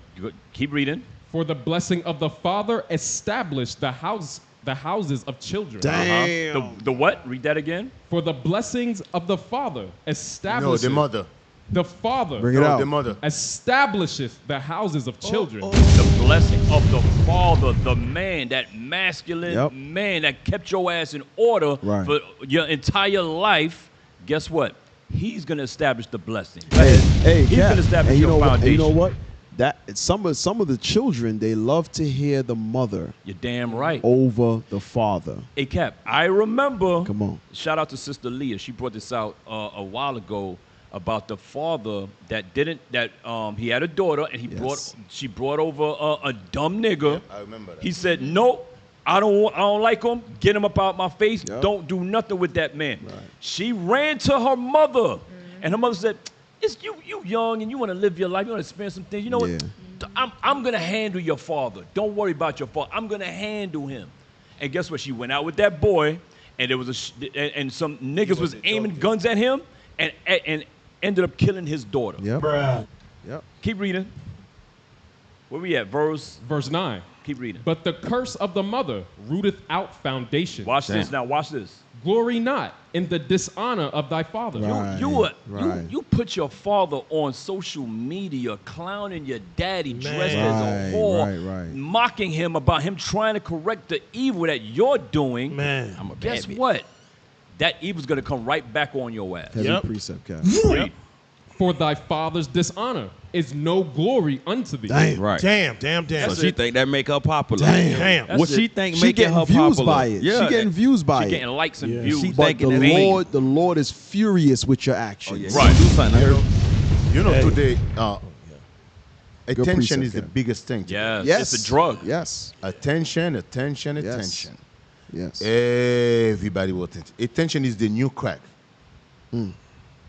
Keep reading. For the blessing of the father establish the houses of children. Damn. The what? Read that again. For the blessings of the father establish. No, the mother. The father Bring it out. The mother. establishes the houses of children. The blessing of the father, the man, that masculine man that kept your ass in order for your entire life. Guess what? He's gonna establish the blessing. Hey, he's Cap, gonna establish and your foundation. You know what? That some of the children, they love to hear the mother. You're damn right. Over the father. Hey, Cap, I remember. Come on. Shout out to Sister Leah. She brought this out a while ago about the father that he had a daughter and she brought over a dumb nigga. Yep, I remember that. He said, "Nope, I don't like him. Get him up out my face. Don't do nothing with that man." She ran to her mother And her mother said, "It's you young and you want to live your life. You want to experience some things. You know what? I'm gonna handle your father. Don't worry about your father. I'm gonna handle him." And guess what? She went out with that boy, and there was and some niggas was aiming guns at him, and ended up killing his daughter. Yep. Yep. Keep reading. Where we at? Verse 9. Keep reading. But the curse of the mother rooteth out foundation. Watch this now. Watch this. Glory not in the dishonor of thy father. You put your father on social media, clowning your daddy, dressed as a whore, mocking him about him trying to correct the evil that you're doing. Man, I'm a guess what? That evil's gonna come right back on your ass. Heavy precept, Cap. Yep. For thy father's dishonor is no glory unto thee. Damn. Right. Damn. So she think that make her popular. Damn. What she think She making getting her views popular? by it. Yeah. She getting views by She it. getting likes and views. She But thinking the that Lord is furious with your actions. Right. Do something. You know, Hey. today, attention precept, is the Cap. biggest thing. Yes. It's a drug. Yes. Attention. Yes. Everybody will attention. Attention is the new crack.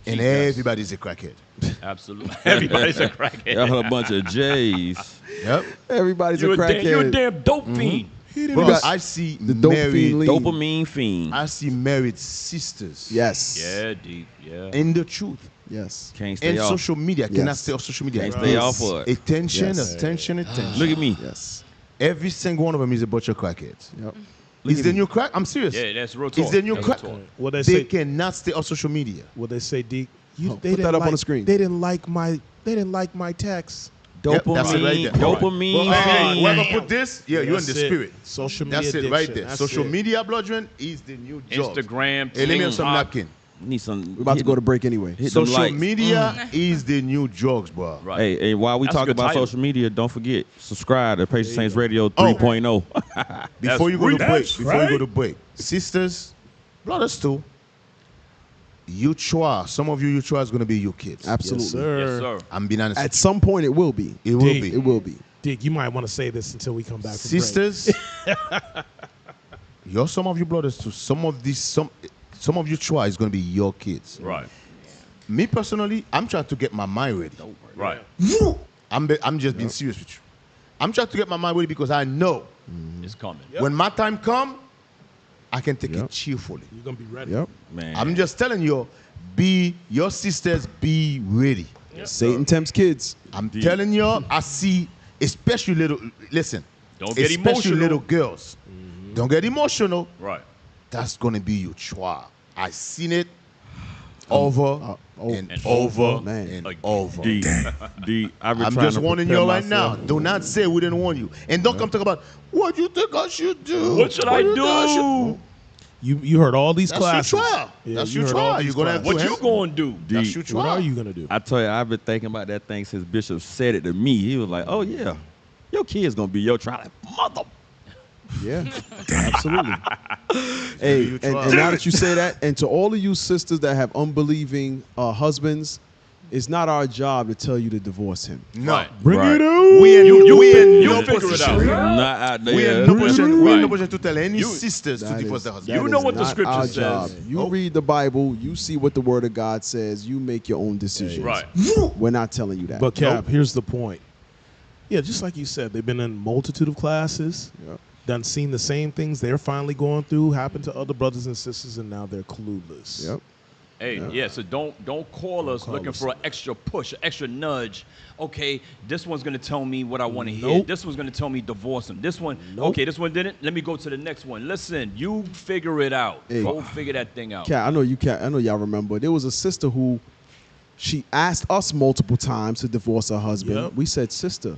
And everybody's a crackhead. Absolutely. Everybody's a crackhead. Y'all a bunch of J's. Yep. Everybody's You a a crackhead. you a damn dope fiend. Bro, I see the dopamine Dopamine fiend. I see married sisters. Yes. Yeah, deep. Yeah. In the truth. Yes. Can't stay And off. social media. Yes. Cannot stay off social media. Can't stay off for it. Attention. Look at me. Yes. Every single one of them is a bunch of crackheads. Yep. Is the new crack? I'm serious. Yeah, that's real talk. Is the new That's crack? real talk. What they They say? cannot stay off social media. What they say, Deke? Put that up on the screen. They didn't like my text. Yep, that's it right there. Dopamine. Well, hey, fiend. whoever put this, you're in the That's it. spirit. Social media That's it right addiction. there. That's Social it. media, bloodline, is the new job. Instagram. Hey, let me have some TikTok. napkin. Need some. We're about to go to break anyway. Hit them Social likes. media is the new drugs, bro. Right. Hey, while we That's a talk good about title. social media, don't forget subscribe to Patient Saints Radio 3.0. Before you go to That's break, sisters, brothers too. You try. Some of you try is going to be your kids. Absolutely. Yes, sir. Yes, sir. I'm being honest. At some point, it will be. It will Dave. be. It will be. Deke, you might want to say this until we come back. From Sisters, some of you brothers too. Some of you try is going to be your kids. Right. Me personally, I'm trying to get my mind ready. Right. I'm just being serious with you. I'm trying to get my mind ready because I know It's coming. when my time come, I can take it cheerfully. You're gonna be ready. Yep. Man. I'm just telling you, your sisters be ready. Satan tempts kids. I'm telling you, I see, especially Don't get especially emotional. little girls. Don't get emotional. Right. That's gonna be your chwa. I seen it over and over Man. and over. D. I've been I'm trying just to warning prepare you right now. myself. Do not say we didn't warn you. And don't come talk about what you think I should do. What should I you think I do? should-" You heard all these That's classes. your trial. Yeah, That's you your heard all trial. these You're gonna have classes. to What you gonna do? That's your What trial. are you gonna do? I tell you, I've been thinking about that thing since Bishop said it to me. He was like, "Oh yeah, your kid's gonna be your trial." Like, mother. Yeah, absolutely. Hey, and now that you say that, and to all of you sisters that have unbelieving husbands, it's not our job to tell you to divorce him. No. Right. Bring Right. it out. We in You no figure it position. out. Not out there. We in no position. We in no Right. position to tell any You- sisters to That divorce is- their that husband. You know is what the not scripture our says. job. You read the Bible, you see what the Word of God says, you make your own decisions. Right. We're not telling you that. But Cap, here's the point. Yeah, just like you said, they've been in a multitude of classes, done seen the same things they're finally going through, happen to other brothers and sisters, and now they're clueless. Yep. Hey, yeah. So don't call us call looking us. for an extra push, an extra nudge. Okay, this one's gonna tell me what I want to hear. Nope. This one's gonna tell me divorce him. This one, Nope. okay, this one didn't. Let me go to the next one. Listen, you figure it out. Hey. Go figure that thing out. Cat, I know y'all remember. There was a sister who she asked us multiple times to divorce her husband. Yep. We said, sister,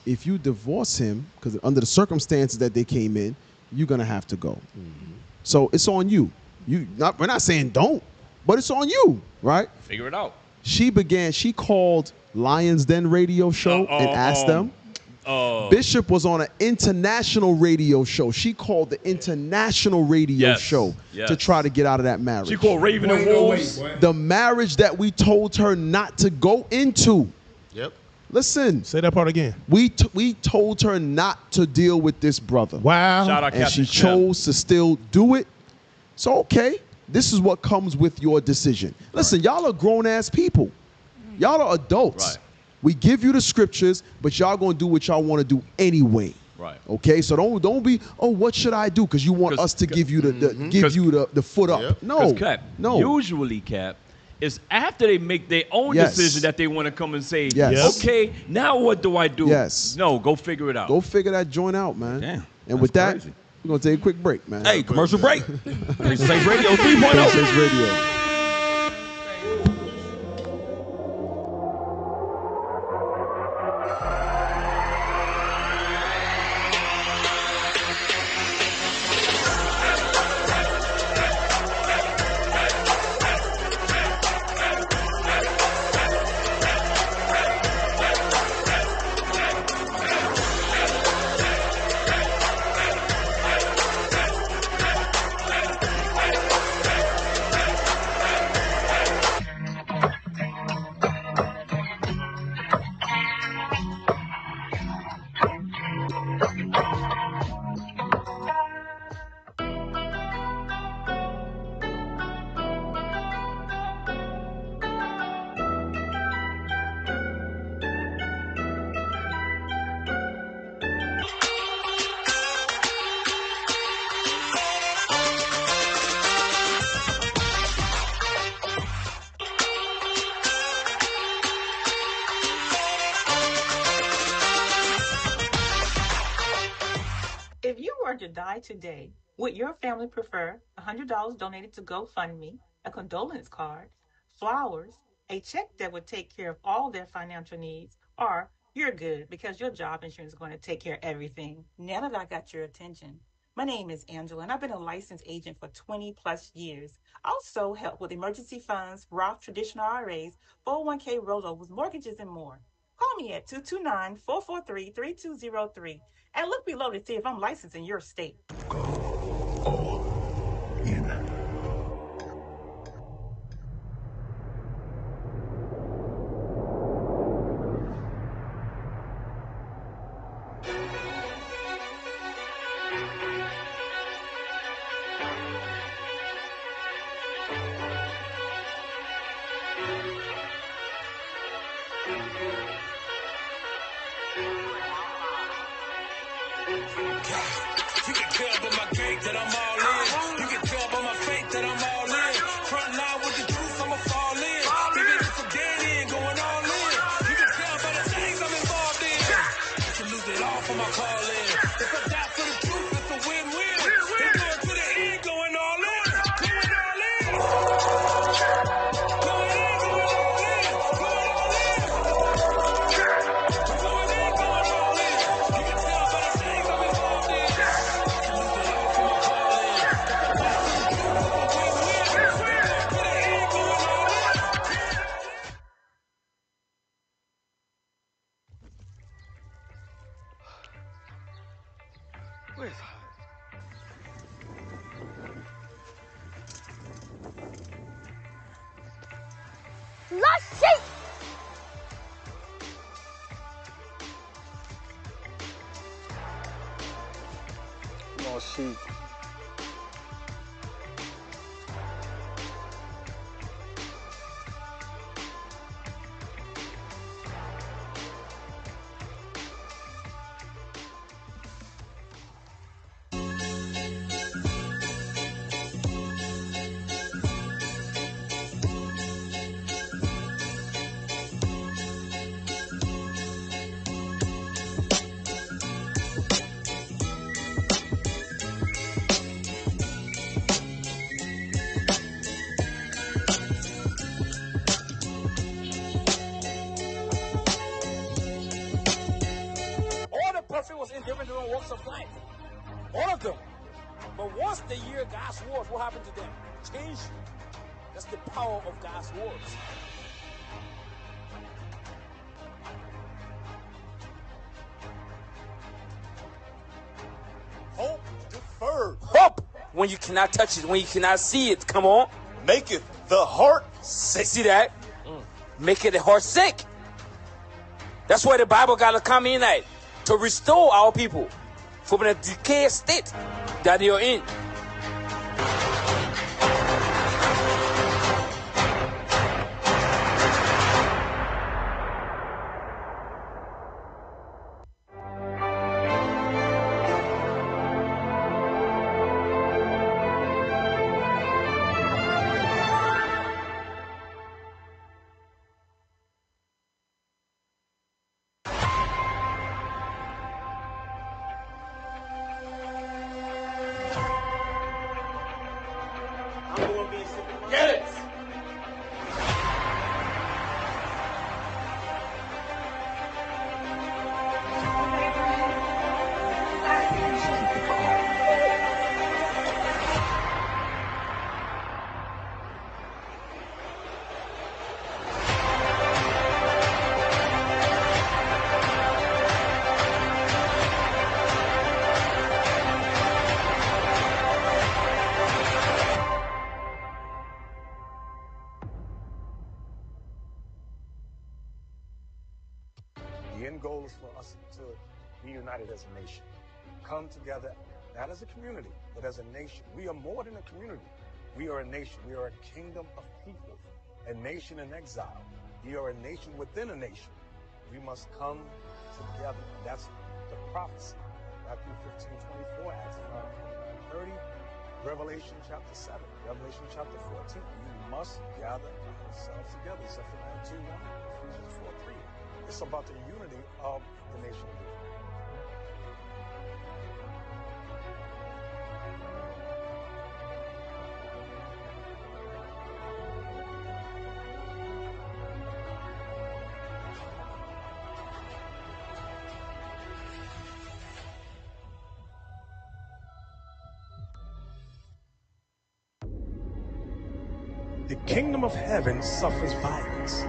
if you divorce him, because under the circumstances that they came in, you're gonna have to go. So it's on you. We're not saying don't, but it's on you, right? Figure it out. She called Lions Den radio show and asked them. Bishop was on an international radio show. She called the international radio show to try to get out of that marriage. She called Raven and Wolves. The marriage that we told her not to go into. Yep. Listen. Say that part again. We told her not to deal with this brother. Wow. Shout out And Captain she Snell. chose to still do it. So, okay. this is what comes with your decision. Listen, y'all are grown-ass people. Y'all are adults. Right. We give you the scriptures, but y'all going to do what y'all want to do anyway. Right. Okay, so don't be, oh, what should I do? Because you want us to give you the foot up. No, Cap, no. Usually, Cap, it's after they make their own decision that they want to come and say, okay, now what do I do? Yes. No, go figure it out. Go figure that joint out, man. Damn. And with that, we're going to take a quick break, man. Hey, commercial break. Safe Radio 3.0. Safe Radio. If you were to die today, would your family prefer $100 donated to GoFundMe, a condolence card, flowers, a check that would take care of all their financial needs, or you're good because your job insurance is going to take care of everything? Now that I got your attention, my name is Angela, and I've been a licensed agent for 20 plus years. I also help with emergency funds, Roth traditional IRAs, 401k rollovers, mortgages, and more. Call me at 229-443-3203 and look below to see if I'm licensed in your state. You can tell by my gait that I'm all in. You can tell by my faith that I'm all in. Front line with the truth, I'ma fall in. Even if I'm dead in, going all in. You can tell by the things I'm involved in. I can lose it all for my calling. If I die for the truth, it's a win-win. They're going to the end, going all in. Going all in. Going in, going all in. Going all in. Going in, going all in. You can tell by the things I'm involved in. Where's Lost sheep! Lost sheep. All the perfect was in different walks of life. All of them. But once they hear God's words, what happened to them? Change. That's the power of God's words. Hope deferred. Hope when you cannot touch it, when you cannot see it. Come on. Maketh the heart sick. See that? Make it the heart sick. That's why the Bible got to come in at to restore our people from the decayed state that they are in. is for us to be united as a nation. Come together, not as a community, but as a nation. We are more than a community. We are a nation. We are a kingdom of people, a nation in exile. We are a nation within a nation. We must come together. That's the prophecy. Matthew 15:24, Acts 5:29-30, Revelation chapter 7, Revelation chapter 14. We must gather ourselves together. Zephaniah 2:1, Ephesians 4:3. It's about the unity of the nation of Israel. The kingdom of heaven suffers violence.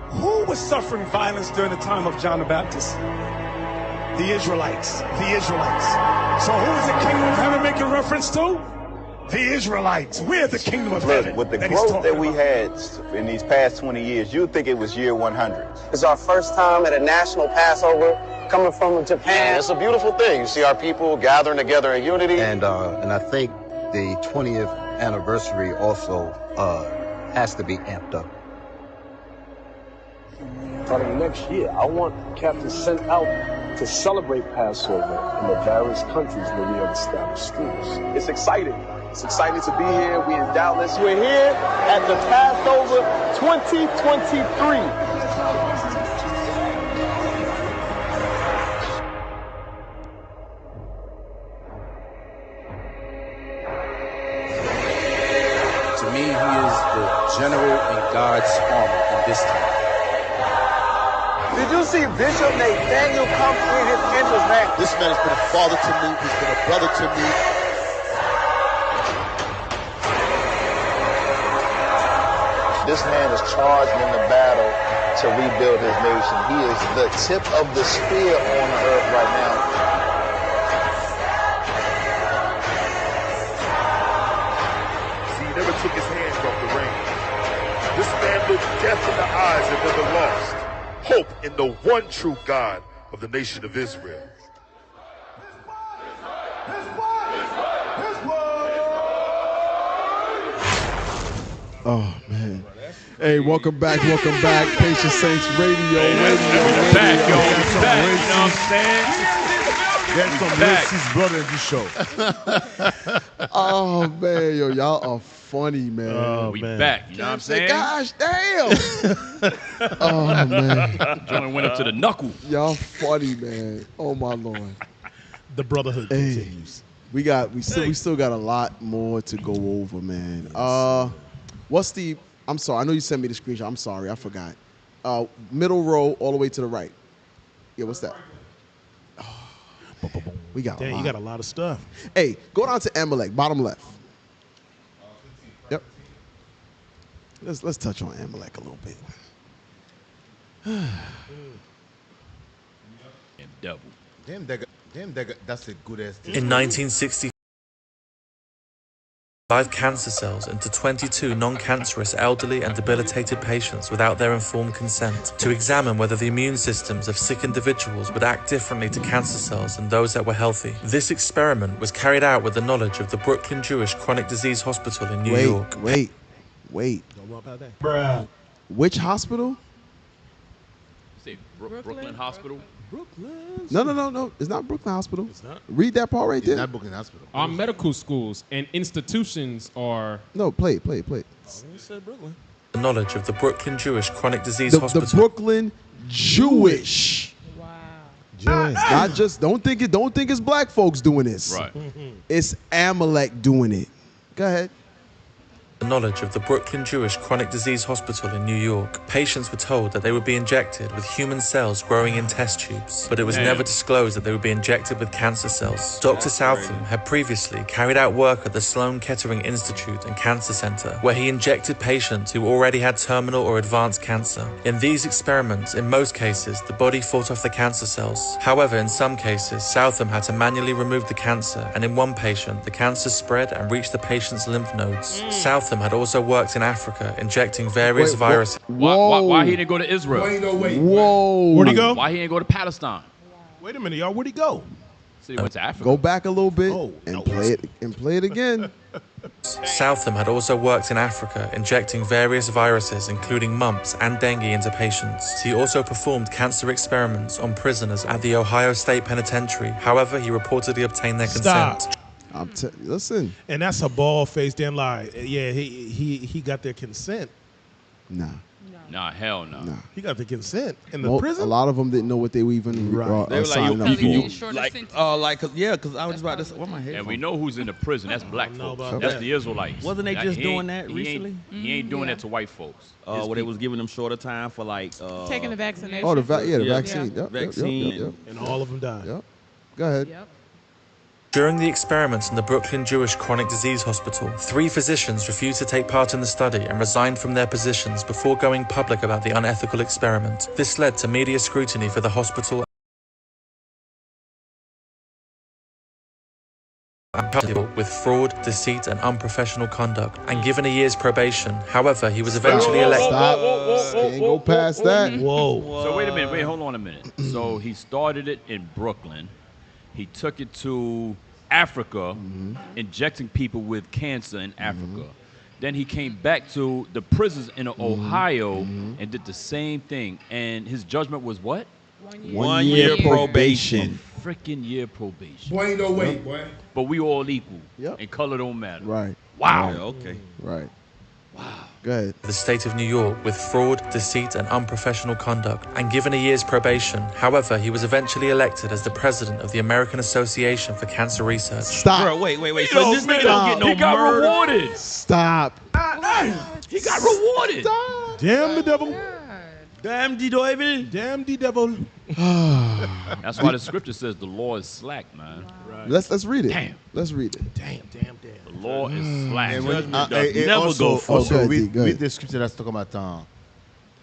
Who was suffering violence during the time of John the Baptist? The Israelites. The Israelites. So who is the kingdom of heaven making reference to? The Israelites. We're the kingdom of heaven. With the growth that we had in these past 20 years, you'd think it was year 100. It's our first time at a national Passover coming from Japan. Yeah, it's a beautiful thing. You see our people gathering together in unity. And I think the 20th anniversary also has to be amped up. Starting next year, I want captains sent out to celebrate Passover in the various countries where we have established schools. It's exciting. It's exciting to be here. We in Dallas. We're here at the Passover 2023. To me, he is the general in God's army in this time. Did you see Bishop Nathaniel come in his entrance, man? This man has been a father to me. He's been a brother to me. This man is charged in the battle to rebuild his nation. He is the tip of the spear on the earth right now. He never took his hands off the reins. This man looked death in the eyes and never lost hope in the one true God of the nation of Israel. Oh man. Hey, welcome back, Patient Saints Radio. We're back, yo. We're back, you know what I'm saying? There's some racist brother in the show. Oh man, yo, y'all are funny, man. We back, you know what I'm saying? Gosh damn. Oh man. John went up to the knuckle. Y'all funny, man. Oh my Lord. The brotherhood continues. We still got a lot more to go over, man. What's the? I'm sorry. I know you sent me the screenshot. I'm sorry. I forgot. Middle row all the way to the right. Yeah. What's that? Oh, we got. Damn, you got a lot of stuff. Hey, go down to Amalek, bottom left. Yep. Let's touch on Amalek a little bit. And double. Damn, that's a good ass thing. In 1960. 5 cancer cells into 22 non-cancerous elderly and debilitated patients without their informed consent to examine whether the immune systems of sick individuals would act differently to cancer cells than those that were healthy. This experiment was carried out with the knowledge of the Brooklyn Jewish Chronic Disease Hospital in New York. Wait. Don't know about that. Bruh. Which hospital? Say Brooklyn Hospital. Brooklyn. No. It's not Brooklyn Hospital. It's not. Read that part right there. It's not Brooklyn Hospital. Our medical schools and institutions are... No, play it. I said Brooklyn. The knowledge of the Brooklyn Jewish Chronic Disease Hospital. The Brooklyn Jewish. Wow. Jewish. Not just don't think it's black folks doing this. Right. It's Amalek doing it. Go ahead. The knowledge of the Brooklyn Jewish Chronic Disease Hospital in New York. Patients were told that they would be injected with human cells growing in test tubes, but it was never disclosed that they would be injected with cancer cells. Dr. Southam had previously carried out work at the Sloan Kettering Institute and Cancer Center, where he injected patients who already had terminal or advanced cancer. In these experiments, in most cases, the body fought off the cancer cells. However, in some cases, Southam had to manually remove the cancer, and in one patient, the cancer spread and reached the patient's lymph nodes. Southam Southam had also worked in Africa, injecting various viruses. Why he didn't go to Israel? Whoa. Where'd he go? Why he didn't go to Palestine? Wait a minute, y'all. Where'd he go? So he went to Africa. Go back a little bit and play it again. Southam had also worked in Africa, injecting various viruses, including mumps and dengue, into patients. He also performed cancer experiments on prisoners at the Ohio State Penitentiary. However, he reportedly obtained their consent. Listen. And that's a bald-faced damn lie. Yeah, he got their consent. Nah. Nah, hell no. Nah. He got the consent in the prison. A lot of them didn't know what they were even They were like, signing up for. because I was about to say, what my head? And we know who's in the prison. That's black folks. That's the Israelites. Wasn't they just He doing ain't- that he recently? He ain't doing that to white folks. Where they was giving them shorter time for like Taking the vaccination. Oh, the vaccine. Yep, vaccine. And all of them died. Yep. Go ahead. During the experiments in the Brooklyn Jewish Chronic Disease Hospital, 3 physicians refused to take part in the study and resigned from their positions before going public about the unethical experiment. This led to media scrutiny for the hospital with fraud, deceit, and unprofessional conduct, and given a year's probation. However, he was eventually elected. Can't go past that. Whoa. So wait a minute. Wait, hold on a minute. So he started it in Brooklyn. He took it to Africa, injecting people with cancer in Africa. Then he came back to the prisons in Ohio and did the same thing. And his judgment was what? 1 year probation. Freaking year probation. Boy, ain't no way, boy. But we all equal. Yep. And color don't matter. Right. Wow. Yeah, okay. Right. Wow. Go ahead. The state of New York with fraud, deceit, and unprofessional conduct, and given a year's probation. However, he was eventually elected as the president of the American Association for Cancer Research. Stop. Bro, wait. Yo, So this man, nigga don't get no he got murder. rewarded. Stop. He got rewarded. Damn the devil. Damn the devil. Damn the devil. That's why the scripture says the law is slack, man. Right. Let's read it. Damn. Let's read it. Damn. The law is slack. And Judgment does never also, go forth. also Go ahead, read, go ahead. read the scripture that's talking about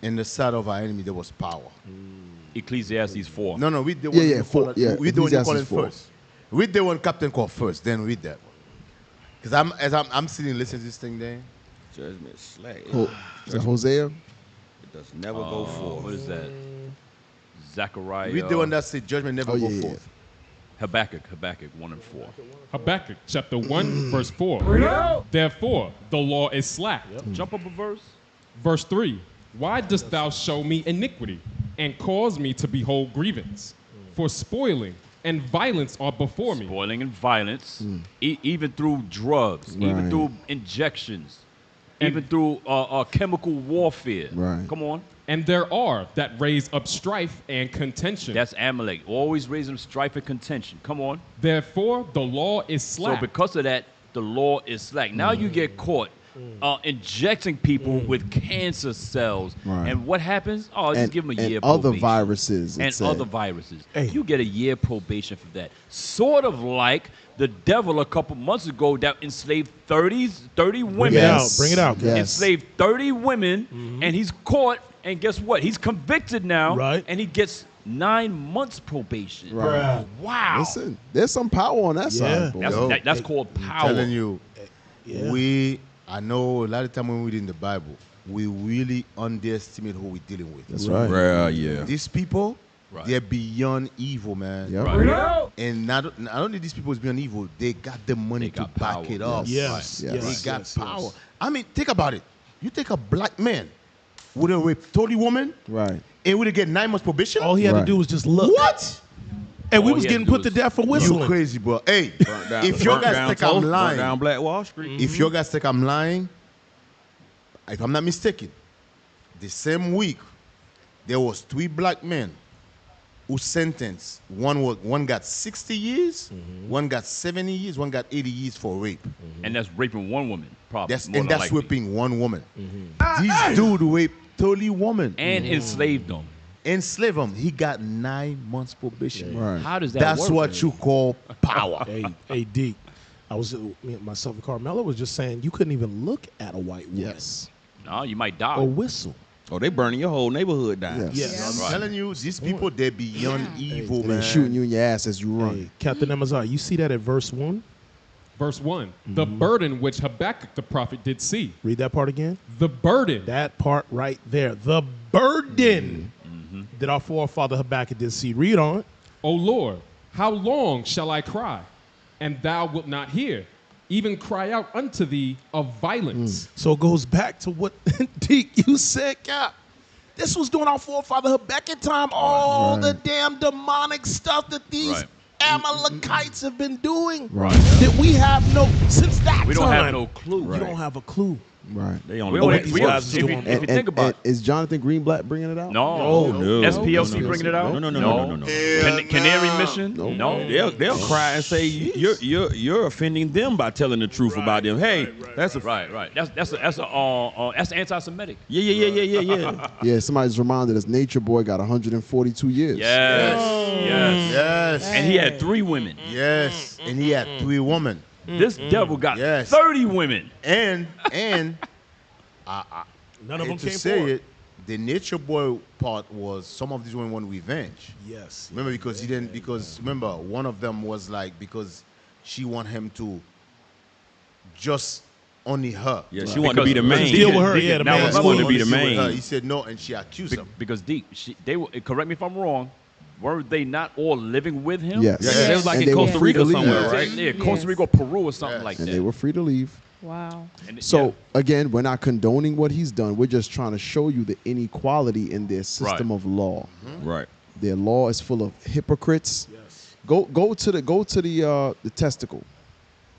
in the side of our enemy there was power. Ecclesiastes 4. No, read the one. Yeah, you four, call it- yeah, read the one you call it Ecclesiastes 4. first. Read the one Captain called first, then read that one. Because I'm sitting listening to this thing there. Judgment slack. Is that Hosea? It does never go forth. What is that? Zechariah. Read the one that said judgment never go forth. Habakkuk 1 and 4. Habakkuk chapter 1, verse 4. Therefore, the law is slack. Jump up a verse. Verse 3. Why dost thou show me iniquity and cause me to behold grievance? For spoiling and violence are before me. Spoiling and violence, even through drugs, even Right. through injections, even through chemical warfare. Right. Come on. And there are that raise up strife and contention. That's Amalek. Always raising strife and contention. Come on. Therefore, the law is slack. So because of that, the law is slack. Now you get caught injecting people with cancer cells. Right. And what happens? Oh, just give them a year and other probation. viruses. it And said. other viruses. You get a year probation for that. Sort of like the devil a couple months ago that enslaved 30 women. Bring it out. Yes. Enslaved 30 women, and he's caught, and guess what? He's convicted now, Right. and he gets 9 months probation. Right. Wow. Listen, there's some power on that side. Boy. That's called I'm power. telling you, I know a lot of time when we read in the Bible, we really underestimate who we're dealing with. That's right. Yeah. These people, Right. they're beyond evil, man. Yep. Right. And not only these people is beyond evil, they got the money to got back power. it up. Yes. Yes. They Yes. got power. I mean, think about it. You take a black man with a rape 30 woman Right. and would get 9 months probation? All he had to Right. do was just look. What? And we All was he had getting to do put to was- death for You whistling. crazy, bro. Hey, if your guys think I'm lying, down Black Wall Street. if your guys think I'm lying, if I'm not mistaken, the same week there was 3 black men who sentenced. One got 60 years, one got 70 years, one got 80 years for rape. And that's raping one woman, probably. That's more and than that's likely. raping one woman. This dude raped 30 women And enslaved them. Enslave him. He got 9 months probation. Right. How does that That's work? what you call power. Hey, Deke. Myself and Carmela was just saying you couldn't even look at a white woman Yes. No, you might die. or whistle. Oh, they burning your whole neighborhood down. Yes. I'm telling you, these people, they're beyond evil, And man. then shooting you in your ass as you run. Hey, Captain Amazon, you see that at verse 1? verse 1. The burden which Habakkuk the prophet did see. Read that part again. The burden. That part right there. The burden that our forefather Habakkuk did see. Read on. O Lord, how long shall I cry, and thou wilt not hear? Even cry out unto thee of violence. So it goes back to what Deke, you said, Cap. This was doing our forefather Habakkuk time. All the damn demonic stuff that these Amalekites have been doing. Right. That we have since that time. We don't have no clue. You don't have a clue. Right. They on We the only- west we- side. if you think about it. Is Jonathan Greenblatt bringing it out? No. no. SPLC bringing it out? No. Canary Mission? No. They'll cry and say you're offending them by telling the truth about them. Hey, that's a right. That's anti-Semitic. Yeah. Yeah, somebody's reminded us Nature Boy got 142 years. Yes. And he had 3 women. Yes. And he had 3 women. This devil got 30 women. And none of them to came say forward. it, the Nature Boy part was some of these women want revenge. Yes. Remember, because remember, one of them was like, because she want him to just only her. Yeah, she wanted to be the main. Deal with her, yeah, the Now main. she wanted to be the Deal with her. main. He said no, and she accused him. Because Deke, they were, correct me if I'm wrong, were they not all living with him? Yes. They was like And in they were Costa free to Rica leave. somewhere, Yes. right? Yeah, Costa Rica or Peru or something like And that. they were free to leave. Wow. So again, we're not condoning what he's done. We're just trying to show you the inequality in their system of law. Right. Their law is full of hypocrites. Yes. Go to the testicle.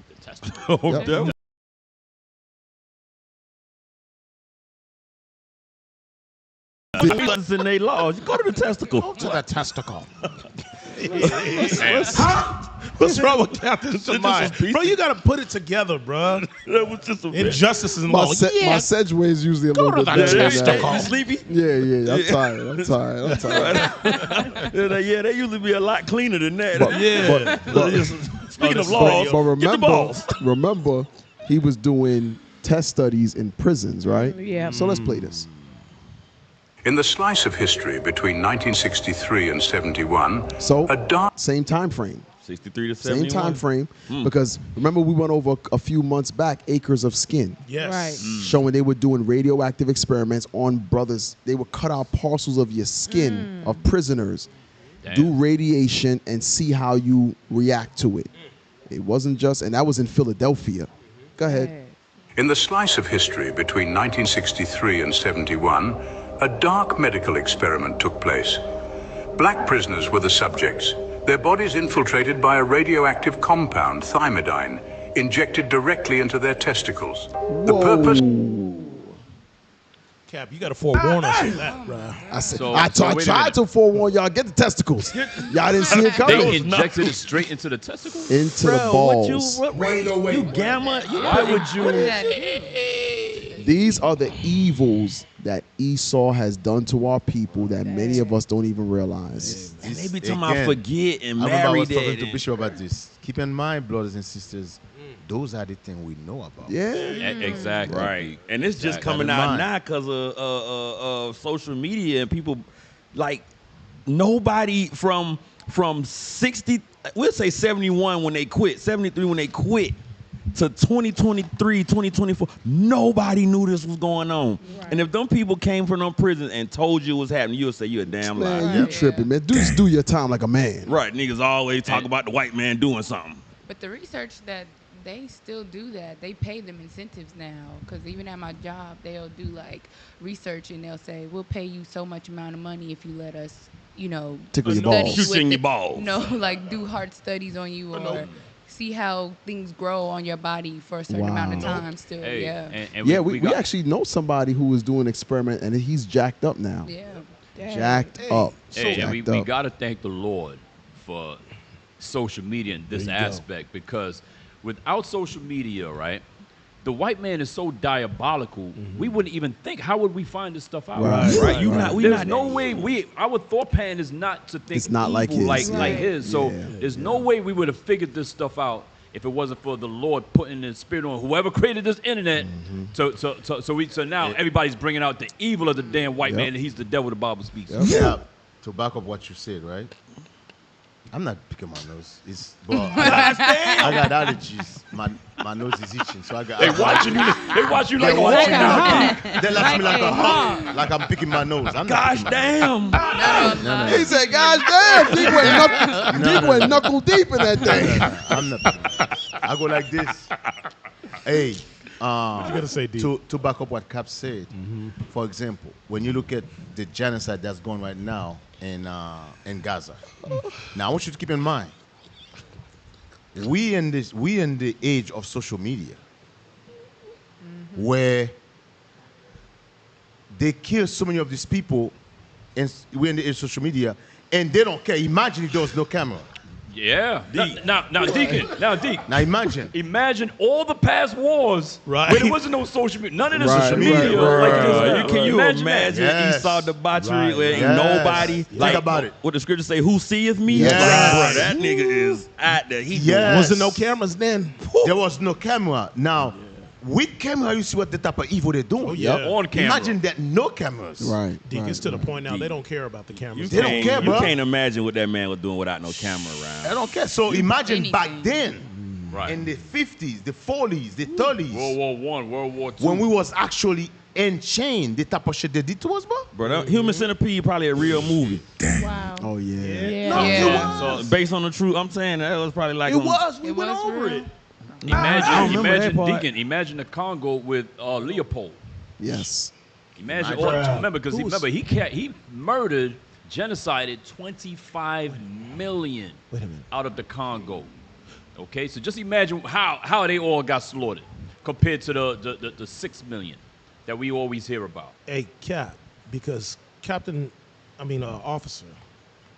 The testicle. Yep. It's in their laws. Go to the testicle. Go to the testicle. What's wrong with Captain Shemaiah? Bro, you got to put it together, bro. That was just Injustice in My, law. my Sedgway is usually a Go little to bit the better than testicle. that. You sleepy? Yeah. I'm tired. Yeah, they usually be a lot cleaner than that. Speaking of But laws, get the balls. remember, he was doing test studies in prisons, right? Yeah. So let's play this. In the slice of history between 1963 and 71, So a dark same time frame. 63 to Same 71. time frame, because remember we went over a few months back Acres of Skin. Yes. Right. Showing they were doing radioactive experiments on brothers. They would cut out parcels of your skin of prisoners, do radiation, and see how you react to it. It wasn't just, and that was in Philadelphia. Go ahead. In the slice of history between 1963 and 71, a dark medical experiment took place. Black prisoners were the subjects, their bodies infiltrated by a radioactive compound, thymidine, injected directly into their testicles. The purpose... Cap, you got to forewarn us on that, bro. I said, So- I so wait a tried minute. to forewarn y'all, get the testicles. Y'all didn't see it coming. They injected it straight into the testicle? Into the balls. You gamma? Why would you? These are the evils that Esau has done to our people that many of us don't even realize. And they be talking about Again, forget and I remember I marry was talking that. to Bishop about this. Keep in mind, brothers and sisters, those are the things we know about. Yeah. Exactly. Right. And it's just Exactly. coming Got in out mind. now because of social media and people, like, nobody from 60, we'll say 71 when they quit, 73 when they quit, to 2023, 2024, nobody knew this was going on. Right. And if them people came from them prisons and told you what was happening, you would say you're a damn liar. Man, you tripping, man. Just do your time like a man. Right, niggas always talk about the white man doing something. But the research that they still do that. They pay them incentives now because even at my job, they'll do like research and they'll say, we'll pay you so much amount of money if you let us, you know, tickle your study balls. with Shoot you in the- your balls. No, like do heart studies on you or see how things grow on your body for a certain amount of time still. Hey, yeah. and Yeah, we we got- actually know somebody who was doing an experiment and he's jacked up now. Yeah. Jacked up. Hey, and we Jacked up. got to thank the Lord for social media in this There you go. aspect because without social media, right, the white man is so diabolical, we wouldn't even think, how would we find this stuff out? Right, You not, we There's not, no way our thought pattern is not to think It's not evil like his. like Right. his. So Yeah. there's no way we would have figured this stuff out if it wasn't for the Lord putting the spirit on whoever created this internet. So now everybody's bringing out the evil of the damn white man, and he's the devil the Bible speaks. Yeah. To back up what you said, right? I'm not picking my nose. It's but I got allergies. my nose is itching, so I got. They watching you. They watch you like a Like hawk a now. hawk. They like me like a a hawk, like I'm picking my nose. I'm not Gosh picking damn. my nose. He said, "Gosh damn, Deke went knuckle deep in that thing." I'm not picking my nose. I go like this. Hey, you gotta say, D? to back up what Cap said. For example, when you look at the genocide that's going right now in Gaza. Now I want you to keep in mind, we in the age of social media, where they kill so many of these people, and we're in the age of social media, and they don't care. Imagine if there was no camera. Yeah. Now, Deacon. Now imagine. Imagine all the past wars Right. where there wasn't no social media. None of the Right, social right, media right, like right, this. right. Can you imagine Yes. Esau debauchery Right, where right. ain't nobody? Think Like, about it. what the scripture say, who seeth me? Yes. Like, bro, that nigga is out there. He Yes. Wasn't no cameras then. There was no camera. Now, with camera, you see what the type of evil they're doing. Oh, yeah. On camera. Imagine that no cameras. Right. Deke, right, it's to the right. point now they don't care about the cameras. They don't care, bro. You can't imagine what that man was doing without no camera I around. don't care. So imagine back then, Right. in the 50s, the 40s, the 30s, World War I, World War II. when we was actually enchained, the type of shit they did to us, bro. Bro, that Human Centipede probably a real movie. Wow. Oh yeah. Yeah. No, Yeah. it was. So based on the truth, I'm saying that was probably like It was. We It went was over real. it. Imagine, part. Deacon. Imagine the Congo with Leopold. Yes. Imagine. Imagine. Remember, because he murdered, genocided 25 million Wait a minute. out of the Congo. Okay, so just imagine how they all got slaughtered compared to the 6 million that we always hear about. Hey, Cap, because officer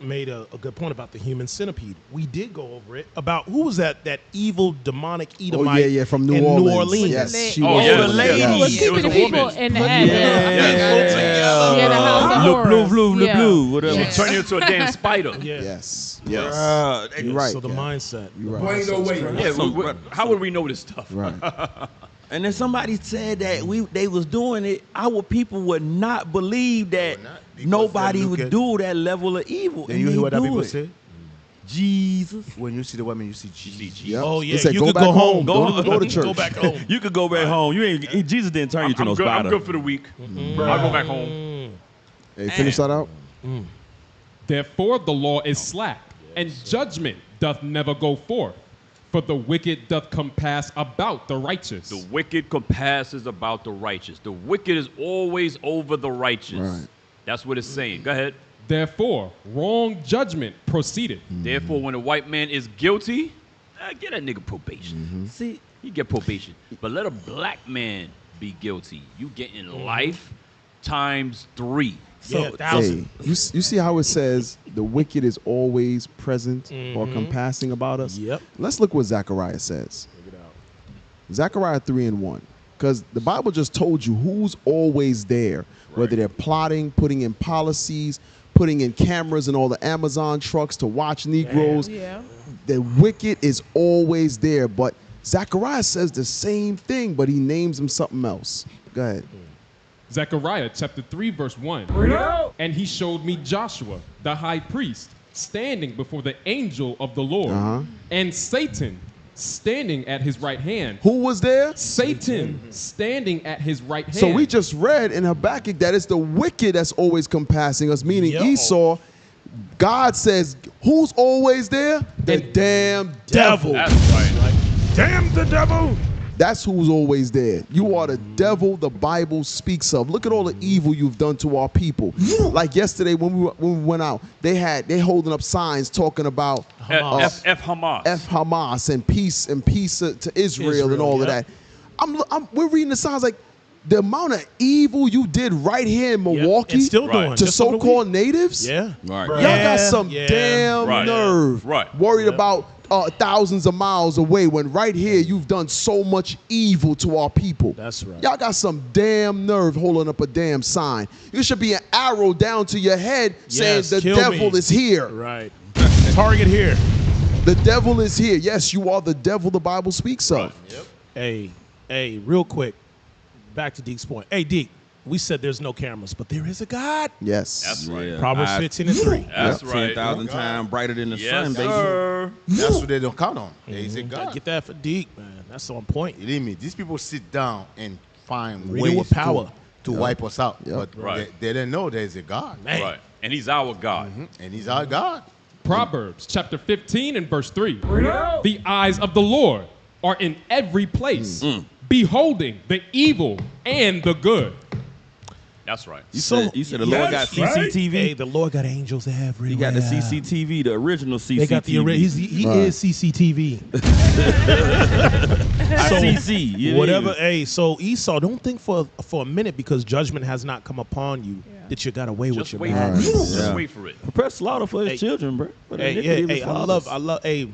made a good point about the human centipede. We did go over it about who was that evil demonic Edomite yeah, from New in Orleans. New Orleans. Yes, she Oh, was. yeah, the lady. He was Yes. It was keeping a the people woman. in the Yeah. attic. Yeah, the house of Le horrors. blue, Yeah. whatever. Yeah. Turn you into a damn spider. Yeah. Yes. Yes. You're right. So the Cap. mindset. You're the right. mindset's crazy. Yeah, how would we know this stuff? Right. And then somebody said that they was doing it. Our people would not believe that because nobody they look would at- do that level of evil. Then and you they hear what that do people it. say? Jesus. When you see the woman, you see Jesus. Yep. Oh, yeah, They said, you go could back go home. home. Don't even go to church. Go back home. You could go back home. Jesus didn't turn you to I'm no good. I'm spider. good for the week. I'll go back home. Hey, finish that out. Therefore the law is slack, and judgment doth never go forth. For the wicked doth compass about the righteous. The wicked compasses about the righteous. The wicked is always over the righteous. Right. That's what it's saying. Go ahead. Therefore, wrong judgment proceeded. Therefore, when a white man is guilty, get that nigga probation. See, you get probation. But let a black man be guilty. You getting life times 3. So, Hey, you see how it says the wicked is always present or compassing about us? Yep. Let's look what Zechariah says. Zechariah 3:1. Because the Bible just told you who's always there, whether they're plotting, putting in policies, putting in cameras in all the Amazon trucks to watch Negroes. Yeah. The wicked is always there. But Zechariah says the same thing, but he names him something else. Go ahead. Zechariah chapter 3 verse 1. And he showed me Joshua, the high priest, standing before the angel of the Lord, and Satan standing at his right hand. Who was there? Satan standing at his right hand. So we just read in Habakkuk that it's the wicked that's always compassing us, meaning Esau. God says, who's always there? The damn devil. That's right. Damn the devil. That's who's always there. You are the devil the Bible speaks of. Look at all the evil you've done to our people. Like yesterday when we went out, they holding up signs talking about F Hamas. F Hamas and peace to Israel and all of that. We're reading the signs like the amount of evil you did right here in Milwaukee and still doing to just over the so-called natives. Yeah. Right. Y'all got some damn nerve. Worried about thousands of miles away when right here you've done so much evil to our people. That's right. Y'all got some damn nerve holding up a damn sign. You should be an arrow down to your head saying the kill devil me. is here. Right. Target here. The devil is here. Yes, you are the devil the Bible speaks of. Hey, real quick. Back to Deke's point. Hey, Deke, we said there's no cameras, but there is a God. Yes. That's right. Yeah. Proverbs 15:3. That's right. 10,000 times brighter than the sun, baby. Sir. That's what they don't count on. They say God. Get that for Deke, man. that's on point. You know me? These people sit down and find Read it ways with power. to wipe us out. Yep. But they didn't know there's a God. Man. Right. And he's our God. And he's our God. Proverbs chapter 15 and verse 3. The eyes of the Lord are in every place, beholding the evil and the good. That's right. You said the Lord got CCTV. Hey, the Lord got angels everywhere. He got the CCTV, the original CCTV. They got the he is CCTV. CC. Yeah, Whatever. Hey, so Esau, don't think for a minute because judgment has not come upon you that you got away with your wait man. for it. Just wait for it. Prepare slaughter for his children, bro. For the Hey, iniquity of his I fathers. love. Hey,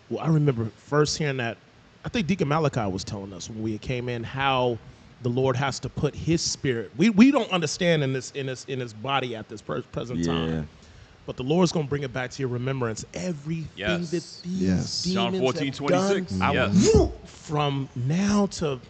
well, I remember first hearing that. I think Deacon Malachi was telling us when we came in how the Lord has to put His Spirit. We don't understand in this body at this present time. But the Lord's going to bring it back to your remembrance. Everything that these demons John 14:26. done, from now to.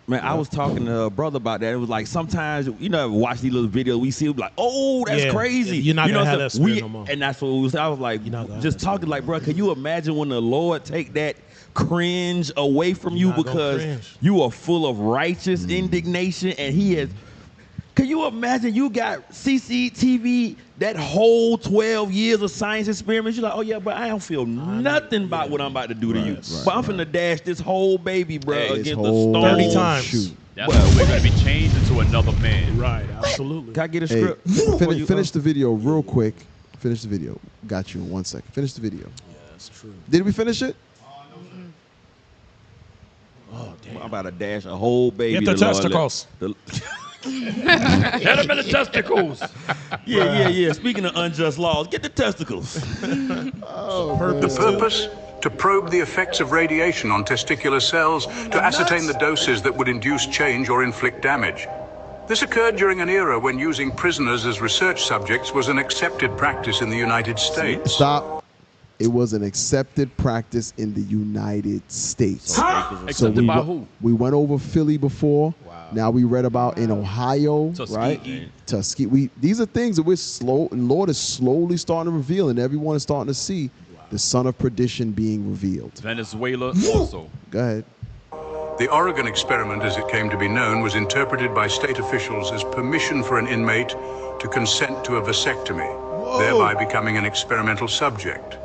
Man, I was talking to a brother about that. It was like sometimes, watch these little videos we see, like, oh, that's crazy. You're not going to have that spirit no more. And that's what we was, I was like, just talking like, bro, can you imagine when the Lord take that cringe away from you because you are full of righteous indignation and He has. Can you imagine you got CCTV that whole 12 years of science experiments? You're like, oh yeah, but I don't feel nothing about what I'm about to do to you. But I'm finna dash this whole baby, bro, against the stone. 30 times. Shoot. That's when we're going to be changed into another man. Right, absolutely. Can I get a script? Finish the video real quick. Finish the video. Got you in 1 second. Finish the video. Yeah, that's true. Did we finish it? Oh, damn. I'm about to dash a whole baby. Get the testicles. Let him in the testicles. Yeah. Speaking of unjust laws, get the testicles. The purpose? To probe the effects of radiation on testicular cells to ascertain the doses that would induce change or inflict damage. This occurred during an era when using prisoners as research subjects was an accepted practice in the United States. Stop. It was an accepted practice in the United States. Accepted by who? We went over Philly before. Wow. Now we read about in Ohio, Tuskegee. right? Tuskegee. These are things that we're slow, and Lord is slowly starting to reveal, and everyone is starting to see the son of perdition being revealed. Venezuela also. Go ahead. The Oregon experiment, as it came to be known, was interpreted by state officials as permission for an inmate to consent to a vasectomy, thereby becoming an experimental subject.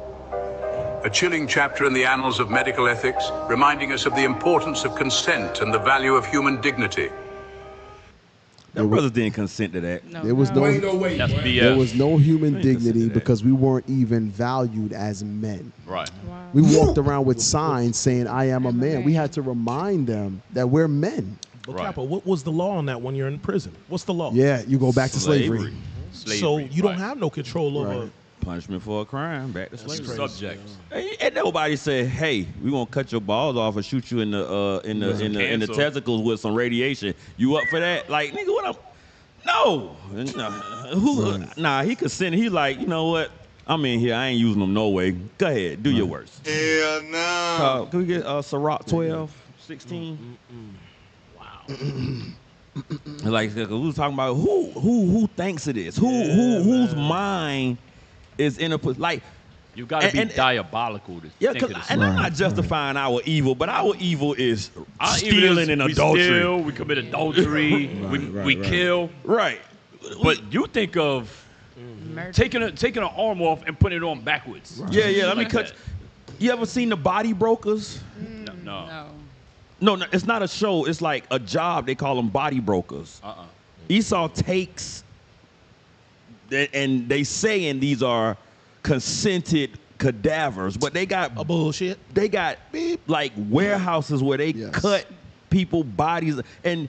A chilling chapter in the annals of medical ethics, reminding us of the importance of consent and the value of human dignity. Them brothers didn't consent to that. There was no human dignity because we weren't even valued as men. Right. Wow. We walked around with signs saying, I am a man. We had to remind them that we're men. But Kappa, what was the law on that when you're in prison? What's the law? Yeah, you go back to slavery. So you don't have no control over punishment for a crime, back to slavery. Subjects. And nobody said, "Hey, we gonna cut your balls off and shoot you in the testicles with some radiation." You up for that? Like, nigga, what up? No. Nah, he consented. He like, you know what? I'm in here. I ain't using them no way. Go ahead, do your worst. Hell no. Can we get Ciroc 12, 16? Wow. Like we was talking about who thinks it is, whose mind is in a like. You got to be diabolical to think of this. And I'm not justifying our evil, but our evil is stealing and adultery. We steal, we commit adultery, we kill. Right. But you think of taking an arm off and putting it on backwards. Right. Yeah. Let me cut. You ever seen The Body Brokers? No, it's not a show. It's like a job. They call them body brokers. Esau takes, and they saying these are consented cadavers, but they got bullshit. They got like warehouses where they cut people bodies, and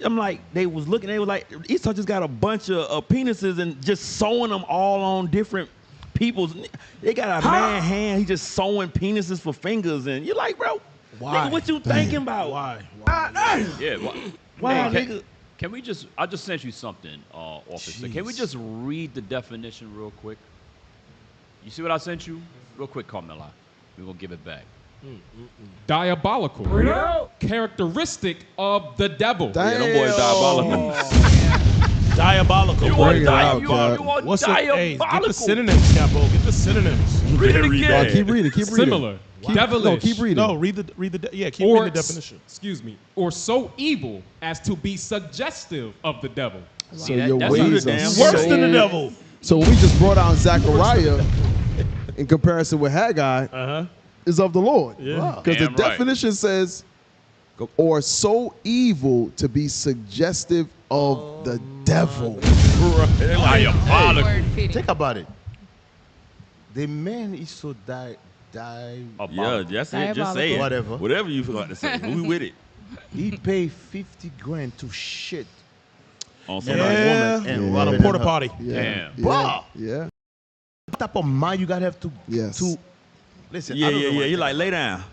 I'm like, they was like, Esau just got a bunch of penises and just sewing them all on different people's. They got a man hand. He just sewing penises for fingers, and you're like, bro. Why? Nigga, what you thinking about? Why? Yeah. Why, hey, nigga? Can we just? I just sent you something, officer. Can we just read the definition real quick? You see what I sent you? Real quick, Carmela. We're gonna give it back. Diabolical. Characteristic of the devil. Yeah, them boys diabolical. Diabolical. You Bring are it out, you are What's the, hey, diabolical. get the synonyms, Capo. Get the synonyms. Read it again. Keep reading. Keep reading. Similar. Devilish. No, keep reading. No, keep reading the definition. Excuse me. Or so evil as to be suggestive of the devil. So your that's ways are Worse than the devil. So when we just brought out Zechariah in comparison with Haggai, is of the Lord. Yeah. Because the Damn right. definition says, or so evil to be suggestive of the devil. Diabolical. Word fitting. Think about it. The man is so Yeah, Diabolical. that's it. Just say it. Whatever. Whatever you forgot to say. We with it. He paid 50 grand to shit On on somebody. a woman and On robbing a porta her. potty. Damn. Bruh. Yeah. What type of mind you gotta have to Yes. to listen? Yeah, I don't know what You to like think. lay down.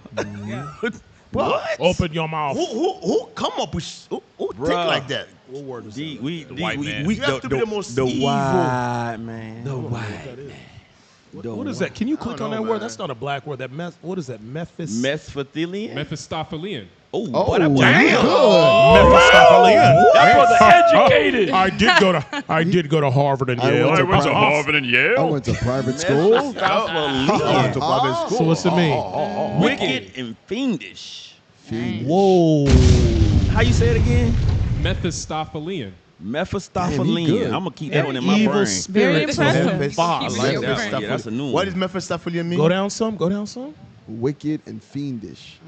What? Open your mouth. Who come up with who think Bruh. like that? What word is The that? white man. You have to be the most the evil. white man. The white man. What is that? Can you click on that word? man. That's not a black word. What is that? Memphis. Mephistopheles? Mephistopheles. Oh, Oh, boy, that boy. damn. Mephistopheles. That brother educated. I did go to Harvard and Yale. went to Went to private- Harvard and I Yale. went to private school. I went to private school. So what's it mean? Wicked and fiendish. Whoa. How you say it again? Mephistopheles. Mephistopheles. good. I'm ggoing to keep that one in my Evil brain. spirit. impressive. I like Your that. brain. Yeah, that's a new one. What does Mephistopheles mean? Go down some. Go down some. Wicked and fiendish.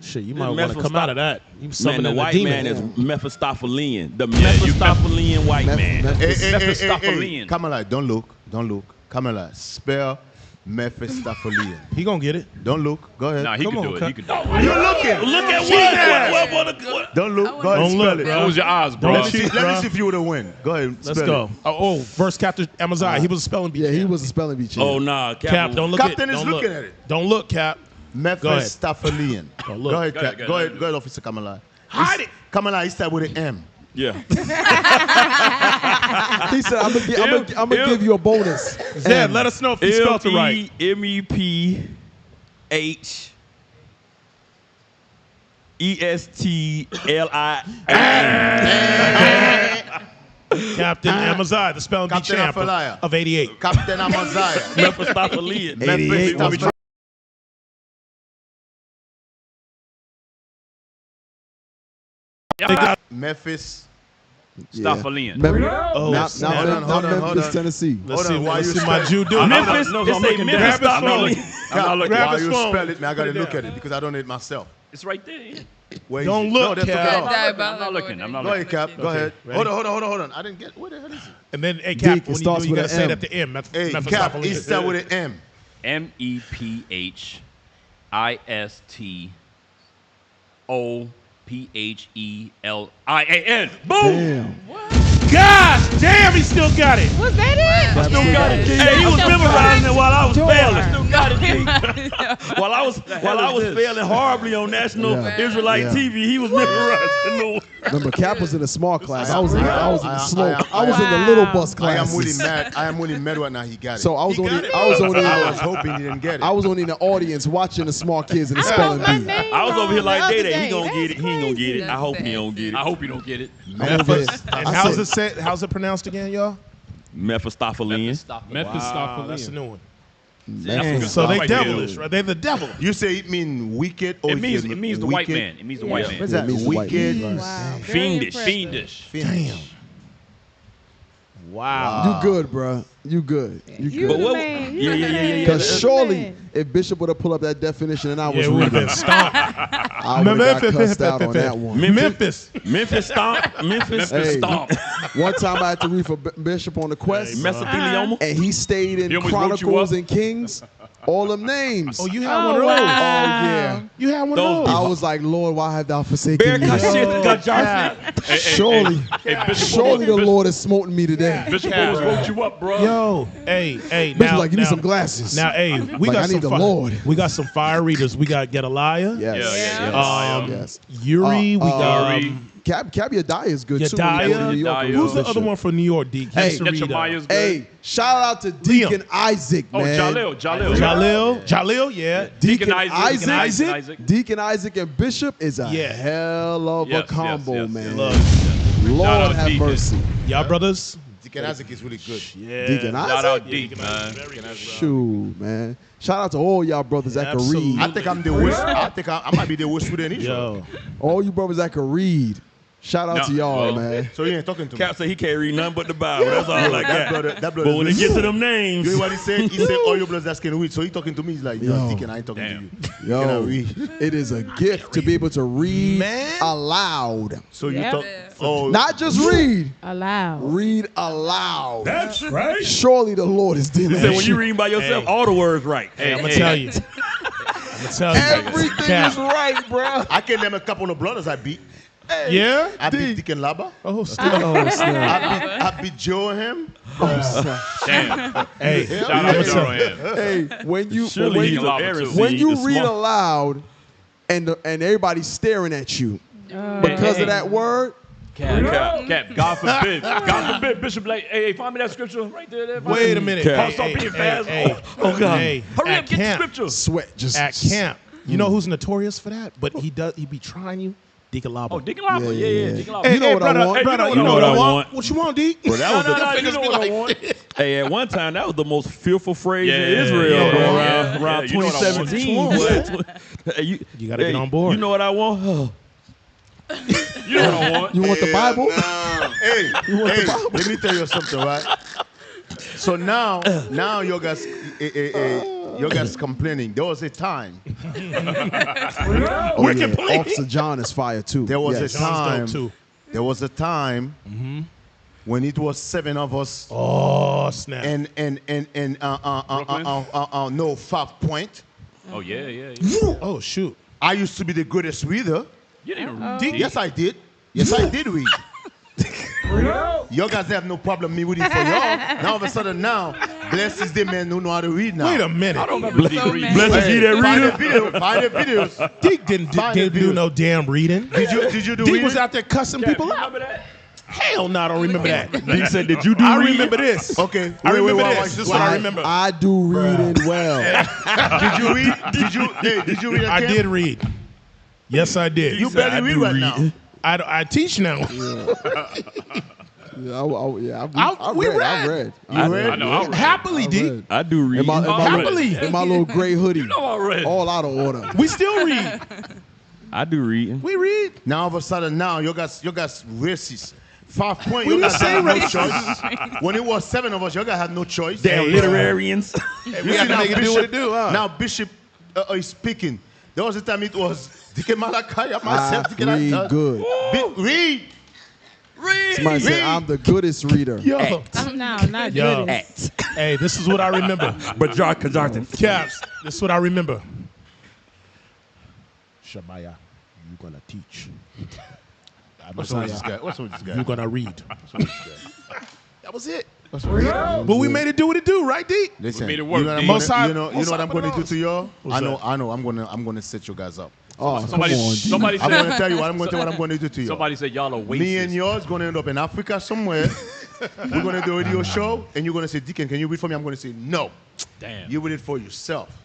Shit, you might want to come out of that. You Man, summoning the a white demon. man is Mephistophelian. The Yeah, you Mephistophelian white man. Mephistopheles. Kamala, don't look. Kamala, spell Mephistopheles. He gonna get it. Don't look. Go ahead. Nah, he Come could on, do it. Cut. He could do it. You're looking. Look at what? Don't look. Go ahead. Don't Spell look, it. bro. Close your eyes, bro. Let me see bruh. if you would have win. Go ahead. Let's spell go. it. Oh, verse Captain Amaziah. He was a spelling bee. Yeah, he champ. was a spelling bee champ. Oh, nah. Cap. Don't look Captain at is don't looking look. at it. Don't look, Cap. Mephistopheles. Oh, look. Go ahead, Go ahead, Cap. go ahead. Go ahead, Officer Kamala. Hide it. Kamala, he started with an M. Yeah. He said, I'm gonna give you a bonus. Zed, let us know if he spelled it right. Mephistopheles. Captain Amaziah, the spelling bee Captain champ Afalaya. of 88. Captain Amaziah. Mephistopheles. 88 was Memphis. Stoffelian. Remember, Oh, not snap. Hold on. Memphis, Tennessee. Let's Hold on, see, why let's you see my spell- Jew do. Memphis. No, It I'm say looking Memphis. down. Grab I'm not his looking. I'm not looking. Grab Why his you phone. spell it, man? I gotta Put it look down. at it because I don't know it myself. It's right there. Where Don't is it? look, No, they took it Cap. off. I'm not looking. I'm not Go looking. ahead, Cap. Go ahead. ready? Hold on. I didn't get. Where the hell is it? And then, hey, Cap, Deke, it when you starts do, you with gotta an say it M. at the end. Hey, Cap. Mephistopheles. He started with an M. Mephistophelan. Boom. Damn. Gosh, damn, he still got it. Was that it? I still got it, Hey, he was memorizing it while I was failing. While I was failing horribly on national Yeah. Israelite Yeah. TV, he was memorizing. Remember, Cap was in a small class. I was in the slow. I am- I was in the little bus I am class. really mad. I am really mad right now. He got it. So I was He only, got it? I was only, I was hoping he didn't get it. I was only in the audience watching the small kids in the spelling bee. I was over here like the other Day. He day. gonna get it. He ain't gonna get it. I That's hope he sad. don't get I it. hope you don't get it. I'm over here. And I how's said- how's it pronounced again, y'all? Mephistopheles. Wow, Mephistopheles. that's a new one. Man. So they Right there. devilish, right? They're the devil. You say it mean wicked or It means the white man. It means the white What's man. that? It means the white Wicked. man. Wow. Very Fiendish. impressive. Fiendish. Damn. Wow. You good, bro. You good. You You good. the what- man. yeah, You yeah, the yeah, man. yeah, yeah. Because You the surely, man. if Bishop would have pulled up that definition and I was Yeah, we would have reading, been stomped. I would have got cussed out on that one. Memphis. Memphis stomp. Memphis Hey, stomp. one time I had to read for Bishop on the quest, Mesothelioma. and he stayed in He almost woke you Chronicles up? and Kings. All them names. Oh, you had Oh, one of those. wow. Oh, yeah. You had one Those of those. I was like, Lord, why have thou forsaken me? Surely, surely the Lord has smoten me today. Bishop almost woke you up, bro. Yo, hey, Bishop now, like, you need now- some glasses. Now, hey, we Like, got I some need the Lord. We got some fire readers. We got Gedaliah. Yes. Yes. Yuri. We got Yuri. Cab Yadiah is good too. when he goes to New York and Yadiah. Who's reads the that other shit. one from New York? Deke. Hey, Used to read, Nehemiah's good. Hey, shout out to Deacon Isaac, Oh, man. Jalil. Yeah. Deacon Isaac. Isaac. Deacon Isaac and Bishop is a Yeah. hell of a Yes, combo, yes, yes, man. yes. Lord have mercy. Y'all brothers. Deacon Isaac is really good. Yeah. Deacon Isaac? Shout out Deacon, man. Shoot, man. Shout out to all y'all brothers that can read. I think I'm the worst. I think I might be the worst with any show. All you brothers that can read. Shout out to y'all, well, man. So you ain't talking to me. Cap said he can't read nothing but the Bible. That's all I like that brother, But when it gets to them names. You know what he said? He said all your brothers that can read. So he talking to me. He's like, yo, Deacon, I ain't talking to you. Yo, Can I read? it is a gift to be able to read aloud. So you talk. Oh, not just read. Aloud. Read aloud. That's right. Surely the Lord is dealing He said with when you read by yourself, Hey. all the words right. Hey, I'm gonna tell you. I'm gonna tell you. Everything Cap. is right, bro. I can name a couple of brothers I beat. Yeah? I beat Deacon Laba. Oh, snap. I beat Joe and him. Damn. Hey, Shout out to Joe and him. Hey, when you Surely when he's you, a Pharisee. when you He's read smart. aloud and everybody's staring at you because of that word. Cap. God forbid. God forbid. Bishop, like, hey, find me that scripture right there. Wait a minute. Paul, stop being fast. Oh, God. Hey, Hurry at up, get the camp, scripture. Sweat just At camp. You know who's notorious for that? But he be trying you? Deacon Laba. Oh, Deacon Lava. Yeah. Deacon Lava. Hey, You know what I brother, want? brother, Hey, you know what I want? want? What you want, Deke? Bro, that was No, the you know what I want. Hey, at one time, that was the most fearful phrase Yeah, in Israel, yeah, bro, yeah. around Yeah, you know what I want. 2017. Hey, You gotta get on board. You know what I want? You know what I want. You want the Bible? Hey, let me tell you something, right? So now you guys complaining. There was a time. Oh, yeah. Officer John is fire too. There was Yes. a time. too. There was a time when it was 7 of us. Oh, snap. And no 5 point. Oh, yeah. Oh, shoot. I used to be the greatest reader. You didn't Yes, I did. Yes, I did read. You guys have no problem me reading for y'all. Now all of a sudden blessed is the man who know how to read now. Wait a minute. I don't remember Deke reading. Bless is he that reader. Find the videos. Deke didn't do no damn reading. Did you do Deke reading? was out there cussing Cap, people you out. remember that? Hell no, I don't remember that. He said, did you do I reading? remember this. Okay. I remember wait, this. This is what I remember. I do reading well. Did you read? Did you read? I did read. Yes, I did. You barely read right now. I teach now. Yeah, I We read. read. I read. You read? I know. I read. Happily, Deke. I do read. In my Happily. in my little gray hoodie. You know I read. All out of order. We still read. I do reading. We read. Now all of a sudden you guys racist. 5 point. We You didn't guys say had no racist. choice. When it was 7 of us, you guys had no choice. Damn literarians. We got to make it do what it do, huh? Now Bishop is speaking. There was a time it was Deacon Malachi, myself, I Deacon read Isaac. good. Read. Somebody said I'm the goodest reader. Yo. Not Yo. good. Hey, this is what I remember. But Jonathan. Caps, this is what I remember. Shabaya, you're going to teach. What's wrong with this guy? You're going to read. That was it. But we made it do what it do, right, D? Listen, made it work, you know, D. you know what I'm going to do to y'all? What's I know. I'm going to set you guys up. Oh, Somebody come on, G. somebody I'm going to said tell you what I'm going to do to you. somebody said y'all are Me and wasted. yours going to end up in Africa somewhere. We're going to do a radio show, and you're going to say, Deacon, can you read for me? I'm going to say, no. Damn. You read it for yourself.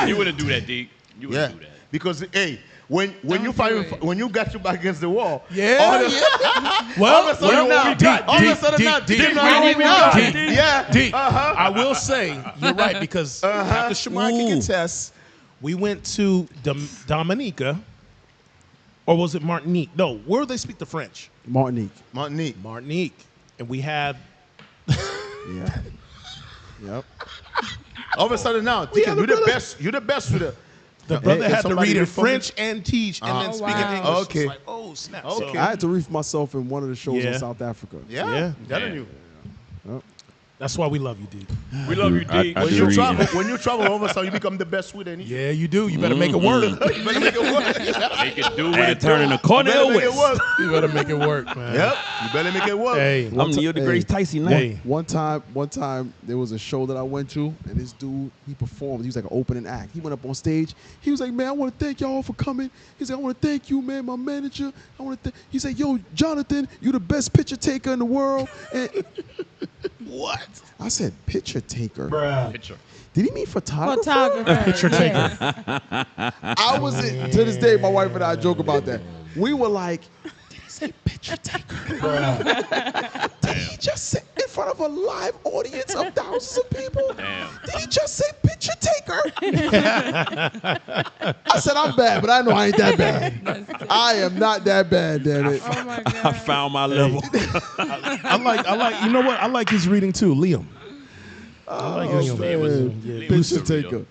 You wouldn't do that, Deke. You Yeah. wouldn't do that. Because, hey, when you got your back against the wall, Yeah. all of a sudden now, D, I will say, you're right, because after Shemai can contest, we went to Dominica, or was it Martinique? No, where do they speak the French? Martinique. Martinique. And we had... Yeah. Yep. all of a sudden now, Deacon, you're the best. You're the best with it. The brother had to somebody read in read for me? French and teach, and then speak in English. Okay. It's like, oh, snap. Okay. I had to read for myself in one of the shows Yeah. in South Africa. Yeah, Yeah. I'm telling you. That's why we love you, D. We love you, Deke. I When do you read. travel, all of a sudden you become the best with anything. Yeah, you do. You better make it work. You better make it work. Make it do what And it turning do. to Cornell Make it West. work. You better make it work, man. Yep. You better make it work. Hey, I'm Neil deGrasse Tyson now. Hey. One time, there was a show that I went to, and this dude, he performed. He was like an opening act. He went up on stage. He was like, man, I want to thank y'all for coming. He said, I want to thank you, man, my manager. He said, yo, Jonathan, you the best picture taker in the world. And what? I said, picture taker? Picture. Did he mean photographer? Photographer. Picture taker. I was, to this day, my wife and I joke about that. We were like, say picture taker? Did he just say in front of a live audience of thousands of people? Damn. Did he just say picture taker? I said I'm bad, but I know I ain't that bad. I am not that bad, damn it. Oh my God. I found my level. I like. You know what? I like his reading too, Liam. I like Liam. Man. Picture taker.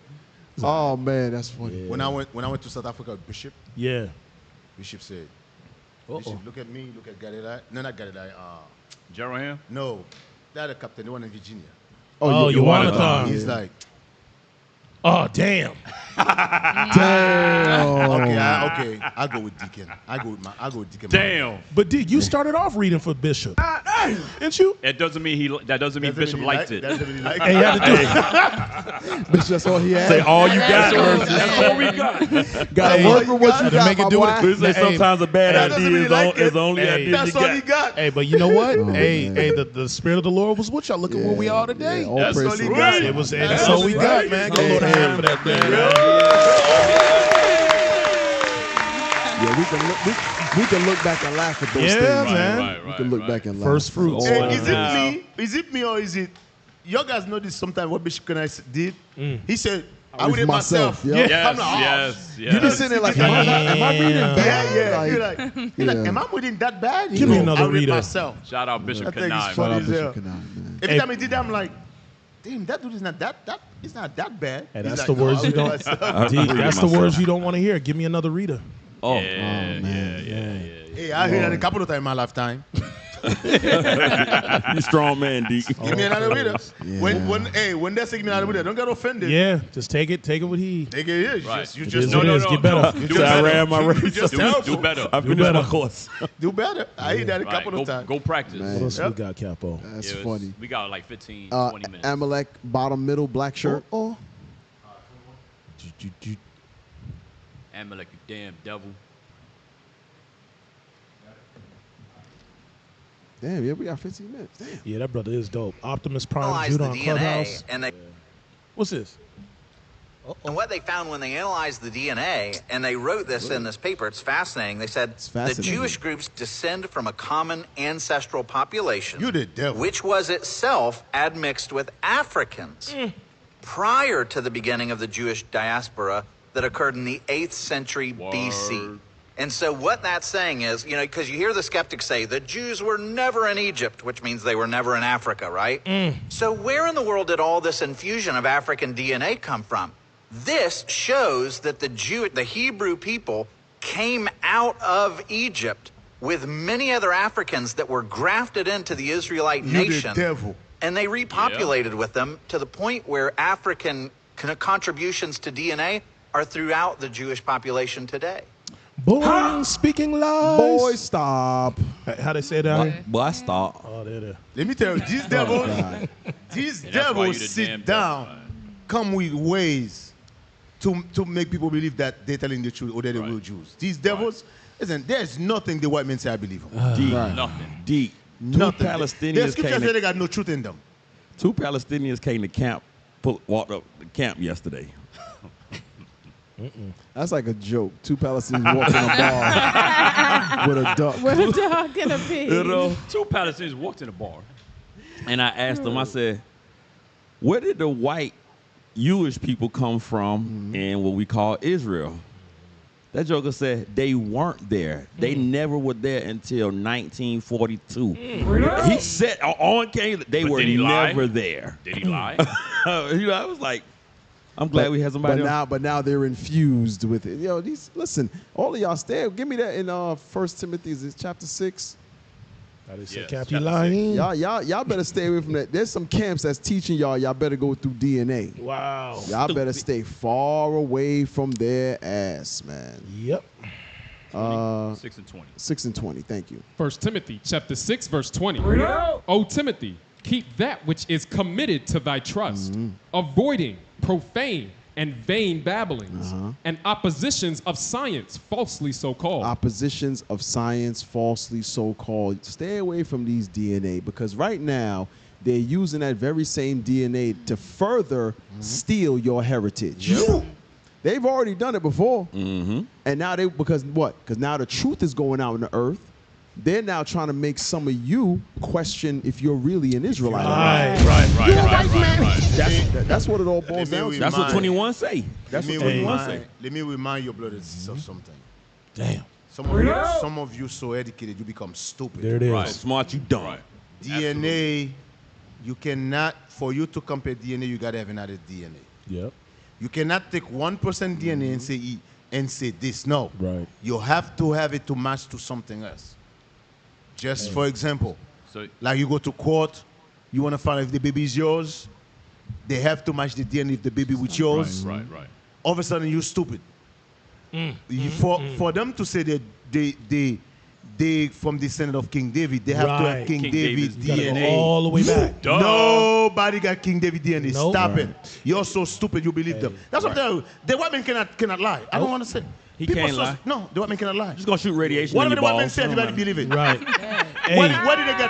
Oh man, that's funny. When I went to South Africa with Bishop, Yeah. Bishop said, Bishop, look at me, look at Galilei. No, not Galilei. Gerald Ham? No, that the captain, the one in Virginia. Oh, Jonathan. He's like, oh, damn. Damn. Okay, I go with Deacon. I go with Deacon. Damn. But you started off reading for Bishop, didn't you? That doesn't mean Bishop liked it. That doesn't mean he liked And you had to do Bitch, that's all he had. Say all you got. That's all we got. Gotta work with what you got, make it my do boy. it. We say sometimes a bad that doesn't idea mean is, he like is it. the only idea That's you all got. he got. Hey, but you know what? Oh, hey, man. the Spirit of the Lord was with y'all. Look at where we are today. Yeah, all That's praise all he to got. God. It was, that's all we got, man. Go Lord Hey, hand for that, man. Yeah, we can look back and laugh at those Yeah, things. man. We can look back and laugh. First fruits. Hey, Wow. is it me or is it? You guys know this sometimes what Bishop Kenai did? He said, I With read it myself. yeah. Yes, I'm like, yes. You just sitting there like, am I reading bad? Yeah. You're like, yeah. am I reading that bad? Give me No, another I read reader. myself. Shout out Bishop I think it's Kanai. funny. Shout out as Bishop hell. Kanai, man. Every time he did that, I'm like, damn, that dude is not that it's not that bad. Hey, He's that's like, the words "No, you I read don't. myself." D, that's the words you don't want to hear. Give me another reader. Oh, man. Hey, I heard that a couple of times in my lifetime. you strong man, D. Give me another reader. Yeah. When they say give me another reader, don't get offended. Yeah, just take it with heat. Take it here. Right. You It just is no, what it no, is. no. Get better. Do So I better. ran my race. You just Do terrible. better. I finished my better. course. Do better. I heard that a Right. couple of times. Go practice. Man. What else we got, Capo? That's Yeah, funny. We got like 15, 20 minutes. Amalek, bottom middle, black shirt. Oh. Amalek, you damn devil. Damn, yeah, we got 15 minutes. Damn. Yeah, that brother is dope. Optimus Prime, Analyzed Judah the on DNA, Clubhouse. and they What's this? and what they found when they analyzed the DNA, and they wrote this in this paper. It's fascinating. They said the fascinating. Jewish groups descend from a common ancestral population, You the devil. which was itself admixed with Africans prior to the beginning of the Jewish diaspora that occurred in the 8th century BC. And so what that's saying is, because you hear the skeptics say the Jews were never in Egypt, which means they were never in Africa, right? So where in the world did all this infusion of African DNA come from? This shows that the Hebrew people came out of Egypt with many other Africans that were grafted into the Israelite nation. The devil. And they repopulated with them to the point where African contributions to DNA are throughout the Jewish population today. Boy, speaking lies. Boy, stop. How they say that? Boy, stop. Oh, there. Let me tell you, these devils, these And that's why you devils the sit damn down, devil, come with ways to make people believe that they're telling the truth or they're the real Jews. These devils, listen, there's nothing the white men say I believe them. Deep. Nothing. Deep. Nothing. Two The Palestinians scripture came say to, they got no truth in them. two Palestinians came to camp, walked up the camp yesterday. That's like a joke. Two Palestinians walking in a bar with a duck. With a dog and a pig. You know? Two Palestinians walked in a bar. And I asked them, I said, where did the white Jewish people come from in what we call Israel? That joker said they weren't there. They never were there until 1942. He said on camera they But were did he lie? never there. Did he lie? I was like, I'm glad we had somebody. But now they're infused with it. Listen, all of y'all stay. Give me that in 1 Timothy, is it chapter 6? How they say, Yes, Cap, chapter you lying? Y'all better stay away from that. There's some camps that's teaching y'all better go through DNA. Wow. Y'all better stay far away from their ass, man. Yep. 6 and 20. 6 and 20, thank you. 1 Timothy chapter 6, verse 20. O Timothy, keep that which is committed to thy trust, avoiding profane and vain babblings, and oppositions of science, falsely so called. Oppositions of science, falsely so-called. Stay away from these DNA, because right now they're using that very same DNA to further steal your heritage. They've already done it before. And now because now the truth is going out in the earth. they're now trying to make some of you question if you're really an Israelite. That's what it all boils down to. That's what 21 say. That's what 21 say. Let me remind your brothers and sisters of something. Damn. Some of you so educated, you become stupid. There it is. Right. Smart, you dumb. Right. DNA, you cannot, for you to compare DNA, you got to have another DNA. Yep. You cannot take 1% DNA and say this. No. Right. You have to have it to match to something else. Just for example, like you go to court, you want to find out if the baby is yours, they have to match the DNA of the baby with yours. Right. All of a sudden, you're stupid. For them to say that they from the descendant of King David, they have to have King David's DNA. Go all the way back. Nobody got King David DNA. Nope. Stop it. You're so stupid, you believe them. That's what I'm telling you. The white man cannot lie. I don't understand. He can't lie. No, the white man cannot lie. Just gonna shoot radiation. Whatever in the your white man balls. said, everybody believe it. Right.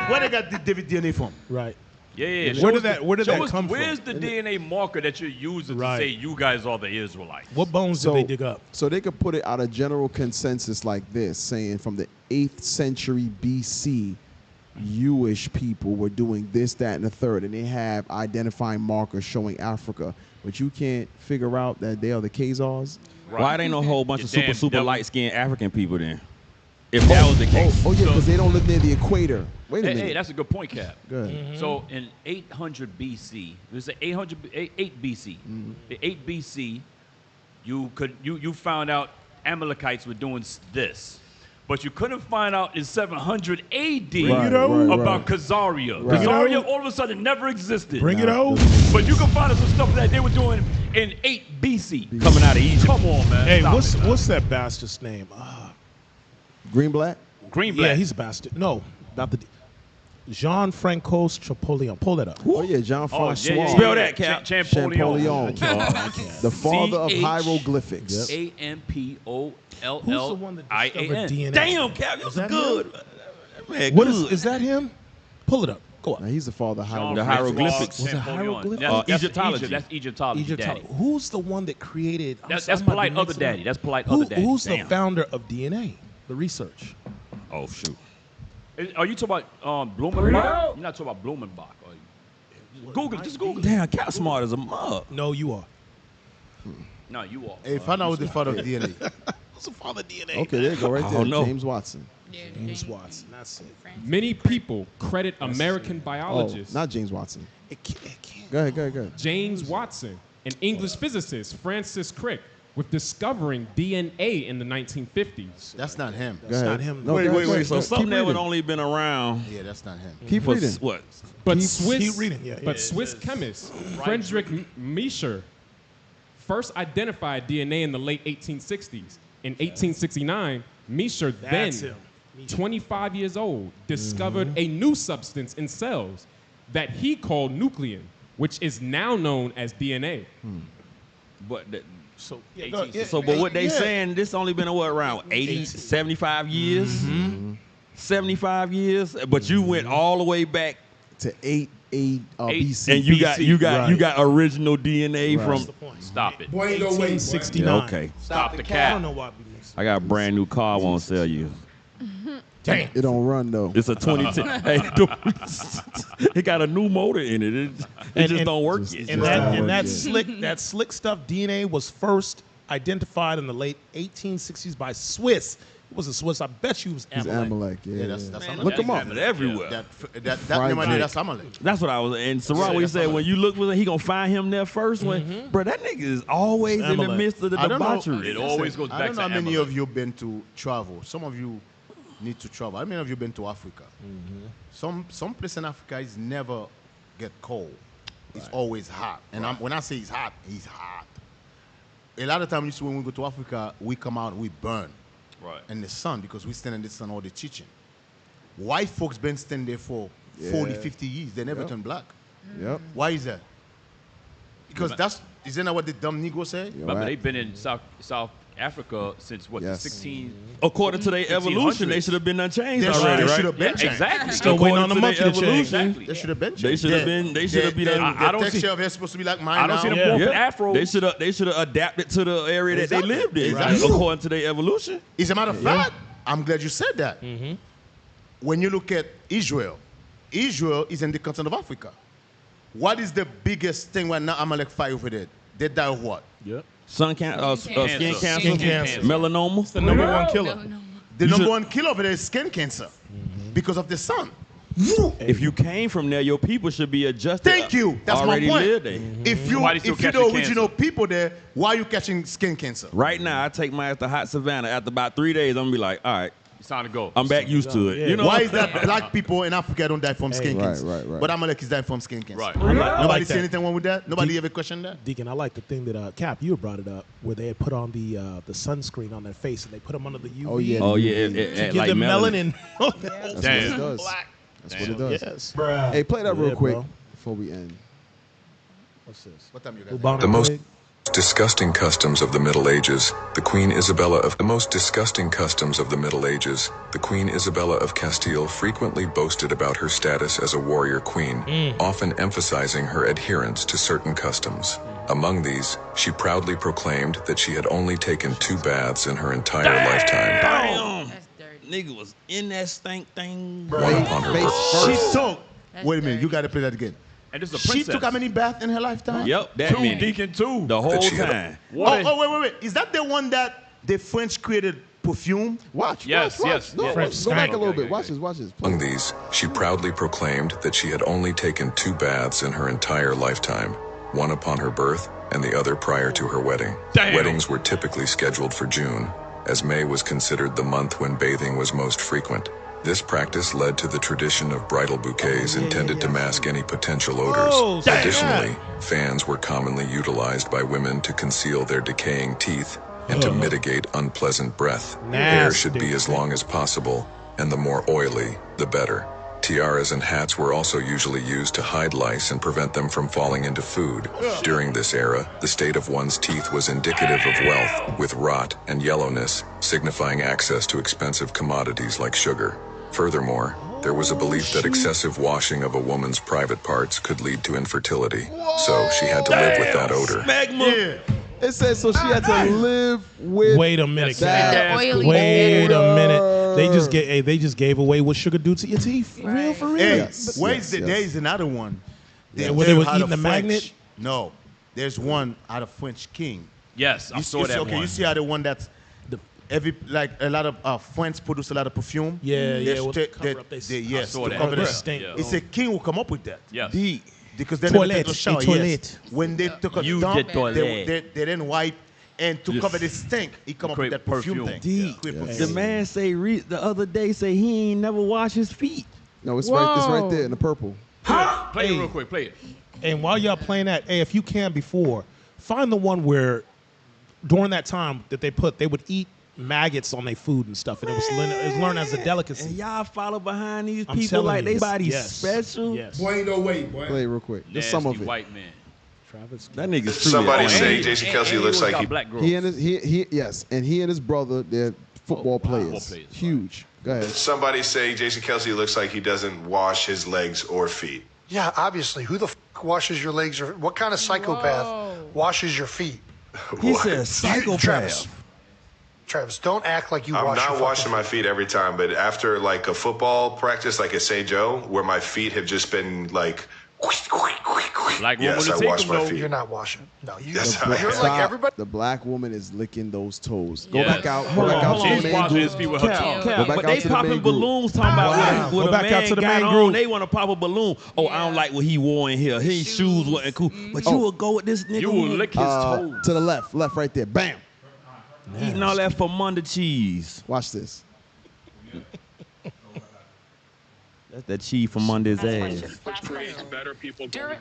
Where they got the David DNA from? Right. Yeah. Where did that come from? Where's the DNA marker that you're using to say you guys are the Israelites? What bones did they dig up? So they could put it out of general consensus like this, saying from the 8th century BC, Jewish people were doing this, that, and the third, and they have identifying markers showing Africa, but you can't figure out that they are the Khazars. Right. Why ain't no whole bunch of super light-skinned African people then? If that was the case. Oh yeah, because they don't live near the equator. Wait a minute. Hey, that's a good point, Cap. Good. So in 800 BC, there's an 8 BC. The 8 BC, you found out Amalekites were doing this. But you couldn't find out in 700 AD about Khazaria. Khazaria all of a sudden never existed. Bring it out. But you can find out some stuff that they were doing in 8 BC. Coming out of Egypt. Come on, man. Hey, Stop what's that bastard's name? Greenblatt? Greenblatt. Yeah, he's a bastard. No, not the Jean-Francois Champollion. Pull that up. Oh yeah, Jean-Francois. Spell that, Cap. Champollion. The father of hieroglyphics. Champollion. Who's the one that discovered DNA? Damn, Cap, that was good. Man, What good. is that him? Pull it up. Go up. Now, he's the father of The hieroglyphics. Was it hieroglyphics? That's Egyptology. That's Egyptology. Daddy. Who's the one that created? That's polite other daddy. That's polite other daddy. Who's the founder of DNA? The research. Oh shoot. Are you talking about Blumenbach? You're not talking about Blumenbach, are you? Google, just Google. Damn, Cap smart as a mug. No, you are. No, you are. Hey, find out who's the father of DNA. Who's the father of DNA? Okay, there you go right there. know. James Watson. James Watson. That's it. Many people credit American biologist Not James Watson. It can't. Go ahead. James Watson and English physicist Francis Crick with discovering DNA in the 1950s. That's not him. That's not him. No, Wait. So Keep something that would reading. only been around. Yeah, that's not him. Keep for reading. what? But keep reading. Yeah, Swiss chemist Friedrich Miescher first identified DNA in the late 1860s. In 1869, Miescher, then That's him. 25 years old, discovered a new substance in cells that he called nuclein, which is now known as DNA. But So, but what they saying, this only been around 80, 75 years? 75 years? But you went all the way back to 8 BC. and you got original DNA from. Stop it. 1869. Okay. Stop the I cap. don't know why we missed. I got a brand new car I won't sell you. Damn. It don't run though. It's a 2010. Hey, it got a new motor in it. It just don't work yet. And that slick stuff, DNA, was first identified in the late 1860s by Swiss. It was a Swiss. I bet you it was Amalek. Amalek. Yeah, that's Amalek. Look him up. Everywhere. That name right there, that's Amalek. That's what I was. And Sarah, he said when you look with him, he gonna find him there first. When, bro, that nigga is always in the midst of the debauchery. It always goes back I don't know to how many Amalek. of you been to travel. Some of you need to travel. How many of you been to Africa? Some place in Africa is never get cold. It's always hot. And when I say he's hot. A lot of times you see when we go to Africa, we come out, we burn. Right. In the sun, because we stand in the sun all the teaching. White folks been standing there for 40, 50 years. They never turn black. Yep. Why is that? Because isn't that what the dumb Negro said? But they've been in South Africa since what, the 16? According to their evolution, they should have been unchanged They already, right? should have been changed. Exactly. Still waiting on the According to monkey to their change. evolution, They should have been changed. They should have been. They should have been. I The don't see- texture of hair supposed to be like mine I don't now. see them morphing afros. They should have adapted to the area that they Exactly. lived in, Exactly. according to their evolution. As a matter of fact, I'm glad you said that. when you look at Israel, Israel is in the continent of Africa. What is the biggest thing right now Amalek fight over there? They die of what? Yep. Skin cancer, melanoma. It's the number one killer. The number one killer over there is skin cancer because of the sun. If you came from there, your people should be adjusted. Thank you. That's already my point. lived there. If you the original people there, why are you catching skin cancer? Right now, I take my ass to hot savannah. After about 3 days, I'm gonna be like, all right, it's time to go. I'm back used to it. Yeah. You know Why is that black people in Africa don't die from skin cancer? Right. But Amalek is dying from skin cancer. Right. Nobody see anything wrong with that? Nobody ever questioned that? Deacon, I like the thing that Cap, you brought it up, where they had put on the sunscreen on their face and they put them under the UV. Oh yeah. To give them melanin. That's what it does. That's what it does. Yes. Hey, play that real quick bro. before we end. What's this? What time you got? The most disgusting customs of the Middle Ages, the Queen Isabella of the most disgusting customs of the Middle Ages, the Queen Isabella of Castile frequently boasted about her status as a warrior queen, often emphasizing her adherence to certain customs. Among these, she proudly proclaimed that she had only taken 2 baths in her entire lifetime. Damn. Nigga was in that stink thing. One upon her birth. She took. Wait a minute, you got to play that again. And this is a She princess. took how many baths in her lifetime? Yep, that meant Deacon 2. the whole she had a- time. Wait. Is that the one that the French created perfume? Watch. Yes. No, French go back skank. a little bit. Watch this. Among these, she proudly proclaimed that she had only taken 2 baths in her entire lifetime, one upon her birth and the other prior to her wedding. Damn. Weddings were typically scheduled for June, as May was considered the month when bathing was most frequent. This practice led to the tradition of bridal bouquets intended to mask any potential odors. Additionally, fans were commonly utilized by women to conceal their decaying teeth and to mitigate unpleasant breath. Hair should be as long as possible, and the more oily, the better. Tiaras and hats were also usually used to hide lice and prevent them from falling into food. During this era, the state of one's teeth was indicative of wealth, with rot and yellowness signifying access to expensive commodities like sugar. Furthermore, there was a belief that excessive washing of a woman's private parts could lead to infertility. So she had to live with that odor. It says so she had to live with. Wait a minute, that. Wait a minute. They just gave away what sugar do to your teeth. Real for real. Hey, Yes, there is another one. Where they was eating the French. magnet? No, there's one out of French King. Yes, I saw that one. You see how the one that's a lot of French produce a lot of perfume. What cover up they yes, I saw to that. cover Yeah. that. Yeah. It's a king who come up with that. Yes. Because they Toilet, never take a shower. a toilet. Yes. When they took a You dump, did toilet. they didn't wipe, and to cover the stink, he come up with that perfume thing. Create The perfume. man say the other day say he ain't never washed his feet. No, it's right there in the purple. Play it real quick. Play it. And while y'all playing that, hey, if you can before, find the one where during that time that they would eat maggots on their food and stuff, and it was learned as a delicacy. And y'all follow behind these I'm people telling like you. they body Yes. special. Yes. Boy, ain't no way, boy. Play it real quick. Just some of Nasty it. white man. Travis. That nigga's truly Somebody a say man. Jason Kelsey looks like he. Black girl. He and his brother, they're football players. Huge. Go ahead. Somebody say Jason Kelsey looks like he doesn't wash his legs or feet. Yeah, obviously. Who the f washes your legs? Or what kind of psychopath washes your feet? He said psychopath. Travis, don't act like you I'm wash your not fucking washing my feet every time, but after like a football practice, like at St. Joe, where my feet have just been like. Like yes, I wash my feet. You're not washing. No, you. Yes, you're I am. like everybody. The black woman is licking those toes. Go Yes. back out. Hold Go back on, out to the She's main washing group. his feet with her tongue. Go back But out they to the popping main group. balloons talking about what Go a back out man to the got main on. group. They want to pop a balloon. Oh, I don't like what he wore in here. His shoes wasn't cool. But you will go with this nigga You who will lick his toes. To the left right there. Bam. eating all that Famunda cheese. Watch this. That's that cheese from under his ass.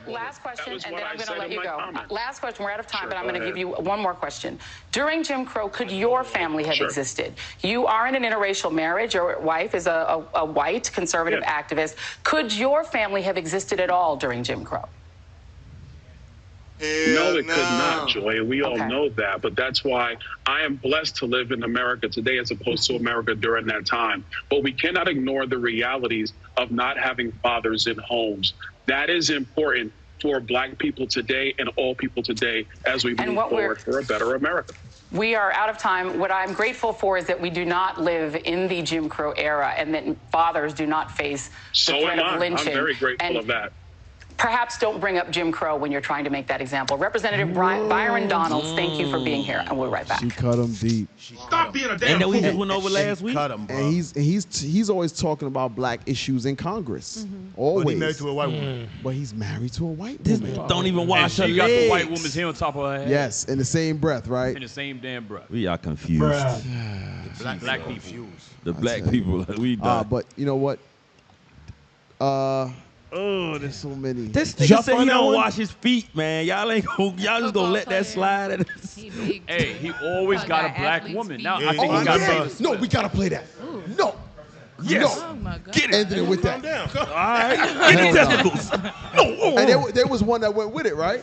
Last question, and then I'm going to let you go. Last question. We're out of time, but I'm going to give you one more question. During Jim Crow, could your family have existed? You are in an interracial marriage. Your wife is a white conservative activist. Could your family have existed at all during Jim Crow? No, it could not, Joy, and we all know that. But that's why I am blessed to live in America today as opposed to America during that time. But we cannot ignore the realities of not having fathers in homes. That is important for black people today and all people today as we move forward for a better America. We are out of time. What I'm grateful for is that we do not live in the Jim Crow era and that fathers do not face the threat of lynching. I'm very grateful of that. Perhaps don't bring up Jim Crow when you're trying to make that example. Representative Byron Donalds, thank you for being here, and we'll be right back. She cut him deep. Stop being a damn And then we fool. just went over last week. Cut him, bro. And he's always talking about black issues in Congress. Always. But he's married to a white woman. But he's married to a white This woman. don't even wash her She got the legs. white woman's hair on top of her head. Yes, in the same breath, right? In the same damn breath. We are confused. Black people. The black people, we done. But you know what? Oh, there's so many. This nigga said he don't wash his feet, man. Y'all ain't gonna, y'all just gonna let that slide. Hey, he always got a black woman. Now I think Oh, he got yeah. paid. No, we gotta play that. No. Yes. No. Oh, my God. Get it. Anthony with that. All right. Get the testicles. No. And there was one that went with it, right?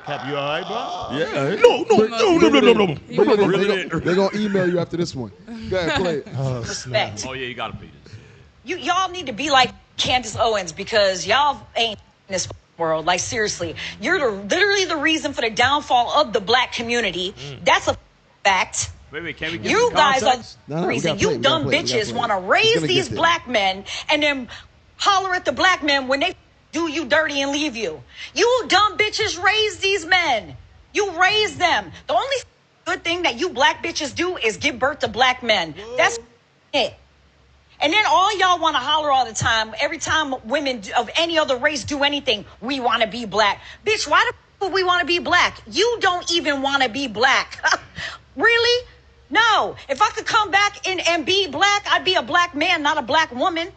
Cap, you all right, bro? Yeah. No. They're gonna email you after this one. Go ahead, play it. Respect. Oh yeah, you gotta pay this. Y'all need to be like Candace Owens because y'all ain't in this world. Like seriously, you're literally the reason for the downfall of the black community. That's a fact. Wait, can we get You some guys are context? the reason. You dumb bitches want to raise these black men and then holler at the black men when they do you dirty and leave you. You dumb bitches raise these men. You raise them. The only good thing that you black bitches do is give birth to black men. That's it. And then all y'all want to holler all the time. Every time women of any other race do anything, we want to be black. Bitch, why the f would we want to be black? You don't even want to be black. Really? No. If I could come back and be black, I'd be a black man, not a black woman.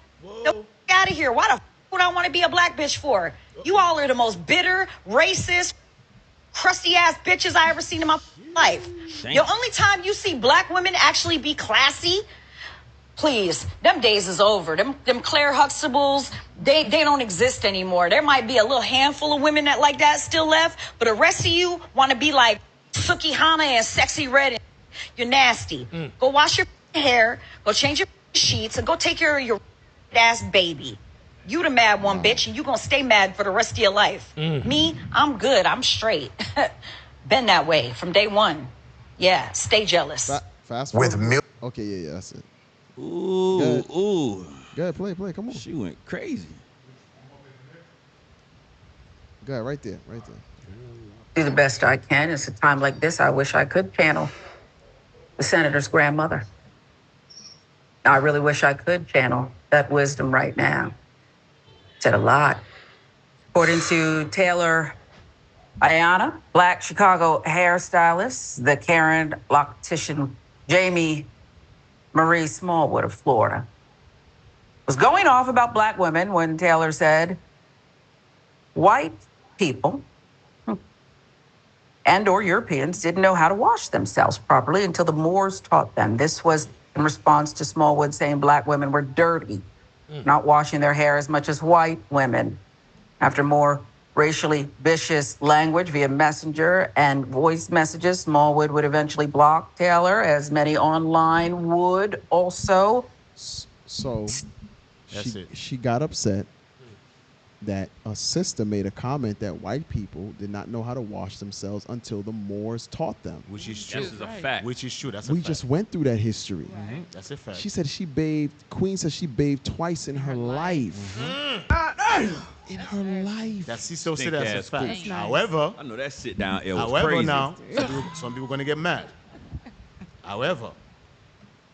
The f out of here. Why the f would I want to be a black bitch for? You all are the most bitter, racist, crusty ass bitches I ever seen in my life. The only time you see black women actually be classy, please, them days is over. Them Claire Huxtables, they don't exist anymore. There might be a little handful of women that like that still left, but the rest of you want to be like Suki Hana and Sexy Red. And you're nasty. Go wash your hair, go change your sheets, and go take care of your ass baby. You the mad one, bitch, and you gonna stay mad for the rest of your life. Me, I'm good. I'm straight. Been that way from day one. Yeah, stay jealous. Fast With forward. milk. Okay, yeah, that's it. Ooh, ooh. Go ahead, play. Come on. She went crazy. Go ahead, right there. Do the best I can. It's a time like this, I wish I could channel the senator's grandmother. I really wish I could channel that wisdom right now. Said a lot. According to Taylor Ayana, Black Chicago hairstylist, the Karen loctician Jamie Marie Smallwood of Florida, was going off about black women when Taylor said, white people and or Europeans didn't know how to wash themselves properly until the Moors taught them. This was in response to Smallwood saying black women were dirty, not washing their hair as much as white women. After more racially vicious language via messenger and voice messages, Smallwood would eventually block Taylor, as many online would also. So she got upset that a sister made a comment that white people did not know how to wash themselves until the Moors taught them. Which is true. This is a fact. Which is true. That's a We fact. just went through that history. That's a fact. She said she bathed, Queen said she bathed twice in her life. In her life. That sister said Stink that's a ass fact. bitch. However, I know that sit down L was however crazy. now, some people going to get mad. However,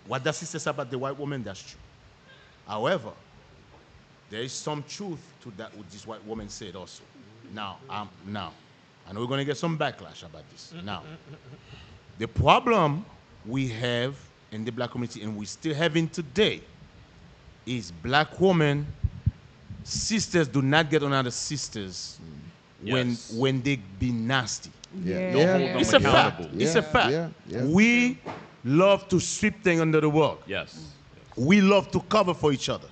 what that sister said about the white woman, that's true. However, there is some truth to that what this white woman said also. Now, I know we're going to get some backlash about this. Now, the problem we have in the black community, and we still having today, is black women, sisters do not get on other sisters when they be nasty. Yeah. Don't hold them It's a fact. accountable. It's a fact. We love to sweep things under the rug. Yes. We love to cover for each other.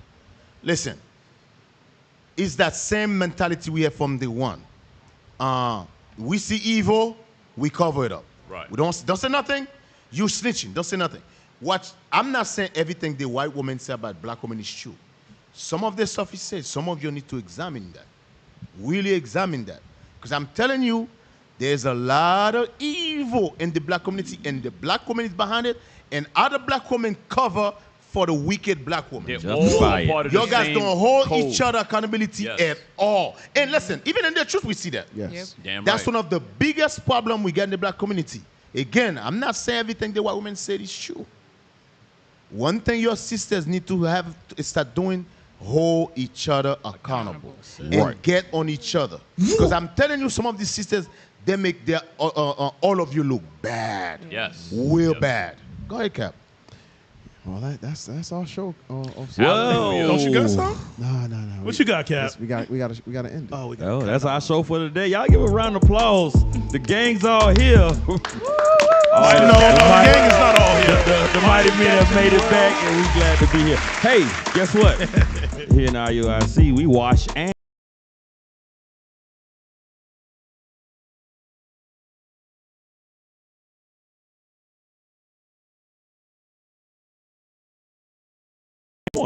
Listen, it's that same mentality we have from the one. We see evil, we cover it up. Right. We don't say nothing, you snitching, don't say nothing. I'm not saying everything the white woman say about black women is true. Some of the stuff he says, some of you need to examine that. Really examine that. Because I'm telling you, there's a lot of evil in the black community, and the black woman is behind it, and other black women cover for the wicked black woman. They're all a part of Your the guys same don't hold code. each other accountability at all. And listen, even in the truth, we see that. Yes. Yep. Damn That's right. one of the biggest problems we get in the black community. Again, I'm not saying everything the white women said is true. One thing your sisters need to have is start doing, hold each other accountable and get on each other. Because I'm telling you, some of these sisters, they make their all of you look bad. Yes. Real bad. Go ahead, Cap. Well, that's our show. Whoa. Don't you got something? No. What you got, Cap? We got to end it. Oh, we got. Oh, that's our show for today. Y'all give a round of applause. The gang's all here. No, the gang is not all here. The mighty men have made it back, and we're glad to be here. Hey, guess what? Here in IUIC, we wash and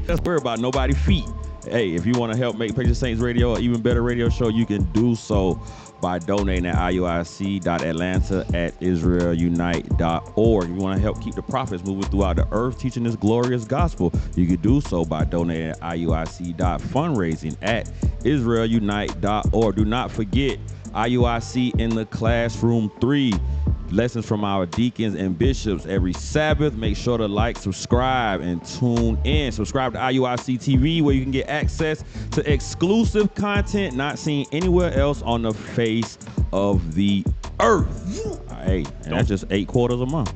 let's worry about nobody's feet. Hey, if you want to help make Patient Saints Radio an even better radio show, you can do so by donating at iuic.atlanta@israelunite.org. If you want to help keep the prophets moving throughout the earth, teaching this glorious gospel, you can do so by donating at iuic.fundraising@israelunite.org. Do not forget IUIC in the Classroom 3. Lessons from our deacons and bishops every Sabbath. Make sure to like, subscribe, and tune in. Subscribe to IUIC TV, where you can get access to exclusive content not seen anywhere else on the face of the earth. Hey, and that's just $8 a month.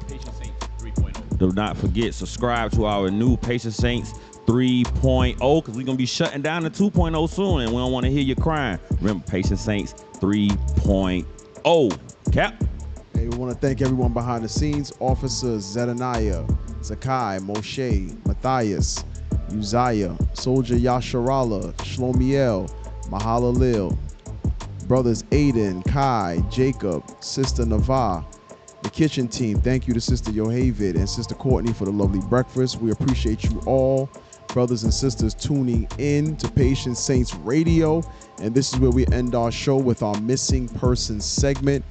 Patient Saints 3.0. Do not forget, subscribe to our new Patient Saints 3.0, because we're going to be shutting down the 2.0 soon, and we don't want to hear you crying. Remember, Patient Saints 3.0. Cap. Hey, we want to thank everyone behind the scenes. Officers Zedaniah, Zakai, Moshe, Matthias, Uzziah, Soldier Yasharala, Shlomiel, Mahalalil, Brothers Aiden, Kai, Jacob, Sister Nava, the kitchen team. Thank you to Sister Yohavid and Sister Courtney for the lovely breakfast. We appreciate you all, brothers and sisters, tuning in to Patient Saints Radio. And this is where we end our show with our missing persons segment.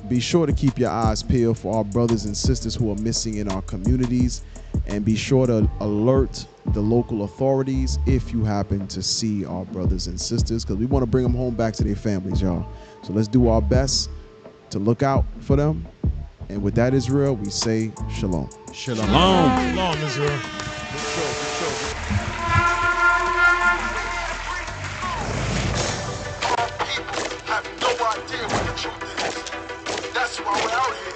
Be sure to keep your eyes peeled for our brothers and sisters who are missing in our communities, and be sure to alert the local authorities if you happen to see our brothers and sisters, because we want to bring them home back to their families, y'all. So let's do our best to look out for them. And with that, Israel, we say shalom. Shalom. Shalom, Israel. People have no idea what the truth is. That's why we're out here